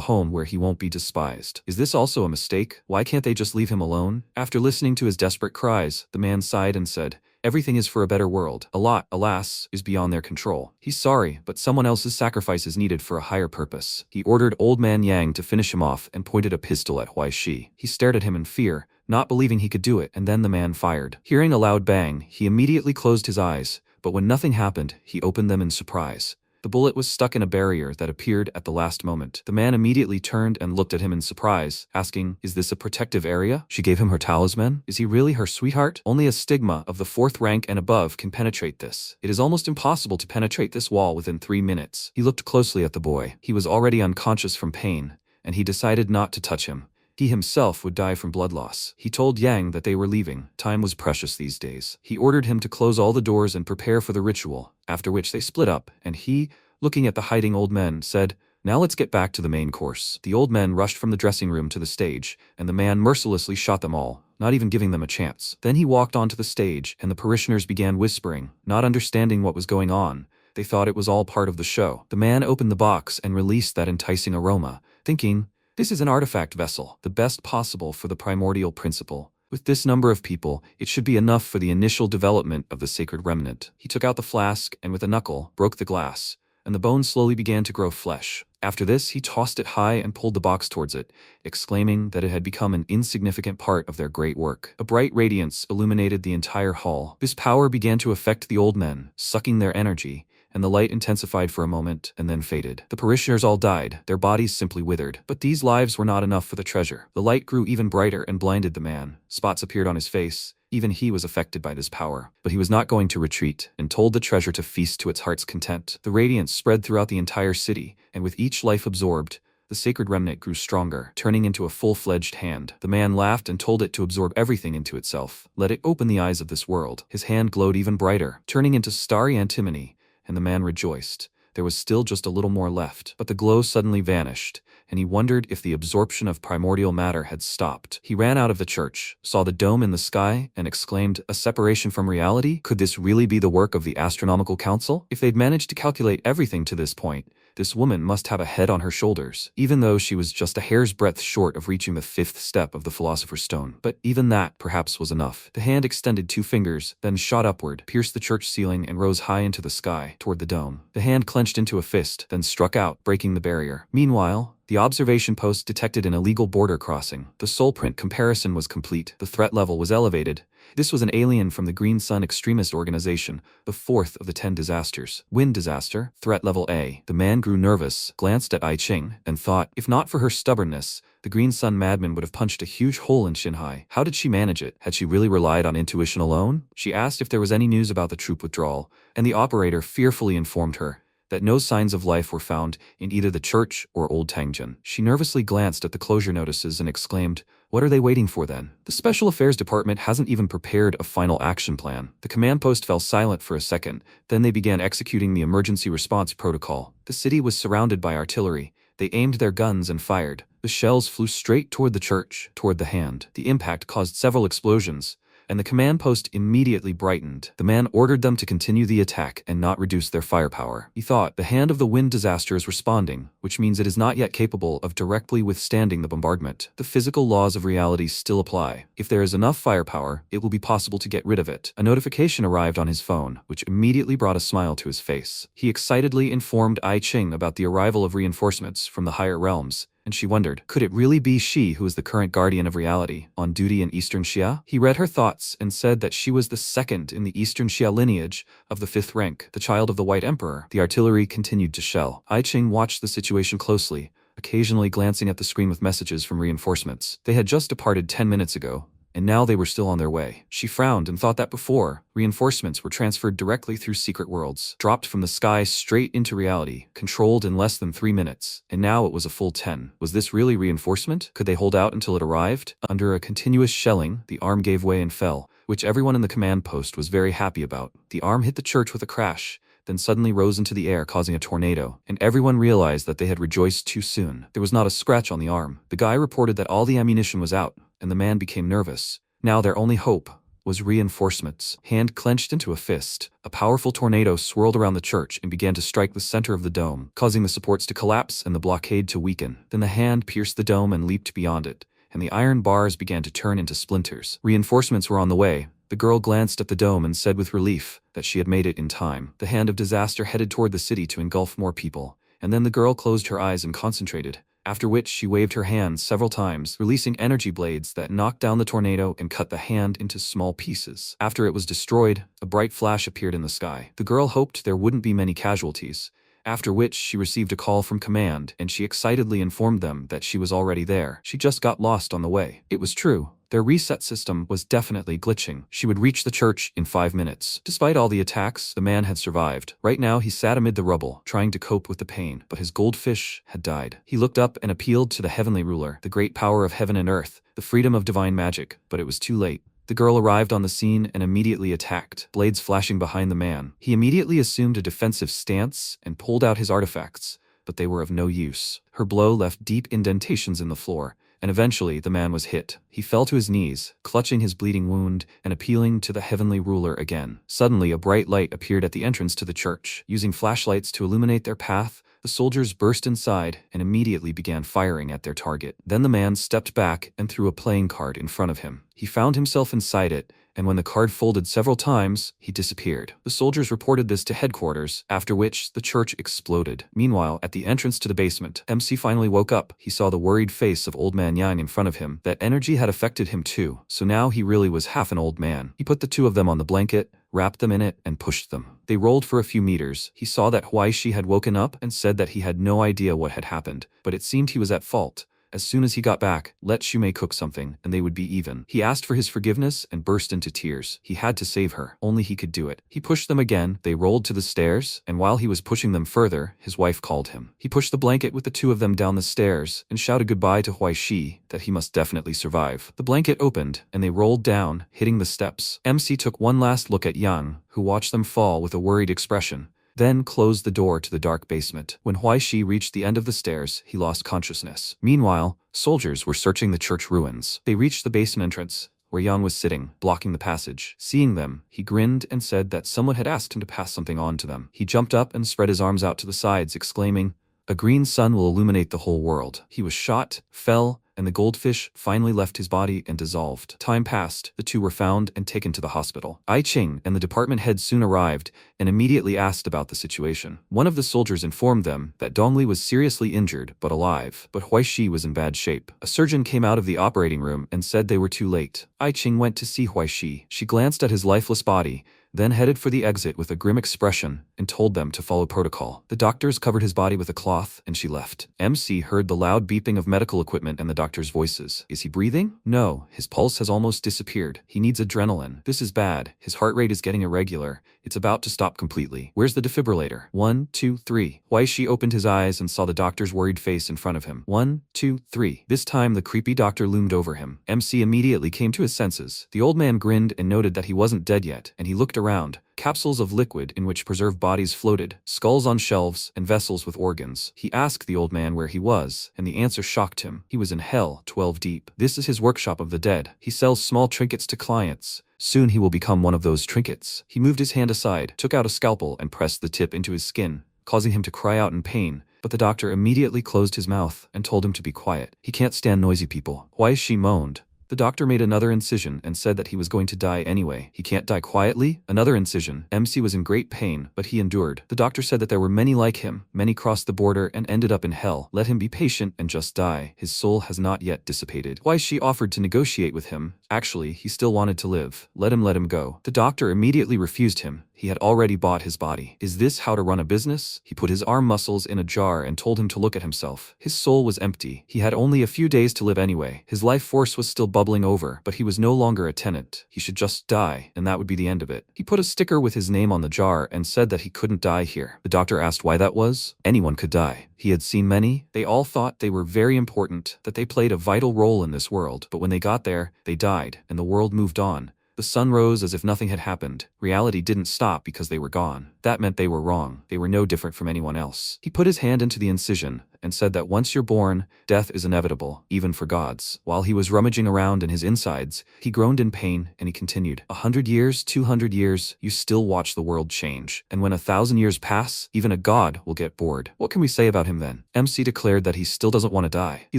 home where he won't be despised. Is this also a mistake? Why can't they just leave him alone? After listening to his desperate cries, the man sighed and said, everything is for a better world. A lot, alas, is beyond their control. He's sorry, but someone else's sacrifice is needed for a higher purpose. He ordered Old Man Yang to finish him off and pointed a pistol at Huaishi. He stared at him in fear, not believing he could do it, and then the man fired. Hearing a loud bang, he immediately closed his eyes, but when nothing happened, he opened them in surprise. The bullet was stuck in a barrier that appeared at the last moment. The man immediately turned and looked at him in surprise, asking, is this a protective area? She gave him her talisman? Is he really her sweetheart? Only a stigma of the 4th rank and above can penetrate this. It is almost impossible to penetrate this wall within 3 minutes. He looked closely at the boy. He was already unconscious from pain, and he decided not to touch him. He himself would die from blood loss. He told Yang that they were leaving. Time was precious these days. He ordered him to close all the doors and prepare for the ritual, after which they split up, and he, looking at the hiding old men, said, now let's get back to the main course. The old men rushed from the dressing room to the stage, and the man mercilessly shot them all, not even giving them a chance. Then he walked onto the stage, and the parishioners began whispering, not understanding what was going on. They thought it was all part of the show. The man opened the box and released that enticing aroma, thinking, this is an artifact vessel, the best possible for the primordial principle. With this number of people, it should be enough for the initial development of the sacred remnant. He took out the flask and with a knuckle, broke the glass, and the bone slowly began to grow flesh. After this, he tossed it high and pulled the box towards it, exclaiming that it had become an insignificant part of their great work. A bright radiance illuminated the entire hall. This power began to affect the old men, sucking their energy, and the light intensified for a moment and then faded. The parishioners all died, their bodies simply withered. But these lives were not enough for the treasure. The light grew even brighter and blinded the man. Spots appeared on his face. Even he was affected by this power. But he was not going to retreat, and told the treasure to feast to its heart's content. The radiance spread throughout the entire city, and with each life absorbed, the sacred remnant grew stronger, turning into a full-fledged hand. The man laughed and told it to absorb everything into itself. Let it open the eyes of this world. His hand glowed even brighter, turning into starry antimony, and the man rejoiced. There was still just a little more left, but the glow suddenly vanished, and he wondered if the absorption of primordial matter had stopped. He ran out of the church, saw the dome in the sky, and exclaimed, "A separation from reality? Could this really be the work of the Astronomical Council? If they'd managed to calculate everything to this point, this woman must have a head on her shoulders, even though she was just a hair's breadth short of reaching the 5th step of the Philosopher's Stone." But even that, perhaps, was enough. The hand extended 2 fingers, then shot upward, pierced the church ceiling, and rose high into the sky, toward the dome. The hand clenched into a fist, then struck out, breaking the barrier. Meanwhile, the observation post detected an illegal border crossing. The soul print comparison was complete. The threat level was elevated. This was an alien from the Green Sun extremist organization, the 4th of the 10 disasters. Wind disaster, threat level A. The man grew nervous, glanced at I Ching, and thought, if not for her stubbornness, the Green Sun madman would have punched a huge hole in Shinhai. How did she manage it? Had she really relied on intuition alone? She asked if there was any news about the troop withdrawal, and the operator fearfully informed her that no signs of life were found in either the church or Old Tangjin. She nervously glanced at the closure notices and exclaimed, "What are they waiting for then? The Special Affairs Department hasn't even prepared a final action plan." The command post fell silent for a second, then they began executing the emergency response protocol. The city was surrounded by artillery. They aimed their guns and fired. The shells flew straight toward the church, toward the hand. The impact caused several explosions, and the command post immediately brightened. The man ordered them to continue the attack and not reduce their firepower. He thought, the hand of the wind disaster is responding, which means it is not yet capable of directly withstanding the bombardment. The physical laws of reality still apply. If there is enough firepower, it will be possible to get rid of it. A notification arrived on his phone, which immediately brought a smile to his face. He excitedly informed I Ching about the arrival of reinforcements from the higher realms, and she wondered, could it really be she who is the current guardian of reality, on duty in Eastern Xia? He read her thoughts and said that she was the second in the Eastern Xia lineage of the 5th rank, the child of the White Emperor. The artillery continued to shell. I Ching watched the situation closely, occasionally glancing at the screen with messages from reinforcements. They had just departed 10 minutes ago, and now they were still on their way. She frowned and thought that before, reinforcements were transferred directly through secret worlds, dropped from the sky straight into reality, controlled in less than 3 minutes, and now it was a full 10. Was this really reinforcement? Could they hold out until it arrived? Under a continuous shelling, the arm gave way and fell, which everyone in the command post was very happy about. The arm hit the church with a crash, then suddenly rose into the air, causing a tornado, and everyone realized that they had rejoiced too soon. There was not a scratch on the arm. The guy reported that all the ammunition was out, and the man became nervous. Now their only hope was reinforcements. Hand clenched into a fist. A powerful tornado swirled around the church and began to strike the center of the dome, causing the supports to collapse and the blockade to weaken. Then the hand pierced the dome and leaped beyond it, and the iron bars began to turn into splinters. Reinforcements were on the way. The girl glanced at the dome and said with relief that she had made it in time. The hand of disaster headed toward the city to engulf more people, and then the girl closed her eyes and concentrated, after which she waved her hands several times, releasing energy blades that knocked down the tornado and cut the hand into small pieces. After it was destroyed, a bright flash appeared in the sky. The girl hoped there wouldn't be many casualties, after which she received a call from command, and she excitedly informed them that she was already there. She just got lost on the way. It was true. Their reset system was definitely glitching. She would reach the church in 5 minutes. Despite all the attacks, the man had survived. Right now, he sat amid the rubble, trying to cope with the pain, but his goldfish had died. He looked up and appealed to the heavenly ruler, the great power of heaven and earth, the freedom of divine magic, but it was too late. The girl arrived on the scene and immediately attacked, blades flashing behind the man. He immediately assumed a defensive stance and pulled out his artifacts, but they were of no use. Her blow left deep indentations in the floor, and eventually the man was hit. He fell to his knees, clutching his bleeding wound and appealing to the heavenly ruler again. Suddenly, a bright light appeared at the entrance to the church. Using flashlights to illuminate their path, the soldiers burst inside and immediately began firing at their target. Then the man stepped back and threw a playing card in front of him. He found himself inside it, and when the card folded several times, he disappeared. The soldiers reported this to headquarters, after which the church exploded. Meanwhile, at the entrance to the basement, MC finally woke up. He saw the worried face of old man Yang in front of him. That energy had affected him too, so now he really was half an old man. He put the two of them on the blanket, wrapped them in it, and pushed them. They rolled for a few meters. He saw that Huaishi had woken up and said that he had no idea what had happened, but it seemed he was at fault. As soon as he got back, let Shumei cook something, and they would be even. He asked for his forgiveness and burst into tears. He had to save her. Only he could do it. He pushed them again. They rolled to the stairs, and while he was pushing them further, his wife called him. He pushed the blanket with the two of them down the stairs and shouted goodbye to Huaishi, that he must definitely survive. The blanket opened, and they rolled down, hitting the steps. MC took one last look at Yang, who watched them fall with a worried expression, then closed the door to the dark basement. When Huaishi reached the end of the stairs, he lost consciousness. Meanwhile, soldiers were searching the church ruins. They reached the basement entrance, where Yang was sitting, blocking the passage. Seeing them, he grinned and said that someone had asked him to pass something on to them. He jumped up and spread his arms out to the sides, exclaiming, "A green sun will illuminate the whole world." He was shot, fell, and the goldfish finally left his body and dissolved. Time passed. The two were found and taken to the hospital. I Ching and the department head soon arrived and immediately asked about the situation. One of the soldiers informed them that Dongli was seriously injured but alive, but Huaishi was in bad shape. A surgeon came out of the operating room and said they were too late. I Ching went to see Huaishi. She glanced at his lifeless body, then headed for the exit with a grim expression and told them to follow protocol. The doctors covered his body with a cloth and she left. MC heard the loud beeping of medical equipment and the doctors' voices. Is he breathing? No, his pulse has almost disappeared. He needs adrenaline. This is bad. His heart rate is getting irregular. It's about to stop completely. Where's the defibrillator? 1, 2, 3. Huaishi opened his eyes and saw the doctor's worried face in front of him. 1, 2, 3. This time the creepy doctor loomed over him. MC immediately came to his senses. The old man grinned and noted that he wasn't dead yet, and he looked around. Capsules of liquid in which preserved bodies floated, skulls on shelves, and vessels with organs. He asked the old man where he was, and the answer shocked him. He was in hell, 12 deep. This is his workshop of the dead. He sells small trinkets to clients. Soon he will become one of those trinkets. He moved his hand aside, took out a scalpel, and pressed the tip into his skin, causing him to cry out in pain. But the doctor immediately closed his mouth and told him to be quiet. He can't stand noisy people. Huaishi moaned. The doctor made another incision and said that he was going to die anyway. He can't die quietly? Another incision. MC was in great pain, but he endured. The doctor said that there were many like him. Many crossed the border and ended up in hell. Let him be patient and just die. His soul has not yet dissipated. Huaishi offered to negotiate with him. Actually, he still wanted to live. Let him go. The doctor immediately refused him. He had already bought his body. Is this how to run a business? He put his arm muscles in a jar and told him to look at himself. His soul was empty. He had only a few days to live anyway. His life force was still bubbling over, but he was no longer a tenant. He should just die, and that would be the end of it. He put a sticker with his name on the jar and said that he couldn't die here. The doctor asked why that was. Anyone could die. He had seen many. They all thought they were very important, that they played a vital role in this world, but when they got there, they died, and the world moved on. The sun rose as if nothing had happened. Reality didn't stop because they were gone. That meant they were wrong. They were no different from anyone else. He put his hand into the incision and said that once you're born, death is inevitable, even for gods. While he was rummaging around in his insides, he groaned in pain and he continued, 100 years, 200 years, you still watch the world change. And when 1,000 years pass, even a god will get bored. What can we say about him then? MC declared that he still doesn't want to die. He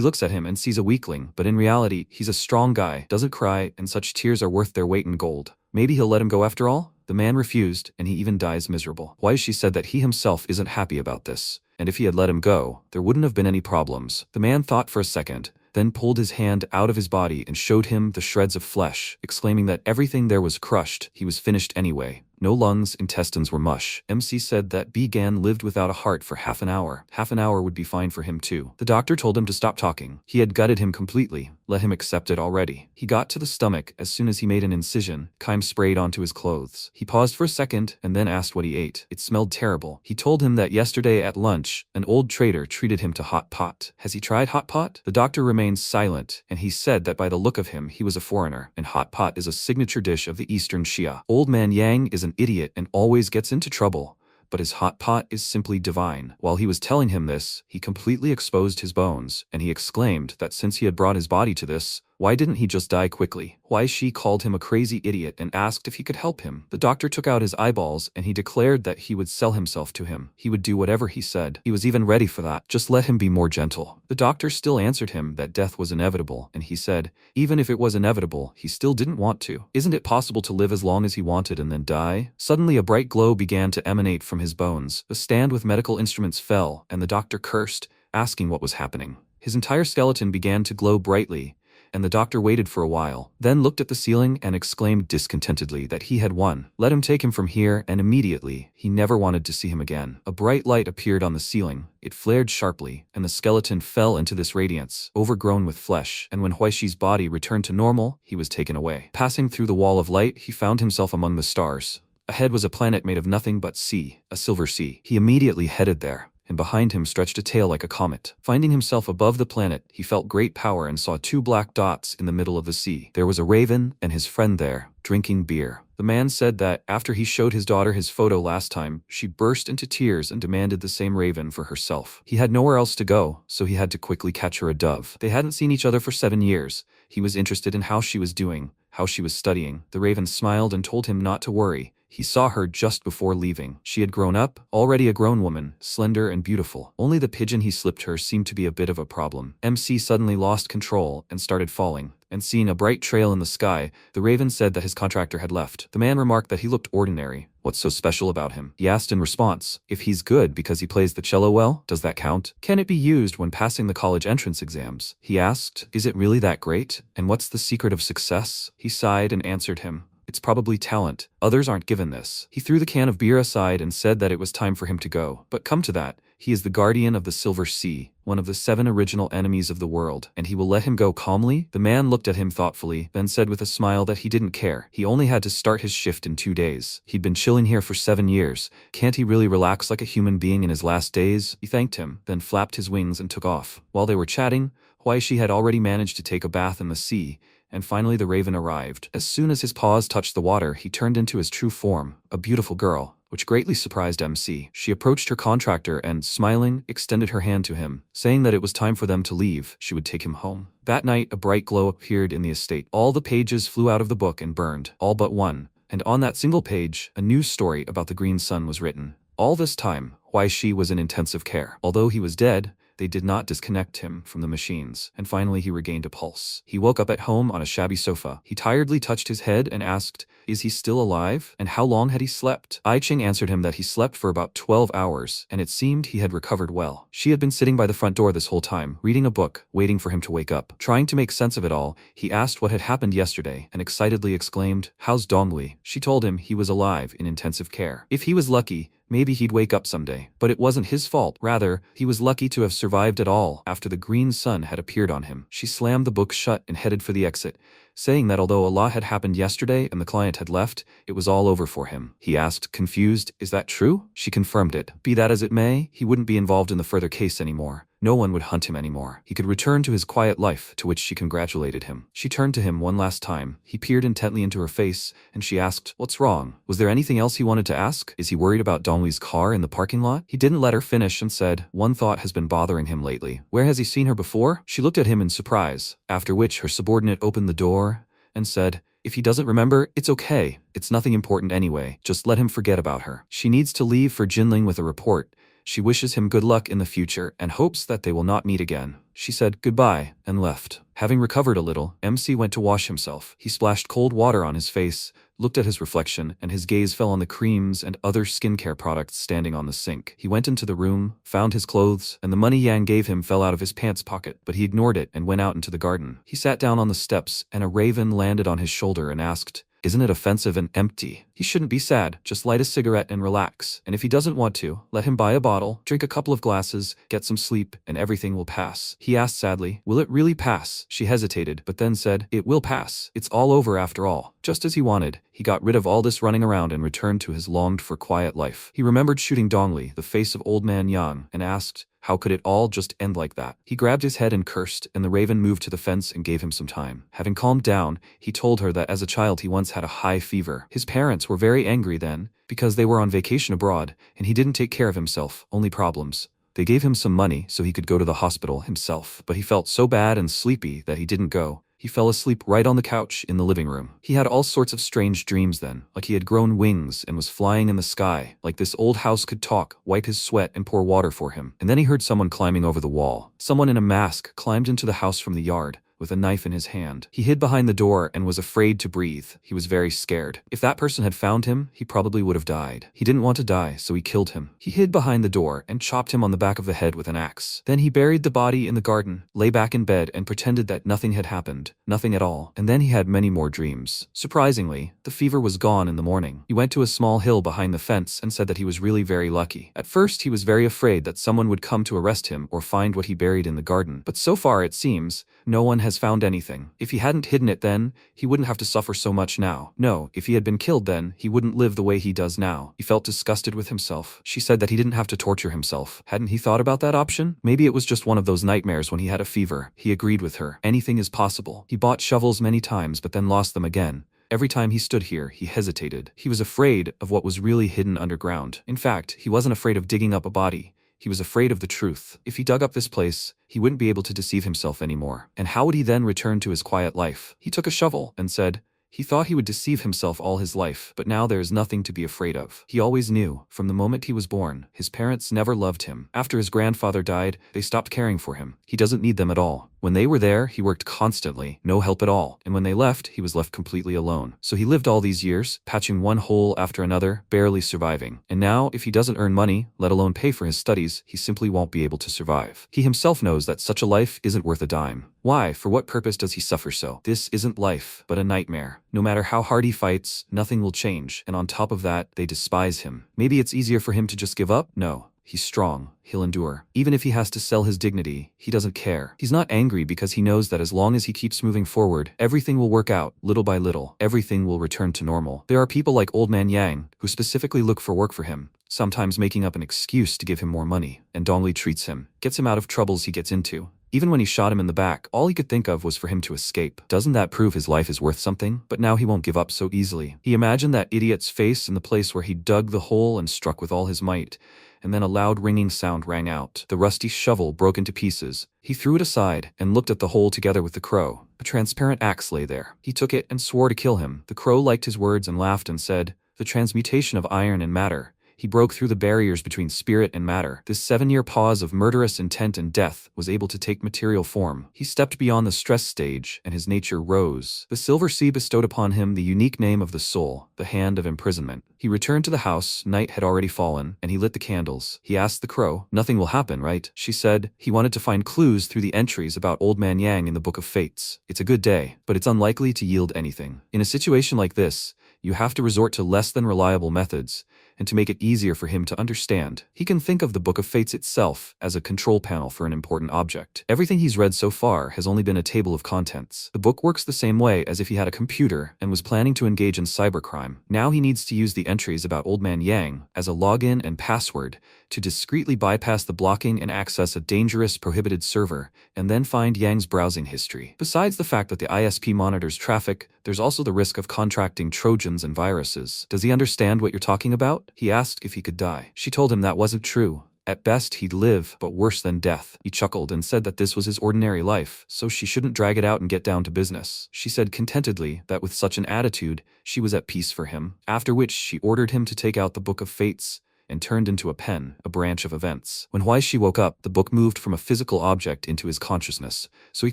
looks at him and sees a weakling, but in reality, he's a strong guy, doesn't cry, and such tears are worth their weight in gold. Maybe he'll let him go after all? The man refused, and he even dies miserable. Huaishi said that he himself isn't happy about this, and if he had let him go, there wouldn't have been any problems. The man thought for a second, then pulled his hand out of his body and showed him the shreds of flesh, exclaiming that everything there was crushed. He was finished anyway. No lungs, intestines were mush. MC said that Gan lived without a heart for half an hour. Half an hour would be fine for him too. The doctor told him to stop talking. He had gutted him completely. Let him accept it already. He got to the stomach as soon as he made an incision. Chyme sprayed onto his clothes. He paused for a second and then asked what he ate. It smelled terrible. He told him that yesterday at lunch, an old trader treated him to hot pot. Has he tried hot pot? The doctor remained silent, and he said that by the look of him, he was a foreigner, and hot pot is a signature dish of the Eastern Shia. Old man Yang is an idiot and always gets into trouble, but his hot pot is simply divine. While he was telling him this, he completely exposed his bones, and he exclaimed that since he had brought his body to this, Why didn't he just die quickly? Why she called him a crazy idiot and asked if he could help him. The doctor took out his eyeballs and he declared that he would sell himself to him. He would do whatever he said. He was even ready for that. Just let him be more gentle. The doctor still answered him that death was inevitable, and he said, even if it was inevitable, he still didn't want to. Isn't it possible to live as long as he wanted and then die? Suddenly a bright glow began to emanate from his bones. The stand with medical instruments fell, and the doctor cursed, asking what was happening. His entire skeleton began to glow brightly, and the doctor waited for a while, then looked at the ceiling and exclaimed discontentedly that he had won. Let him take him from here, and immediately, he never wanted to see him again. A bright light appeared on the ceiling. It flared sharply, and the skeleton fell into this radiance, overgrown with flesh, and when Huaishi's body returned to normal, he was taken away. Passing through the wall of light, he found himself among the stars. Ahead was a planet made of nothing but sea, a silver sea. He immediately headed there, and behind him stretched a tail like a comet. Finding himself above the planet, he felt great power and saw two black dots in the middle of the sea. There was a raven and his friend there, drinking beer. The man said that after he showed his daughter his photo last time, she burst into tears and demanded the same raven for herself. He had nowhere else to go, so he had to quickly catch her a dove. They hadn't seen each other for 7 years. He was interested in how she was doing, how she was studying. The raven smiled and told him not to worry. He saw her just before leaving. She had grown up, already a grown woman, slender and beautiful. Only the pigeon he slipped her seemed to be a bit of a problem. MC suddenly lost control and started falling. And seeing a bright trail in the sky, the raven said that his contractor had left. The man remarked that he looked ordinary. What's so special about him? He asked in response, if he's good because he plays the cello well, does that count? Can it be used when passing the college entrance exams? He asked, is it really that great? And what's the secret of success? He sighed and answered him, it's probably talent. Others aren't given this. He threw the can of beer aside and said that it was time for him to go. But come to that, he is the guardian of the Silver Sea, one of the 7 original enemies of the world, and he will let him go calmly? The man looked at him thoughtfully, then said with a smile that he didn't care. He only had to start his shift in 2 days. He'd been chilling here for 7 years. Can't he really relax like a human being in his last days? He thanked him, then flapped his wings and took off. While they were chatting, Huaishi had already managed to take a bath in the sea, and finally the raven arrived. As soon as his paws touched the water, he turned into his true form, a beautiful girl, which greatly surprised MC. She approached her contractor and, smiling, extended her hand to him, saying that it was time for them to leave. She would take him home. That night, a bright glow appeared in the estate. All the pages flew out of the book and burned, all but one, and on that single page, a news story about the green sun was written. All this time, Huaishi was in intensive care. Although he was dead, they did not disconnect him from the machines, and finally he regained a pulse. He woke up at home on a shabby sofa. He tiredly touched his head and asked, is he still alive? And how long had he slept? I Ching answered him that he slept for about 12 hours, and it seemed he had recovered well. She had been sitting by the front door this whole time, reading a book, waiting for him to wake up. Trying to make sense of it all, he asked what had happened yesterday, and excitedly exclaimed, how's Dongli? She told him he was alive in intensive care. If he was lucky, maybe he'd wake up someday. But it wasn't his fault. Rather, he was lucky to have survived at all after the green sun had appeared on him. She slammed the book shut and headed for the exit, saying that although a lot had happened yesterday and the client had left, it was all over for him. He asked, confused, is that true? She confirmed it. Be that as it may, he wouldn't be involved in the further case anymore. No one would hunt him anymore. He could return to his quiet life, to which she congratulated him. She turned to him one last time. He peered intently into her face, and she asked, what's wrong? Was there anything else he wanted to ask? Is he worried about Dongli's car in the parking lot? He didn't let her finish and said, one thought has been bothering him lately. Where has he seen her before? She looked at him in surprise, after which her subordinate opened the door and said, if he doesn't remember, it's okay. It's nothing important anyway. Just let him forget about her. She needs to leave for Jinling with a report. She wishes him good luck in the future and hopes that they will not meet again. She said goodbye and left. Having recovered a little, MC went to wash himself. He splashed cold water on his face, looked at his reflection, and his gaze fell on the creams and other skincare products standing on the sink. He went into the room, found his clothes, and the money Yang gave him fell out of his pants pocket, but he ignored it and went out into the garden. He sat down on the steps, and a raven landed on his shoulder and asked, isn't it offensive and empty? He shouldn't be sad. Just light a cigarette and relax. And if he doesn't want to, let him buy a bottle, drink a couple of glasses, get some sleep, and everything will pass. He asked sadly, will it really pass? She hesitated, but then said, it will pass. It's all over after all. Just as he wanted, he got rid of all this running around and returned to his longed-for quiet life. He remembered shooting Dongli, the face of old man Yang, and asked, how could it all just end like that? He grabbed his head and cursed, and the raven moved to the fence and gave him some time. Having calmed down, he told her that as a child he once had a high fever. His parents were very angry then, because they were on vacation abroad, and he didn't take care of himself, only problems. They gave him some money so he could go to the hospital himself, but he felt so bad and sleepy that he didn't go. He fell asleep right on the couch in the living room. He had all sorts of strange dreams then, like he had grown wings and was flying in the sky, like this old house could talk, wipe his sweat and pour water for him. And then he heard someone climbing over the wall. Someone in a mask climbed into the house from the yard, with a knife in his hand. He hid behind the door and was afraid to breathe. He was very scared. If that person had found him, he probably would have died. He didn't want to die, so he killed him. He hid behind the door and chopped him on the back of the head with an axe. Then he buried the body in the garden, lay back in bed and pretended that nothing had happened, nothing at all. And then he had many more dreams. Surprisingly, the fever was gone in the morning. He went to a small hill behind the fence and said that he was really very lucky. At first, he was very afraid that someone would come to arrest him or find what he buried in the garden. But so far, it seems, no one has found anything. If he hadn't hidden it then, he wouldn't have to suffer so much now. No, if he had been killed then, he wouldn't live the way he does now. He felt disgusted with himself. She said that he didn't have to torture himself. Hadn't he thought about that option? Maybe it was just one of those nightmares when he had a fever. He agreed with her. Anything is possible. He bought shovels many times but then lost them again. Every time he stood here, he hesitated. He was afraid of what was really hidden underground. In fact, he wasn't afraid of digging up a body. He was afraid of the truth. If he dug up this place, he wouldn't be able to deceive himself anymore. And how would he then return to his quiet life? He took a shovel and said, he thought he would deceive himself all his life, but now there is nothing to be afraid of. He always knew, from the moment he was born, his parents never loved him. After his grandfather died, they stopped caring for him. He doesn't need them at all. When they were there, he worked constantly, no help at all. And when they left, he was left completely alone. So he lived all these years, patching one hole after another, barely surviving. And now, if he doesn't earn money, let alone pay for his studies, he simply won't be able to survive. He himself knows that such a life isn't worth a dime. Why? For what purpose does he suffer so? This isn't life, but a nightmare. No matter how hard he fights, nothing will change. And on top of that, they despise him. Maybe it's easier for him to just give up? No. He's strong. He'll endure. Even if he has to sell his dignity, he doesn't care. He's not angry because he knows that as long as he keeps moving forward, everything will work out, little by little. Everything will return to normal. There are people like Old Man Yang, who specifically look for work for him, sometimes making up an excuse to give him more money, and Dongli treats him, gets him out of troubles he gets into. Even when he shot him in the back, all he could think of was for him to escape. Doesn't that prove his life is worth something? But now he won't give up so easily. He imagined that idiot's face in the place where he dug the hole and struck with all his might, and then a loud ringing sound rang out. The rusty shovel broke into pieces. He threw it aside and looked at the hole together with the crow. A transparent axe lay there. He took it and swore to kill him. The crow liked his words and laughed and said, "The transmutation of iron and matter." He broke through the barriers between spirit and matter. This 7-year pause of murderous intent and death was able to take material form. He stepped beyond the stress stage, and his nature rose. The silver sea bestowed upon him the unique name of the soul, the hand of imprisonment. He returned to the house. Night had already fallen, and he lit the candles. He asked the crow, "Nothing will happen, right?" She said he wanted to find clues through the entries about Old Man Yang in the Book of Fates. It's a good day, but it's unlikely to yield anything. In a situation like this, you have to resort to less than reliable methods, and to make it easier for him to understand, he can think of the Book of Fates itself as a control panel for an important object. Everything he's read so far has only been a table of contents. The book works the same way as if he had a computer and was planning to engage in cybercrime. Now he needs to use the entries about Old Man Yang as a login and password to discreetly bypass the blocking and access a dangerous prohibited server, and then find Yang's browsing history. Besides the fact that the ISP monitors traffic, there's also the risk of contracting Trojans and viruses. Does he understand what you're talking about? He asked if he could die. She told him that wasn't true. At best, he'd live, but worse than death. He chuckled and said that this was his ordinary life, so she shouldn't drag it out and get down to business. She said contentedly that with such an attitude, she was at peace for him, after which she ordered him to take out the Book of Fates and turned into a pen, a branch of events. When Huaishi woke up, the book moved from a physical object into his consciousness, so he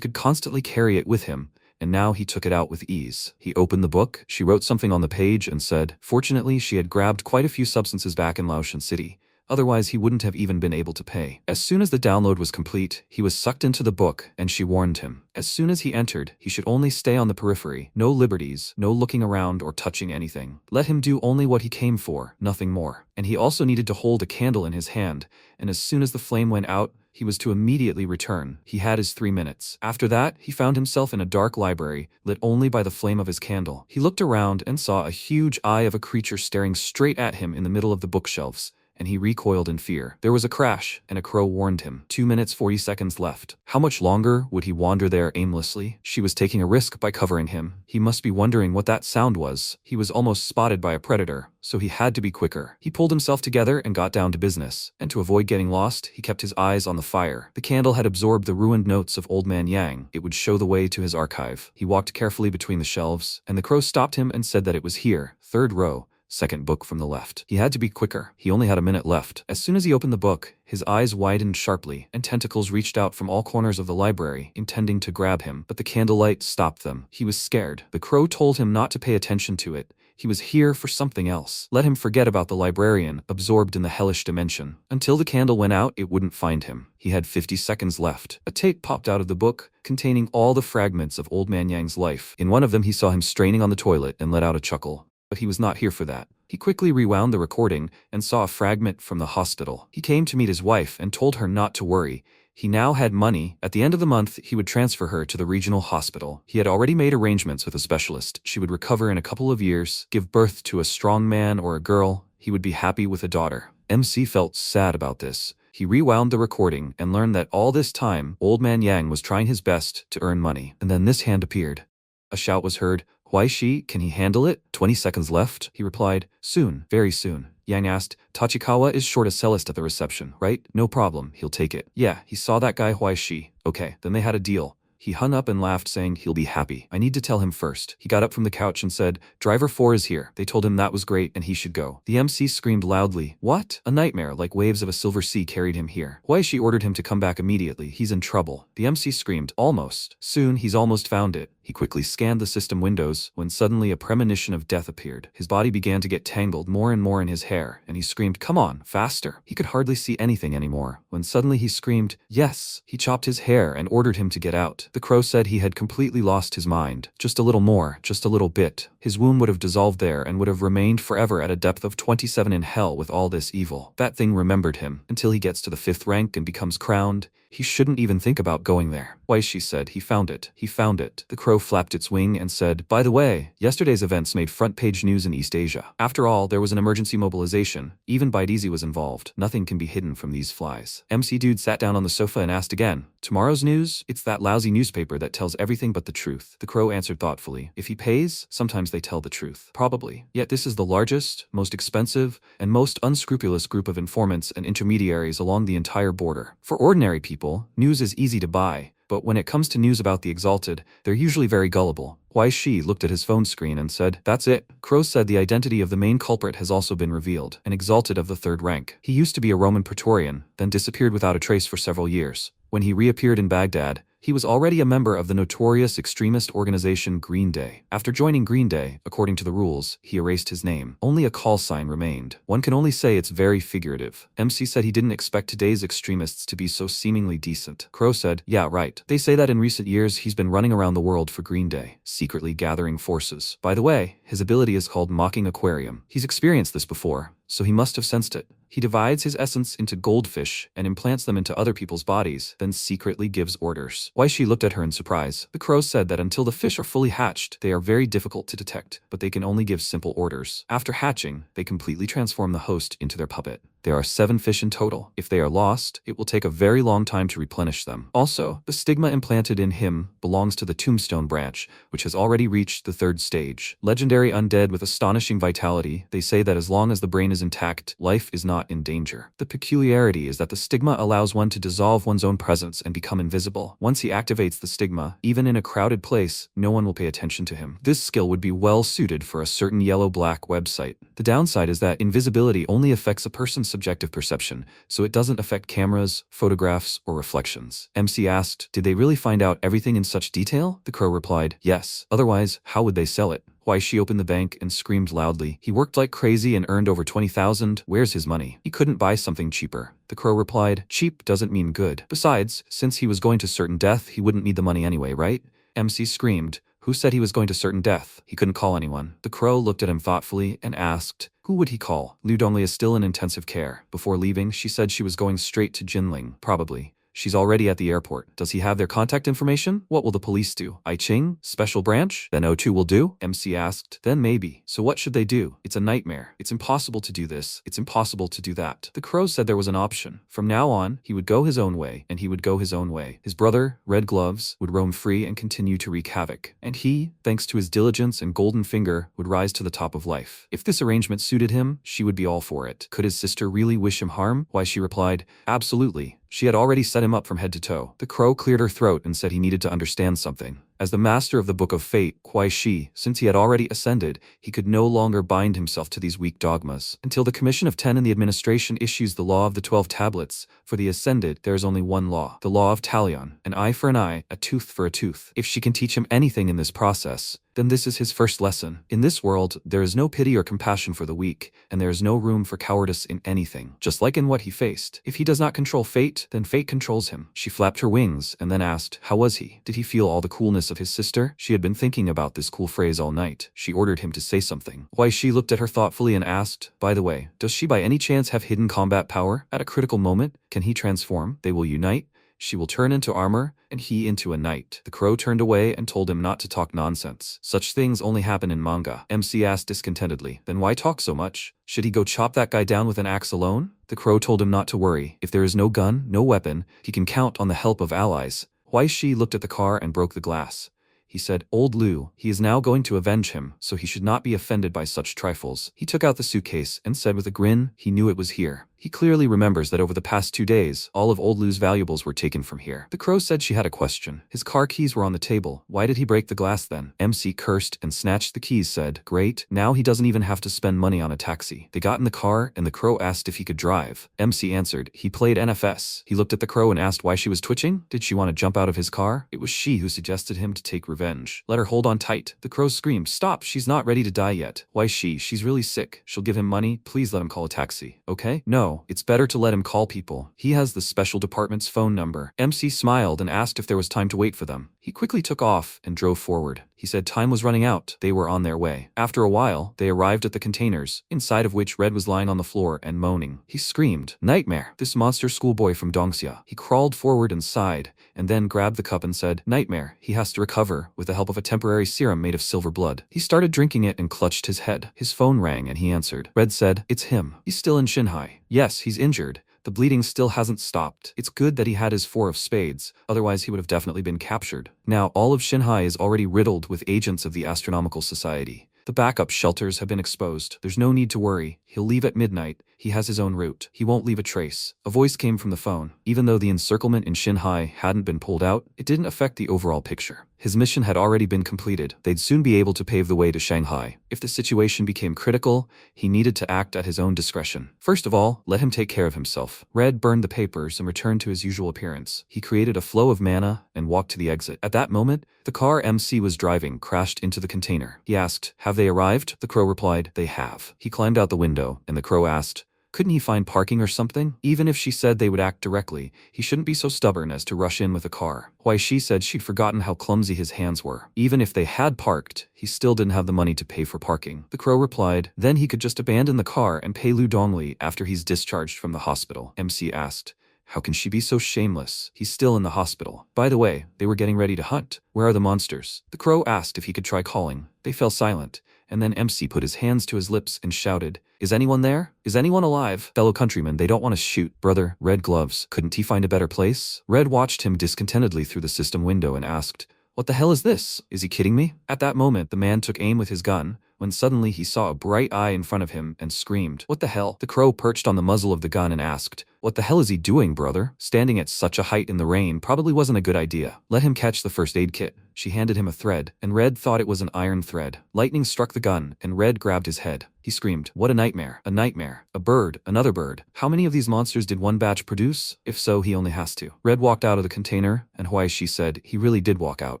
could constantly carry it with him, and now he took it out with ease. He opened the book, she wrote something on the page and said, fortunately she had grabbed quite a few substances back in Laoshan City. Otherwise he wouldn't have even been able to pay. As soon as the download was complete, he was sucked into the book, and she warned him. As soon as he entered, he should only stay on the periphery. No liberties, no looking around or touching anything. Let him do only what he came for, nothing more. And he also needed to hold a candle in his hand, and as soon as the flame went out, he was to immediately return. He had his 3 minutes. After that, he found himself in a dark library, lit only by the flame of his candle. He looked around and saw a huge eye of a creature staring straight at him in the middle of the bookshelves, and he recoiled in fear. There was a crash, and a crow warned him. 2 minutes 40 seconds left. How much longer would he wander there aimlessly? She was taking a risk by covering him. He must be wondering what that sound was. He was almost spotted by a predator, so he had to be quicker. He pulled himself together and got down to business, and to avoid getting lost, he kept his eyes on the fire. The candle had absorbed the ruined notes of Old Man Yang. It would show the way to his archive. He walked carefully between the shelves, and the crow stopped him and said that it was here, 3rd row. 2nd book from the left. He had to be quicker. He only had a minute left. As soon as he opened the book, his eyes widened sharply, and tentacles reached out from all corners of the library, intending to grab him, but the candlelight stopped them. He was scared. The crow told him not to pay attention to it. He was here for something else. Let him forget about the librarian, absorbed in the hellish dimension. Until the candle went out, it wouldn't find him. He had 50 seconds left. A tape popped out of the book, containing all the fragments of Old Man Yang's life. In one of them, he saw him straining on the toilet and let out a chuckle. But he was not here for that. He quickly rewound the recording and saw a fragment from the hospital. He came to meet his wife and told her not to worry. He now had money. At the end of the month, he would transfer her to the regional hospital. He had already made arrangements with a specialist. She would recover in a couple of years, give birth to a strong man or a girl. He would be happy with a daughter. MC felt sad about this. He rewound the recording and learned that all this time, Old Man Yang was trying his best to earn money. And then this hand appeared. A shout was heard. Why she? Can he handle it? 20 seconds left, he replied. Soon, very soon. Yang asked, Tachikawa is short a cellist at the reception, right? No problem, he'll take it. Yeah, he saw that guy Why she. Okay, then they had a deal. He hung up and laughed, saying he'll be happy. I need to tell him first. He got up from the couch and said, Driver 4 is here. They told him that was great and he should go. The MC screamed loudly. What? A nightmare like waves of a silver sea carried him here. Why she ordered him to come back immediately. He's in trouble. The MC screamed, almost. Soon, he's almost found it. He quickly scanned the system windows when suddenly a premonition of death appeared. His body began to get tangled more and more in his hair, and he screamed, come on, faster. He could hardly see anything anymore, when suddenly he screamed, yes. He chopped his hair and ordered him to get out. The crow said he had completely lost his mind. Just a little more, just a little bit. His womb would have dissolved there and would have remained forever at a depth of 27 in hell with all this evil. That thing remembered him, until he gets to the 5th rank and becomes crowned. He shouldn't even think about going there. Why, she said, he found it. He found it. The crow flapped its wing and said, by the way, yesterday's events made front-page news in East Asia. After all, there was an emergency mobilization. Even Baidizi was involved. Nothing can be hidden from these flies. MC Dude sat down on the sofa and asked again, tomorrow's news? It's that lousy newspaper that tells everything but the truth. The crow answered thoughtfully, if he pays, sometimes they tell the truth. Probably. Yet this is the largest, most expensive, and most unscrupulous group of informants and intermediaries along the entire border. For ordinary people, news is easy to buy, but when it comes to news about the exalted, they're usually very gullible. Why she looked at his phone screen and said, that's it. Crow said the identity of the main culprit has also been revealed, an exalted of the 3rd rank. He used to be a Roman praetorian, then disappeared without a trace for several years. When he reappeared in Baghdad, he was already a member of the notorious extremist organization Green Day. After joining Green Day, according to the rules, he erased his name. Only a call sign remained. One can only say it's very figurative. MC said he didn't expect today's extremists to be so seemingly decent. Crow said, yeah, right. They say that in recent years he's been running around the world for Green Day, secretly gathering forces. By the way, his ability is called Mocking Aquarium. He's experienced this before, so he must have sensed it. He divides his essence into goldfish and implants them into other people's bodies, then secretly gives orders. Why she looked at her in surprise. The crow said that until the fish are fully hatched, they are very difficult to detect, but they can only give simple orders. After hatching, they completely transform the host into their puppet. There are 7 fish in total. If they are lost, it will take a very long time to replenish them. Also, the stigma implanted in him belongs to the tombstone branch, which has already reached the 3rd stage. Legendary undead with astonishing vitality, they say that as long as the brain is intact, life is not in danger. The peculiarity is that the stigma allows one to dissolve one's own presence and become invisible. Once he activates the stigma, even in a crowded place, no one will pay attention to him. This skill would be well suited for a certain yellow-black website. The downside is that invisibility only affects a person's subjective perception, so it doesn't affect cameras, photographs, or reflections. MC asked, did they really find out everything in such detail? The crow replied, yes. Otherwise, how would they sell it? Why she opened the bank and screamed loudly. He worked like crazy and earned over 20,000. Where's his money? He couldn't buy something cheaper. The crow replied, cheap doesn't mean good. Besides, since he was going to certain death, he wouldn't need the money anyway, right? MC screamed, who said he was going to certain death? He couldn't call anyone. The crow looked at him thoughtfully and asked, who would he call? Lu Dongli is still in intensive care. Before leaving, she said she was going straight to Jinling, probably. She's already at the airport. Does he have their contact information? What will the police do? I Ching? Special branch? Then O2 will do? MC asked. Then maybe. So what should they do? It's a nightmare. It's impossible to do this. It's impossible to do that. The crow said there was an option. From now on, he would go his own way, and he would go his own way. His brother, Red Gloves, would roam free and continue to wreak havoc. And he, thanks to his diligence and golden finger, would rise to the top of life. If this arrangement suited him, she would be all for it. Could his sister really wish him harm? Why, she replied, absolutely. She had already set him up from head to toe. The crow cleared her throat and said he needed to understand something. As the master of the Book of Fate, Kuai Shi, since he had already ascended, he could no longer bind himself to these weak dogmas. Until the Commission of 10 in the administration issues the law of the 12 tablets, for the ascended there is only one law, the law of Talion, an eye for an eye, a tooth for a tooth. If she can teach him anything in this process, then this is his first lesson. In this world, there is no pity or compassion for the weak, and there is no room for cowardice in anything, just like in what he faced. If he does not control fate, then fate controls him. She flapped her wings and then asked, how was he? Did he feel all the coolness of his sister? She had been thinking about this cool phrase all night. She ordered him to say something. Why, she looked at her thoughtfully and asked, by the way, does she by any chance have hidden combat power? At a critical moment, can he transform? They will unite. She will turn into armor, and he into a knight. The crow turned away and told him not to talk nonsense. Such things only happen in manga. MC asked discontentedly, then why talk so much? Should he go chop that guy down with an axe alone? The crow told him not to worry. If there is no gun, no weapon, he can count on the help of allies. Why, she looked at the car and broke the glass. He said, old Lu, he is now going to avenge him, so he should not be offended by such trifles. He took out the suitcase and said with a grin, he knew it was here. He clearly remembers that over the past 2 days, all of old Lu's valuables were taken from here. The crow said she had a question. His car keys were on the table. Why did he break the glass then? MC cursed and snatched the keys, said, great, now he doesn't even have to spend money on a taxi. They got in the car and the crow asked if he could drive. MC answered, he played NFS. He looked at the crow and asked why she was twitching. Did she want to jump out of his car? It was she who suggested him to take revenge. Let her hold on tight. The crow screamed, stop, she's not ready to die yet. Why, she's really sick. She'll give him money. Please let him call a taxi. Okay? No, it's better to let him call people. He has the special department's phone number. MC smiled and asked if there was time to wait for them. He quickly took off and drove forward. He said time was running out. They were on their way. After a while, they arrived at the containers, inside of which Red was lying on the floor and moaning. He screamed, nightmare, this monster schoolboy from Dongxia. He crawled forward and sighed, and then grabbed the cup and said, nightmare, he has to recover, with the help of a temporary serum made of silver blood. He started drinking it and clutched his head. His phone rang and he answered. Red said, it's him. He's still in Shanghai. Yes, he's injured. The bleeding still hasn't stopped. It's good that he had his 4 of spades, otherwise he would have definitely been captured. Now, all of Shanghai is already riddled with agents of the Astronomical Society. The backup shelters have been exposed. There's no need to worry. He'll leave at midnight. He has his own route. He won't leave a trace. A voice came from the phone. Even though the encirclement in Shanghai hadn't been pulled out, it didn't affect the overall picture. His mission had already been completed. They'd soon be able to pave the way to Shanghai. If the situation became critical, he needed to act at his own discretion. First of all, let him take care of himself. Red burned the papers and returned to his usual appearance. He created a flow of mana and walked to the exit. At that moment, the car MC was driving crashed into the container. He asked, have they arrived? The crow replied, they have. He climbed out the window, and the crow asked, couldn't he find parking or something? Even if she said they would act directly, he shouldn't be so stubborn as to rush in with a car. Why, she said she'd forgotten how clumsy his hands were. Even if they had parked, he still didn't have the money to pay for parking. The crow replied, then he could just abandon the car and pay Lu Dongli after he's discharged from the hospital. MC asked, how can she be so shameless? He's still in the hospital. By the way, they were getting ready to hunt. Where are the monsters? The crow asked if he could try calling. They fell silent, and then MC put his hands to his lips and shouted, is anyone there? Is anyone alive? Fellow countrymen, they don't want to shoot. Brother, Red Gloves, couldn't he find a better place? Red watched him discontentedly through the system window and asked, what the hell is this? Is he kidding me? At that moment, the man took aim with his gun, when suddenly he saw a bright eye in front of him and screamed, what the hell? The crow perched on the muzzle of the gun and asked, what the hell is he doing, brother? Standing at such a height in the rain probably wasn't a good idea. Let him catch the first aid kit. She handed him a thread, and Red thought it was an iron thread. Lightning struck the gun, and Red grabbed his head. He screamed, what a nightmare, a nightmare, a bird, another bird. How many of these monsters did one batch produce? If so, he only has to. Red walked out of the container, and why, she said, he really did walk out.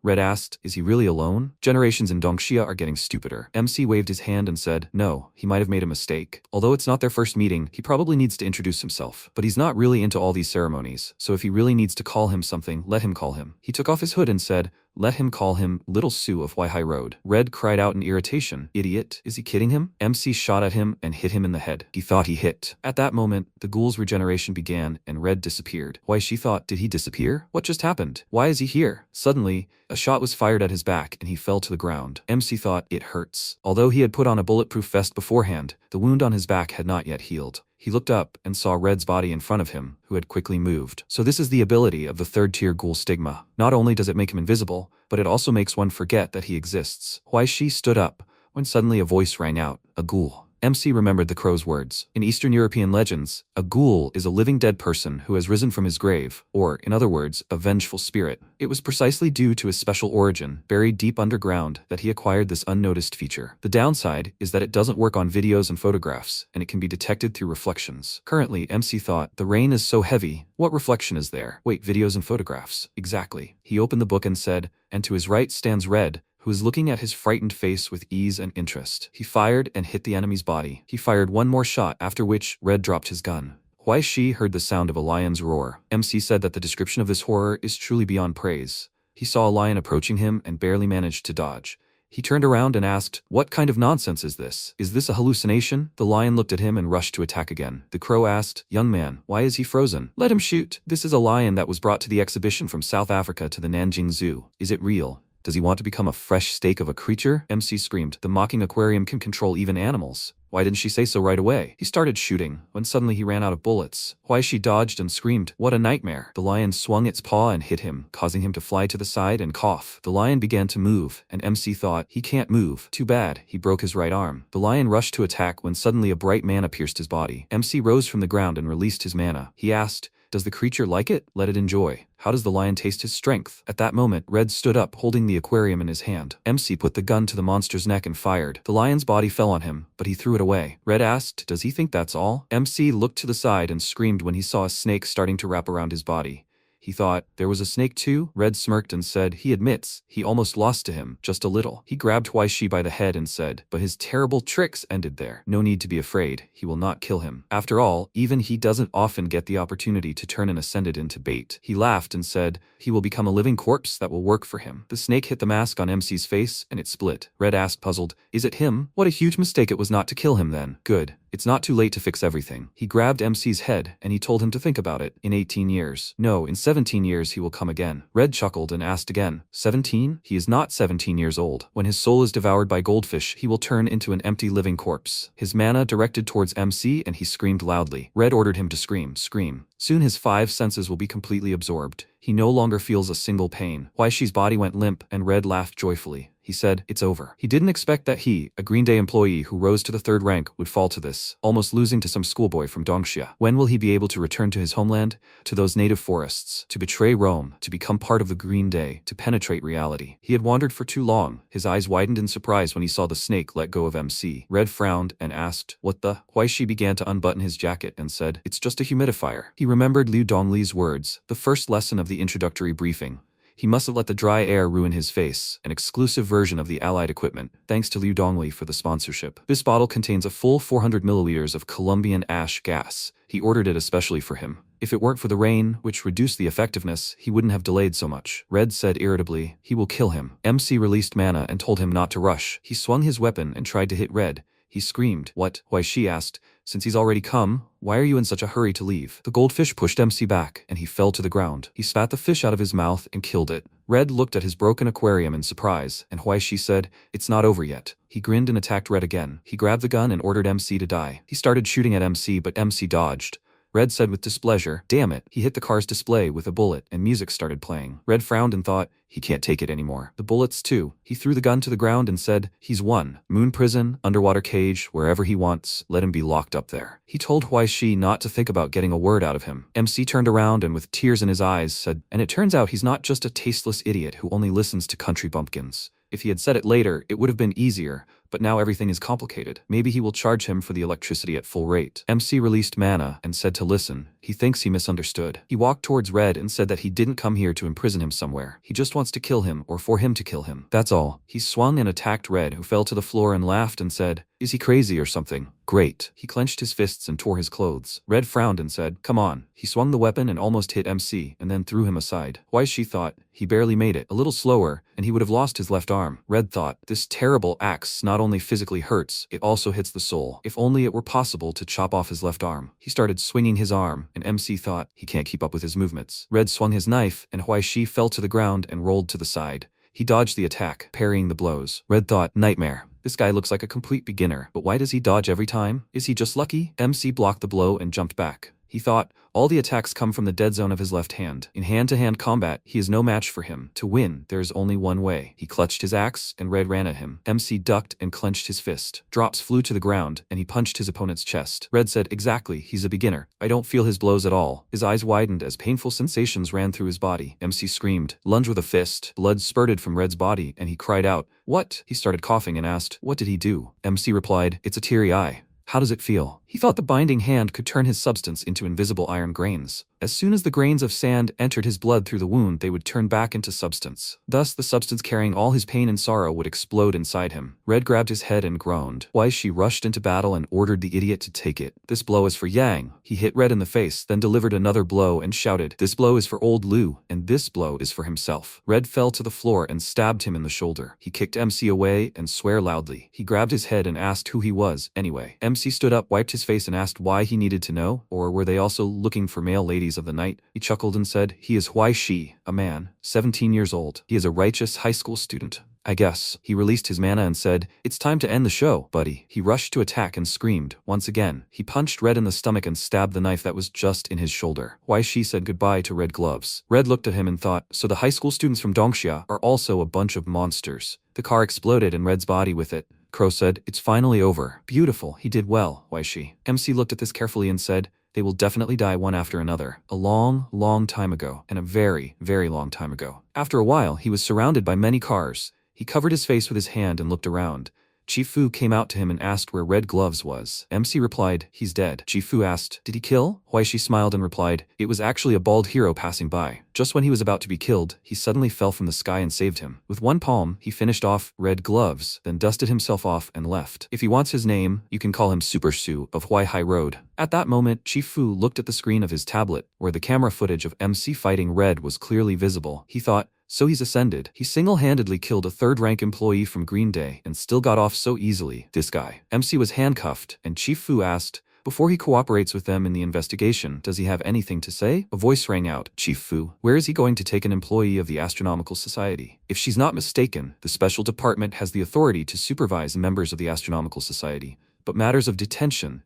Red asked, is he really alone? Generations in Dongxia are getting stupider. MC waved his hand and said, no, he might have made a mistake. Although it's not their first meeting, he probably needs to introduce himself. But he's not really into all these ceremonies, so if he really needs to call him something, let him call him. He took off his hood and said, Let him call him Little Sue of High Road. Red cried out in irritation. Idiot, is he kidding him? MC shot at him and hit him in the head. He thought he hit. At that moment, the ghoul's regeneration began and Red disappeared. Why, she thought, did he disappear? What just happened? Why is he here? Suddenly, a shot was fired at his back and he fell to the ground. MC thought, it hurts. Although he had put on a bulletproof vest beforehand, the wound on his back had not yet healed. He looked up and saw Red's body in front of him, who had quickly moved. So this is the ability of the third-tier ghoul stigma. Not only does it make him invisible, but it also makes one forget that he exists. Why, she stood up, when suddenly a voice rang out, a ghoul. MC remembered the crow's words. In Eastern European legends, a ghoul is a living dead person who has risen from his grave, or, in other words, a vengeful spirit. It was precisely due to his special origin, buried deep underground, that he acquired this unnoticed feature. The downside is that it doesn't work on videos and photographs, and it can be detected through reflections. Currently, MC thought, the rain is so heavy, what reflection is there? Wait, videos and photographs. Exactly. He opened the book and said, and to his right stands Red, who was looking at his frightened face with ease and interest. He fired and hit the enemy's body. He fired one more shot, after which Red dropped his gun. Why, she heard the sound of a lion's roar. MC said that the description of this horror is truly beyond praise. He saw a lion approaching him and barely managed to dodge. He turned around and asked, what kind of nonsense is this? Is this a hallucination? The lion looked at him and rushed to attack again. The crow asked, young man, why is he frozen? Let him shoot. This is a lion that was brought to the exhibition from South Africa to the Nanjing Zoo. Is it real? Does he want to become a fresh steak of a creature? MC screamed. The mocking aquarium can control even animals. Why didn't she say so right away? He started shooting, when suddenly he ran out of bullets. Why, she dodged and screamed, what a nightmare. The lion swung its paw and hit him, causing him to fly to the side and cough. The lion began to move, and MC thought, he can't move. Too bad, he broke his right arm. The lion rushed to attack when suddenly a bright mana pierced his body. MC rose from the ground and released his mana. He asked, does the creature like it? Let it enjoy. How does the lion taste his strength? At that moment, Red stood up, holding the aquarium in his hand. MC put the gun to the monster's neck and fired. The lion's body fell on him, but he threw it away. Red asked, does he think that's all? MC looked to the side and screamed when he saw a snake starting to wrap around his body. He thought, there was a snake too? Red smirked and said, he admits, he almost lost to him, just a little. He grabbed Huaishi by the head and said, but his terrible tricks ended there. No need to be afraid, he will not kill him. After all, even he doesn't often get the opportunity to turn an ascended into bait. He laughed and said, he will become a living corpse that will work for him. The snake hit the mask on MC's face and it split. Red asked, puzzled, is it him? What a huge mistake it was not to kill him then. Good. It's not too late to fix everything. He grabbed MC's head and he told him to think about it. In 18 years. No, in 17 years he will come again. Red chuckled and asked again, 17? He is not 17 years old. When his soul is devoured by goldfish, he will turn into an empty living corpse. His mana directed towards MC and he screamed loudly. Red ordered him to scream. Scream. Soon his 5 senses will be completely absorbed. He no longer feels a single pain. Huaishi's body went limp and Red laughed joyfully. He said, it's over. He didn't expect that he, a Green Day employee who rose to the 3rd rank, would fall to this, almost losing to some schoolboy from Dongxia. When will he be able to return to his homeland, to those native forests, to betray Rome, to become part of the Green Day, to penetrate reality? He had wandered for too long. His eyes widened in surprise when he saw the snake let go of MC. Red frowned and asked, what the? Huaishi began to unbutton his jacket and said, it's just a humidifier. He remembered Liu Dongli's words, the first lesson of the introductory briefing. He must have let the dry air ruin his face, an exclusive version of the allied equipment, thanks to Liu Dongli for the sponsorship. This bottle contains a full 400 milliliters of Colombian ash gas. He ordered it especially for him. If it weren't for the rain, which reduced the effectiveness, he wouldn't have delayed so much. Red said irritably, he will kill him. MC released mana and told him not to rush. He swung his weapon and tried to hit Red. He screamed. What? Huaishi asked. Since he's already come, why are you in such a hurry to leave? The goldfish pushed MC back, and he fell to the ground. He spat the fish out of his mouth and killed it. Red looked at his broken aquarium in surprise, and Huaishi said, it's not over yet. He grinned and attacked Red again. He grabbed the gun and ordered MC to die. He started shooting at MC, but MC dodged. Red said with displeasure, damn it. He hit the car's display with a bullet, and music started playing. Red frowned and thought, he can't take it anymore. The bullets too. He threw the gun to the ground and said, he's won. Moon prison, underwater cage, wherever he wants, let him be locked up there. He told Huaishi not to think about getting a word out of him. MC turned around and with tears in his eyes said, and it turns out he's not just a tasteless idiot who only listens to country bumpkins. If he had said it later, it would have been easier, but now everything is complicated. Maybe he will charge him for the electricity at full rate. MC released mana and said to listen. He thinks he misunderstood. He walked towards Red and said that he didn't come here to imprison him somewhere. He just wants to kill him or for him to kill him. That's all. He swung and attacked Red, who fell to the floor and laughed and said, "Is he crazy or something?" Great. He clenched his fists and tore his clothes. Red frowned and said, "Come on." He swung the weapon and almost hit MC and then threw him aside. Why, she thought, he barely made it. A little slower, and he would have lost his left arm. Red thought, this terrible axe not only physically hurts, it also hits the soul. If only it were possible to chop off his left arm. He started swinging his arm, and MC thought, he can't keep up with his movements. Red swung his knife, and Huai Shi fell to the ground and rolled to the side. He dodged the attack, parrying the blows. Red thought, nightmare. This guy looks like a complete beginner, but why does he dodge every time? Is he just lucky? MC blocked the blow and jumped back. He thought, all the attacks come from the dead zone of his left hand. In hand-to-hand combat, he is no match for him. To win, there is only one way. He clutched his axe, and Red ran at him. MC ducked and clenched his fist. Drops flew to the ground, and he punched his opponent's chest. Red said, exactly, he's a beginner. I don't feel his blows at all. His eyes widened as painful sensations ran through his body. MC screamed, lunged with a fist. Blood spurted from Red's body, and he cried out, what? He started coughing and asked, what did he do? MC replied, it's a teary eye. How does it feel? He thought the binding hand could turn his substance into invisible iron grains. As soon as the grains of sand entered his blood through the wound, they would turn back into substance. Thus, the substance carrying all his pain and sorrow would explode inside him. Red grabbed his head and groaned. Why, she rushed into battle and ordered the idiot to take it. This blow is for Yang. He hit Red in the face, then delivered another blow and shouted, this blow is for old Lu, and this blow is for himself. Red fell to the floor and stabbed him in the shoulder. He kicked MC away and swore loudly. He grabbed his head and asked who he was, anyway. MC stood up, wiped his face and asked why he needed to know, or were they also looking for male ladies of the night? He chuckled and said, he is Huai Shi, a man, 17 years old. He is a righteous high school student. I guess. He released his mana and said, it's time to end the show, buddy. He rushed to attack and screamed. Once again, he punched Red in the stomach and stabbed the knife that was just in his shoulder. Huai Shi said goodbye to Red Gloves. Red looked at him and thought, so the high school students from Dongxia are also a bunch of monsters. The car exploded and Red's body with it. Crow said, it's finally over. Beautiful, he did well, Huai Shi. MC looked at this carefully and said, they will definitely die one after another. A long, long time ago, and a very, very long time ago. After a while, he was surrounded by many cars. He covered his face with his hand and looked around. Chief Fu came out to him and asked where Red Gloves was. MC replied, he's dead. Chief Fu asked, did he kill? Huai Shi smiled and replied, it was actually a bald hero passing by. Just when he was about to be killed, he suddenly fell from the sky and saved him. With one palm, he finished off Red Gloves, then dusted himself off and left. If he wants his name, you can call him Super Su of Huai High Road. At that moment, Chief Fu looked at the screen of his tablet, where the camera footage of MC fighting Red was clearly visible. He thought, so he's ascended. He single-handedly killed a third-rank employee from Green Day and still got off so easily. This guy. MC was handcuffed, and Chief Fu asked, before he cooperates with them in the investigation, does he have anything to say? A voice rang out, Chief Fu, where is he going to take an employee of the Astronomical Society? If she's not mistaken, the Special Department has the authority to supervise members of the Astronomical Society. But matters of detention,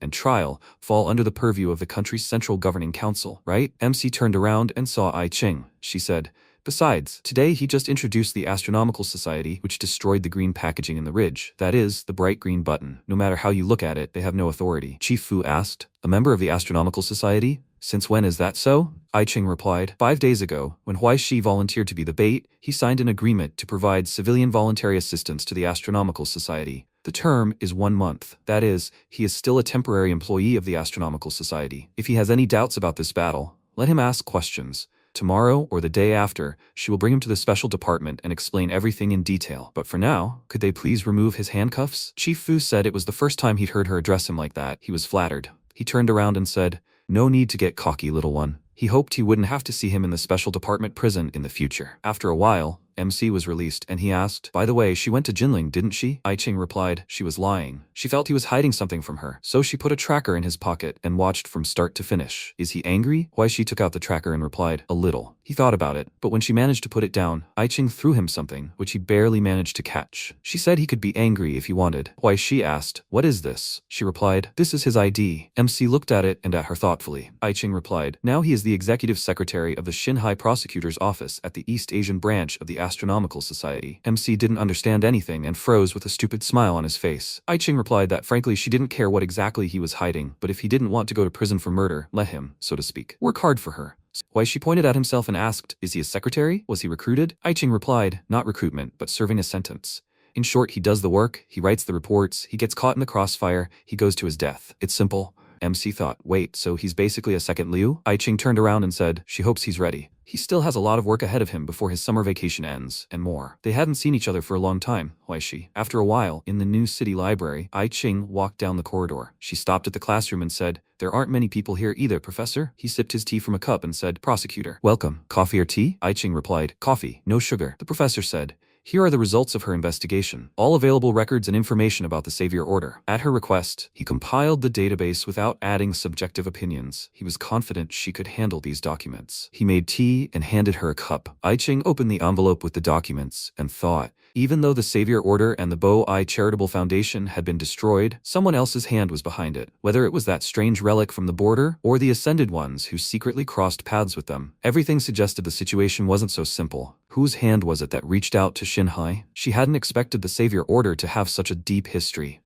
and trial fall under the purview of the country's Central Governing Council, right? MC turned around and saw Ai Ching. She said, besides, today he just introduced the Astronomical Society, which destroyed the green packaging in the ridge. That is, the bright green button. No matter how you look at it, they have no authority. Chief Fu asked, a member of the Astronomical Society? Since when is that so? Ai Ching replied, 5 days ago, when Huai Shi volunteered to be the bait, he signed an agreement to provide civilian voluntary assistance to the Astronomical Society. The term is 1 month. That is, he is still a temporary employee of the Astronomical Society. If he has any doubts about this battle, let him ask questions. Tomorrow or the day after, she will bring him to the special department and explain everything in detail. But for now, could they please remove his handcuffs? Chief Fu said it was the first time he'd heard her address him like that. He was flattered. He turned around and said, no need to get cocky, little one. He hoped he wouldn't have to see him in the special department prison in the future. After a while, MC was released, and he asked, by the way, she went to Jinling, didn't she? Ai Ching replied, she was lying. She felt he was hiding something from her, so she put a tracker in his pocket and watched from start to finish. Is he angry? Huai Shi took out the tracker and replied, a little. He thought about it, but when she managed to put it down, Ai Ching threw him something, which he barely managed to catch. She said he could be angry if he wanted. Huai Shi asked, what is this? She replied, this is his ID. MC looked at it and at her thoughtfully. Ai Ching replied, now he is the executive secretary of the Xinhai Prosecutor's Office at the East Asian branch of the Astronomical Society. MC didn't understand anything and froze with a stupid smile on his face. Ai Ching replied that frankly she didn't care what exactly he was hiding, but if he didn't want to go to prison for murder, let him, so to speak, work hard for her. Huai Shi pointed at himself and asked, is he a secretary? Was he recruited? Ai Ching replied, not recruitment, but serving a sentence. In short, he does the work, he writes the reports, he gets caught in the crossfire, he goes to his death. It's simple. MC thought, wait, so he's basically a second Liu? Aiching turned around and said she hopes he's ready. He still has a lot of work ahead of him before his summer vacation ends, and more. They hadn't seen each other for a long time, Huaishi. After a while, in the new city library, Aiching walked down the corridor. She stopped at the classroom and said, there aren't many people here either, Professor. He sipped his tea from a cup and said, Prosecutor. Welcome. Coffee or tea? Aiching replied, coffee, no sugar. The professor said, here are the results of her investigation. All available records and information about the Savior Order. At her request, he compiled the database without adding subjective opinions. He was confident she could handle these documents. He made tea and handed her a cup. Aiching opened the envelope with the documents and thought, even though the Savior Order and the Bo-Ai Charitable Foundation had been destroyed, someone else's hand was behind it. Whether it was that strange relic from the border or the Ascended ones who secretly crossed paths with them, everything suggested the situation wasn't so simple. Whose hand was it that reached out to Xinhai? She hadn't expected the Savior Order to have such a deep history.